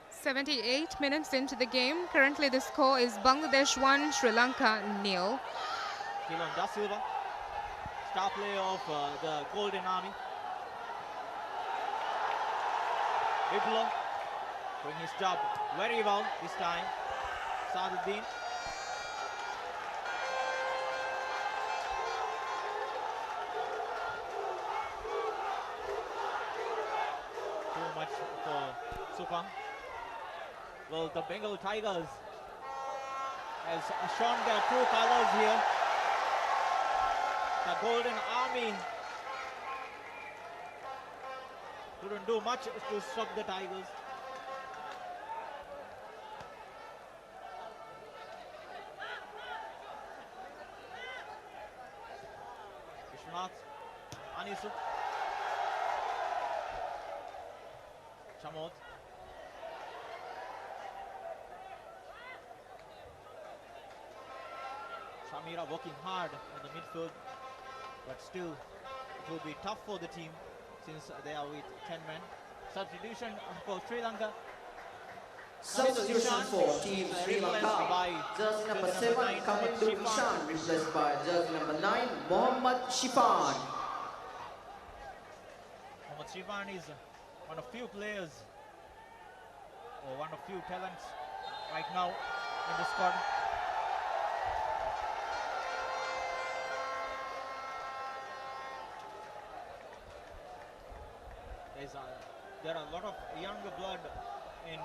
"78 minutes into the game. Currently the score is Bangladesh 1, Sri Lanka 0. Dilon Da Silva, star player of the Golden Army. Biplo doing his job very well this time. Saduddin. Too much for Supang. Well, the Bengal Tigers has shown their true colors here. The Golden Army couldn't do much to stop the Tigers. Vishwanath, Anisu, Chamod. Shamira working hard in the midfield, but still it will be tough for the team since they are with 10 men. Substitution for Sri Lanka. Substitution for Team Sri Replaced Lanka. by Jersey number jersey 7, 9, Kamindu Shifan. Ishan, replaced by jersey number 9, Mohammad Shifan. Mohammad Shifan is one of few players or one of few talents right now in the squad. There are a lot of younger blood in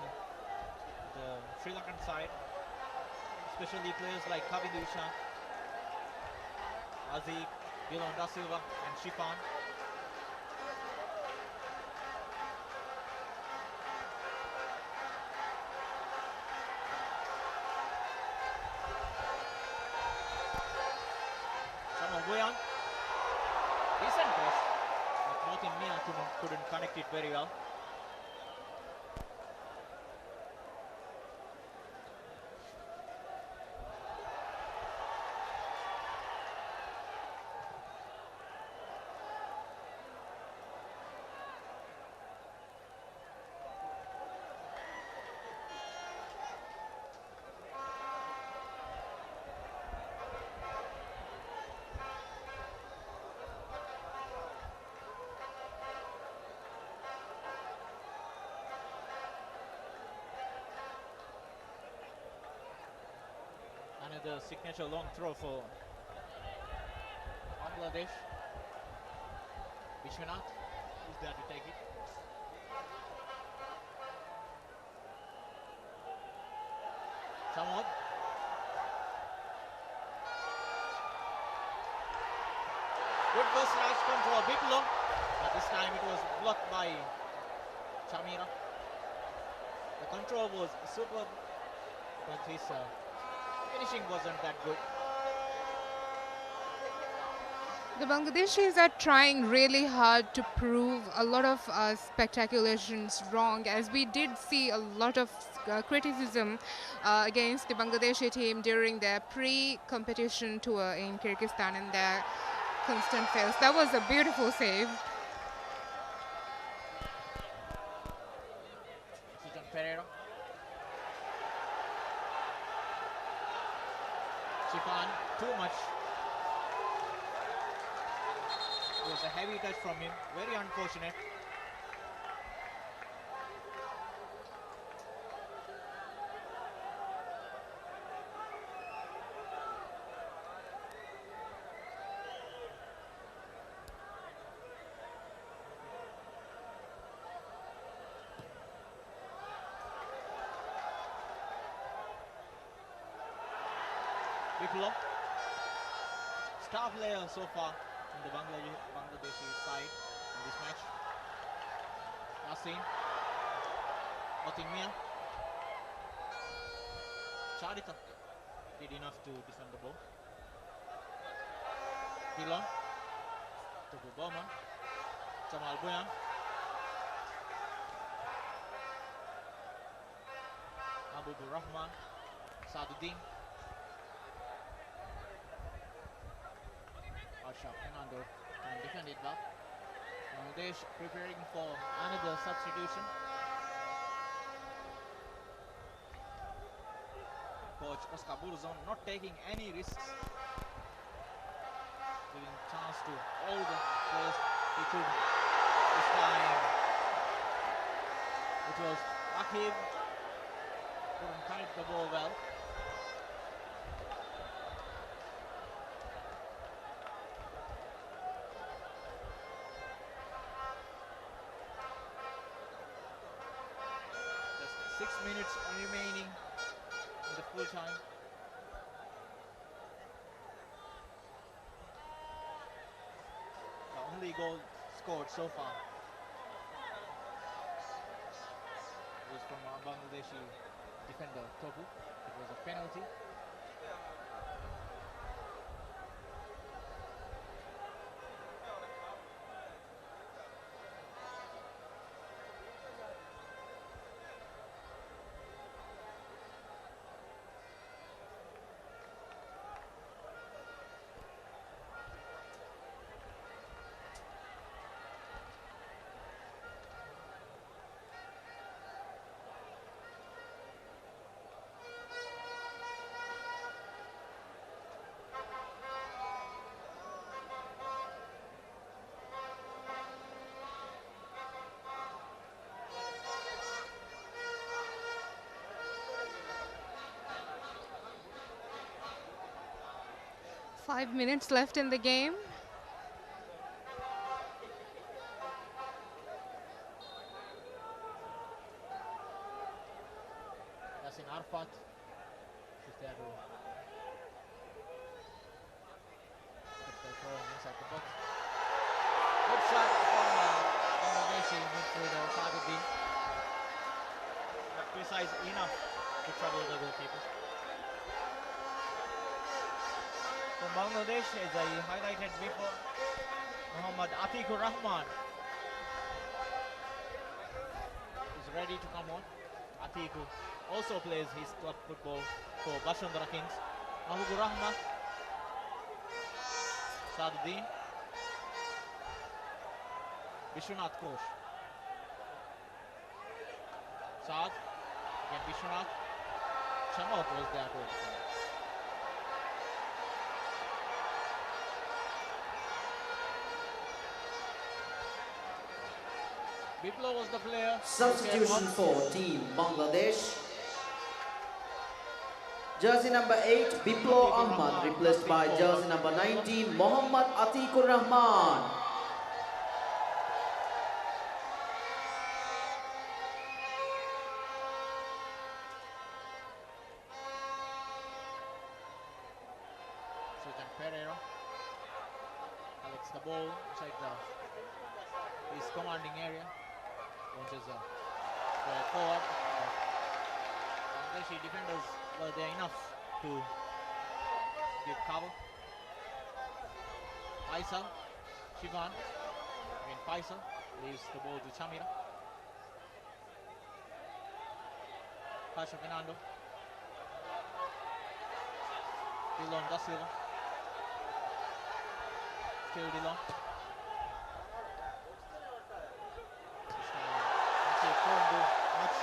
the Sri Lankan side, especially players like Kavindu Ishan, Aziz, Dylan Da Silva and Shifan. Boyan, decent cross, but Martin Mia couldn't connect it very well. Another signature long throw for Bangladesh. Vishwanath is there to take it. Samad. Good first snatch control, a bit long, but this time it was blocked by Shamira. The control was superb, but his finishing wasn't that good. The Bangladeshis are trying really hard to prove a lot of spectaculations wrong, as we did see a lot of criticism against the Bangladeshi team during their pre-competition tour in Kyrgyzstan and their constant fails. That was a beautiful save. Sujan Pereira. Shifan, too much. It was a heavy touch from him, very unfortunate. Biplov, star player so far in the Bangladeshi side in this match. Yasin, Mia, Charita did enough to defend the ball. Dillon, Topu Bowman, Jamal Boyan, Abubur Rahman, Saduddin, Fernando can defend it well. Bangladesh preparing for another substitution. Coach Oscar Burzon not taking any risks, giving chance to all the players he could this time. It was Akib, couldn't connect the ball well. Just 6 minutes remaining in the full time. The only goal scored so far was from our Bangladeshi defender Topu. It was a penalty. 5 minutes left in the game. That's in Arfat. She's there to get the throw inside the box. Good shot from Bangladeshi midfielder Saduddin. Not precise enough to trouble the goalkeeper. From Bangladesh, as I highlighted before, Muhammad Atikur Rahman is ready to come on. Atiku also plays his club football for Bashundhara Kings. Mahbubur Rahman, Saduddin, Vishwanath Kosh. Saad, again Vishwanath. Chamak was there to defend. Biplo was the player. Substitution for Team Bangladesh. Jersey number 8, Biplo Ahmad, replaced by jersey number 19, Muhammad Atikur Rahman. Sultan Pereira collects the ball inside his commanding area. Launches forward. Bangladeshi defenders were there enough to give cover. Faisal, Shivan, again Faisal leaves the ball to Chamira. Pasha Fernando. Dillon Da Silva. Still Dillon. Can't do much.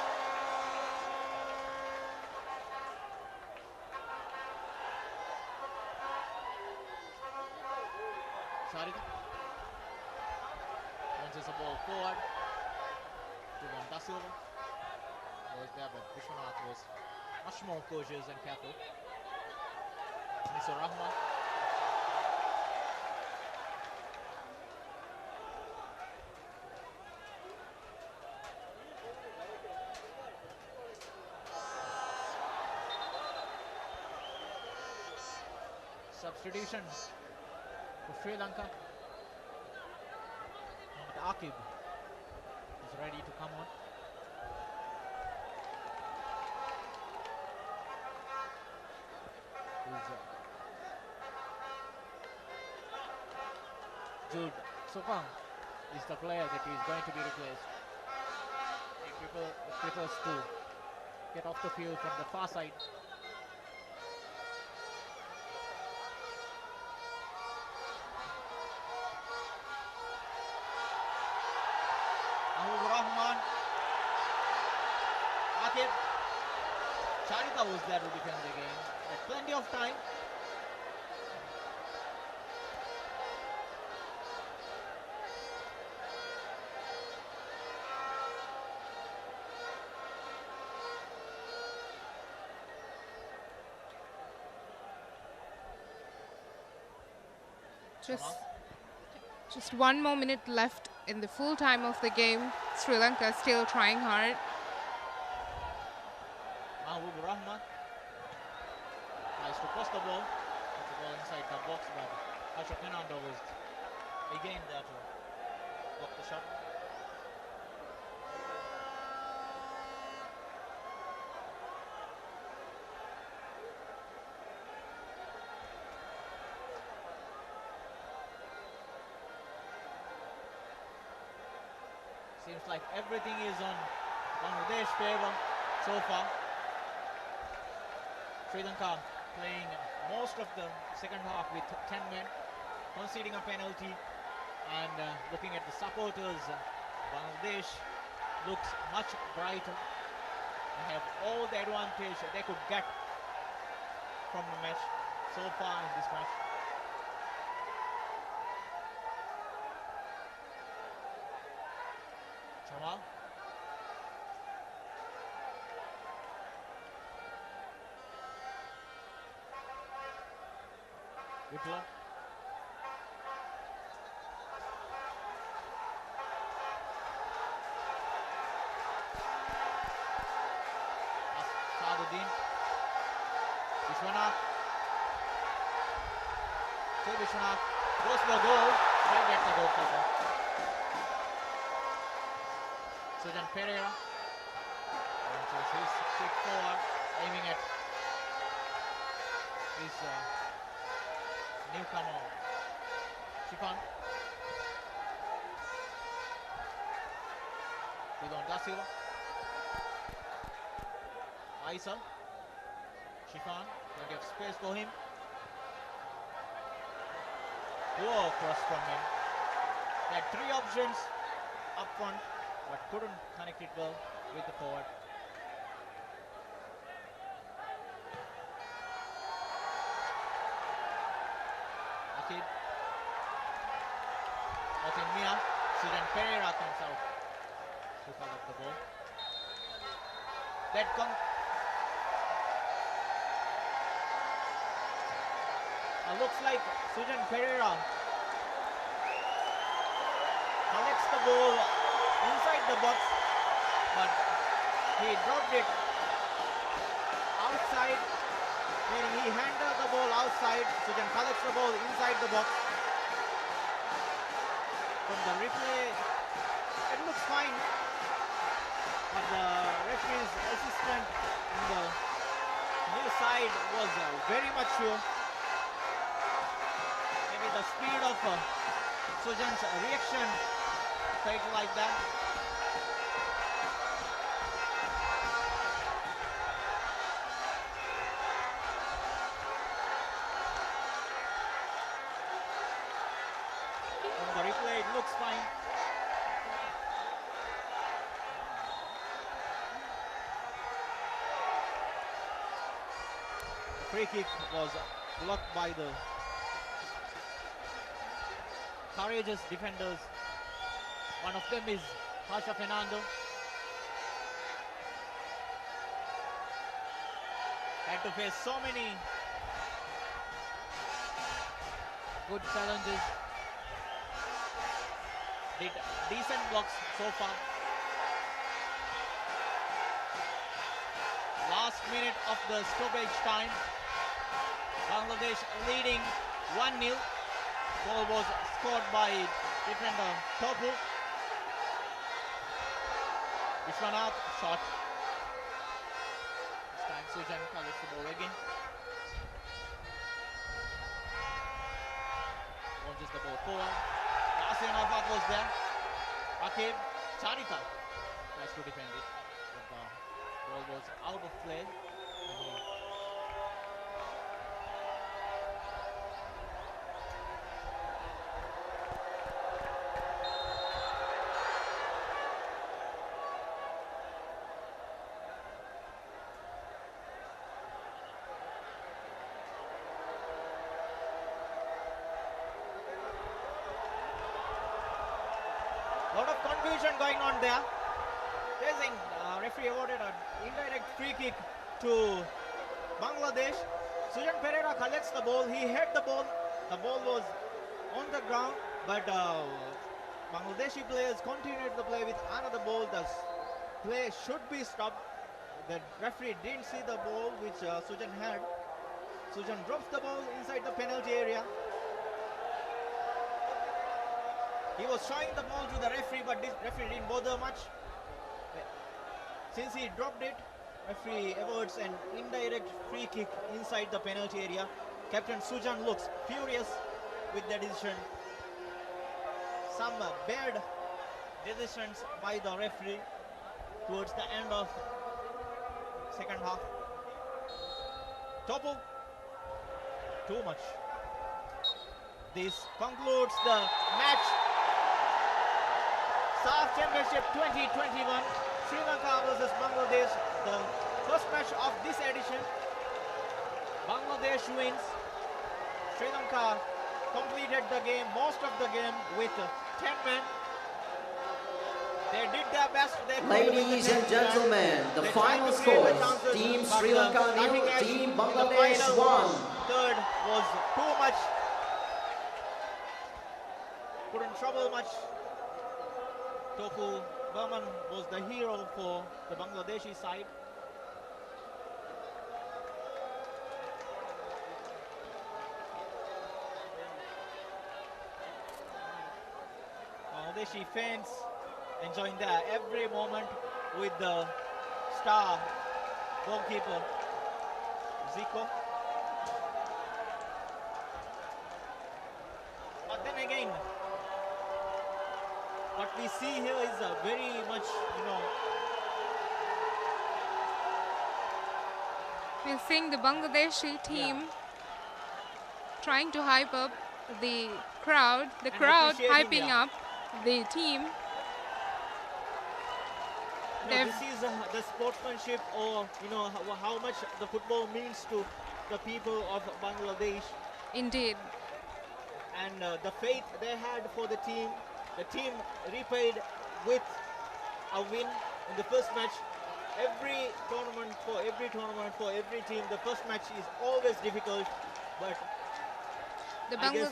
Sharika launches the ball forward to Da Silva. Was there, but Vishwanath was much more cautious and careful. Nisur Rahman. Substitutions for Sri Lanka. Mohammad Akib is ready to come on. Jude Sopang is the player that is going to be replaced. He prefers to get off the field from the far side. Mahbubur Rahman, Akib, Charita was there to defend the game. Had plenty of time. Just 1 more minute left in the full time of the game. Sri Lanka still trying hard. Mahbubur Rahman tries to post the ball. Puts the ball inside the box, but Asha Fernando was again there to block the shot. Seems like everything is on Bangladesh favor so far. Sri Lanka playing most of the second half with 10 men, conceding a penalty, and looking at the supporters, Bangladesh looks much brighter. They have all the advantage they could get from the match so far in this match. Jamal. Viplo. Saduddin. Vishwanath. To Vishwanath. Goes for goal. Right at the goalkeeper. Sujan Pereira. Launches his kick forward, aiming at his newcomer, Chipan. Bidon Da Silva. Aisa. Chipan. Plenty of space for him. Poor cross from him. He had three options up front, but couldn't connect it well with the forward. Akid. Martin Mia. Sujan Pereira comes out to collect the ball. That comes. Looks like Sujan Pereira collects the ball inside the box, but he dropped it outside, meaning he handled the ball outside. Sujan collects the ball inside the box. From the replay, it looks fine, but the referee's assistant on the near side was very much sure. The speed of Sujan's reaction felt like that. From the replay, it looks fine. The free kick was blocked by the courageous defenders. One of them is Harsha Fernando. Had to face so many good challenges. Did decent blocks so far. Last minute of the stoppage time. Bangladesh leading 1-0. Goal was scored by defender Topu. Vishwanath shot. This time Sujan collects the ball again. Launches the ball forward. Yasin Arfat was there. Akib Charita tries to defend it, but the ball was out of play. Lot of confusion going on there. Chasing, referee awarded an indirect free kick to Bangladesh. Sujan Pereira collects the ball. He hit the ball. The ball was on the ground, but Bangladeshi players continued the play with another ball. The play should be stopped. The referee didn't see the ball which Sujan had. Sujan drops the ball inside the penalty area. He was showing the ball to the referee, but this referee didn't bother much. Since he dropped it, referee awards an indirect free kick inside the penalty area. Captain Sujan looks furious with the decision. Some bad decisions by the referee towards the end of second half. Topu, too much. This concludes the match. SAFF Championship 2021, Sri Lanka versus Bangladesh, the first match of this edition. Bangladesh wins. Sri Lanka completed the game, most of the game, with 10 men. They did their best. Ladies and gentlemen, the final scores: Team Sri Lanka 0, Team Bangladesh 1. Third was too much couldn't trouble much. Tofu Burman was the hero for the Bangladeshi side. Bangladeshi fans enjoying their every moment with the star goalkeeper Zico. But then again, what we see here is a very much, We're seeing the Bangladeshi team trying to hype up the crowd, And crowd appreciating, hyping yeah. up the team. They've- this is the sportsmanship, or how much the football means to the people of Bangladesh, Indeed. and the faith they had for the team. The team repaid with a win in the first match. Every tournament, for every team, the first match is always difficult, but The, I guess,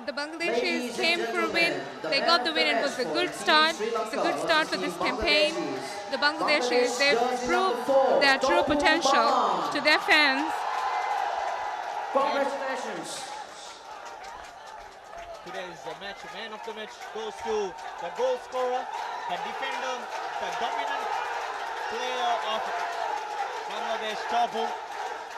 the Bangladeshis Ladies and came for a win. gentlemen, the They man got of the the win. It match was a for good Team start. Sri It's a Lanka good start for versus this Team campaign. Bangladeshis. The Bangladeshis, Bangladesh they've jersey proved number 4, their true Tofu potential Burman. to their fans. Congratulations. today's match, man of the match goes to the goal scorer, the defender, the dominant player of Bangladesh, Tofu.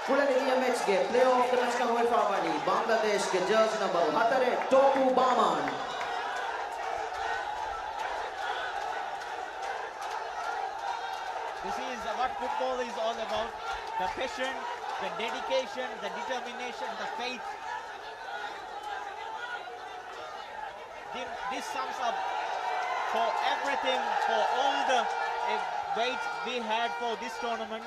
කුලලිය මැච්ගේ play of the match එක වෙෆාවනි බංග්ලාදේශගේ jersey number 4 Topu Barman. This is what football is all about. The passion, the dedication, the determination, the faith. This sums up for everything, for all the wait we had for this tournament.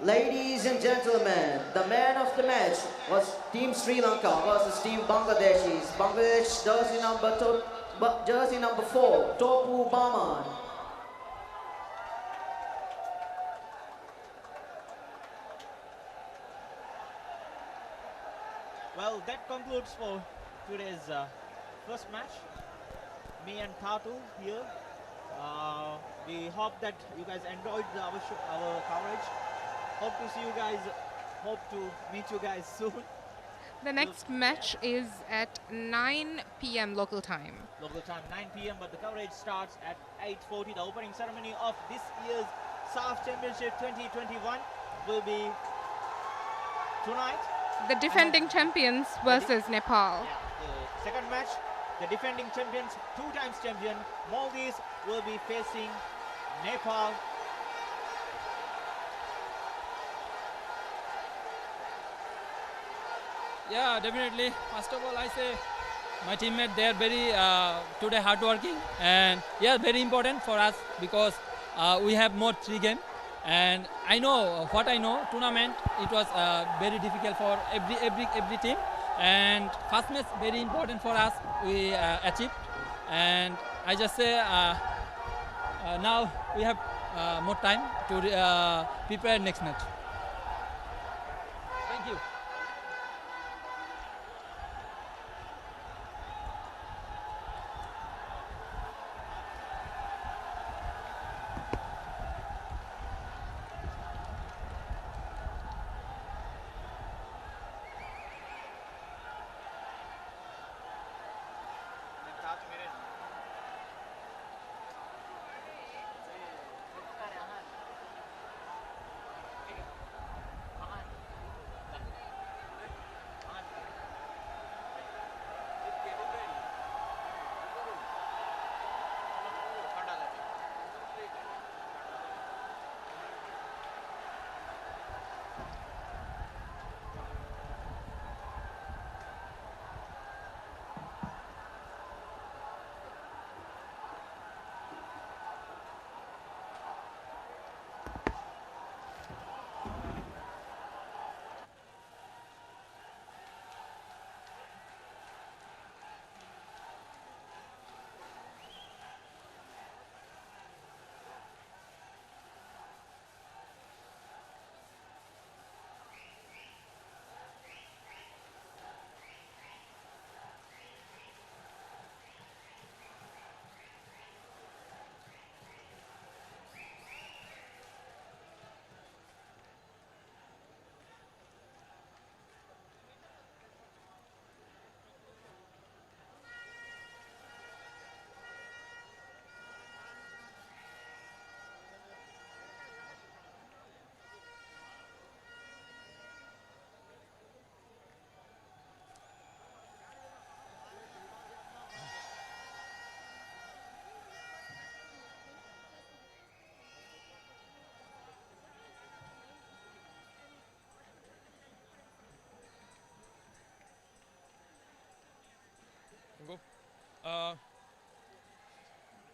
Ladies and gentlemen, the man of the match was Team Sri Lanka versus Team Bangladeshis. Bangladesh jersey number 4, Topu Burman. Well, that concludes for today's first match. Me and Tatu here. We hope that you guys enjoyed our coverage. Hope to see you guys. Hope to meet you guys soon. The next match is at 9 p.m. local time. Local time 9 p.m. But the coverage starts at 8:40. The opening ceremony of this year's SAFF Championship 2021 will be tonight. The defending champions versus Nepal. Yeah, the second match, the defending champions, 2 times champion, Maldives will be facing Nepal. Yeah, definitely. First of all, I say my teammate, they are very today hardworking, and yeah, very important for us because we have more 3 games. And I know what I know. Tournament, it was very difficult for every team. And first match very important for us. We achieved, and I just say now we have more time to prepare next match. Thank you.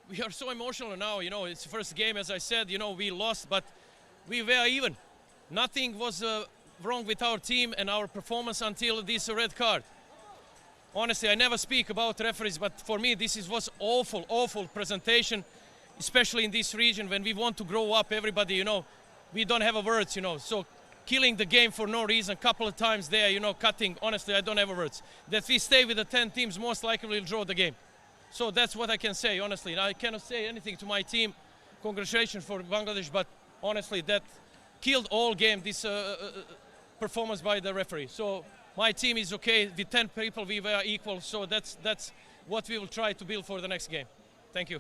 we are so emotional now, you know, it's the first game, as I said, you know, we lost, but we were even. Nothing was wrong with our team and our performance until this red card. Honestly, I never speak about referees, but for me, was awful, awful presentation, especially in this region when we want to grow up, everybody, you know, we don't have words, you know, so killing the game for no reason, couple of times there, you know, cutting, honestly, I don't have words. That we stay with the 10 teams, most likely we'll draw the game. So that's what I can say, honestly. I cannot say anything to my team. Congratulations for Bangladesh, but honestly, that killed all game, this performance by the referee. So my team is okay. With 10 people, we were equal. So that's what we will try to build for the next game. Thank you.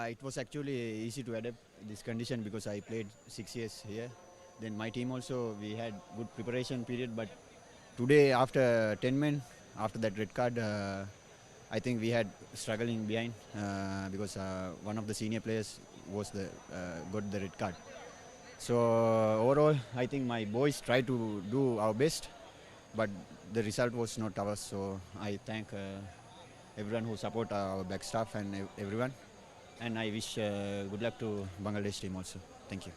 It was actually easy to adapt this condition because I played 6 years here. Then my team also, we had good preparation period, but today after 10 men, after that red card, I think we had struggling behind because one of the senior players was got the red card. So overall, I think my boys tried to do our best, but the result was not ours. So I thank everyone who support our back staff and everyone. And I wish good luck to Bangladesh team also. Thank you.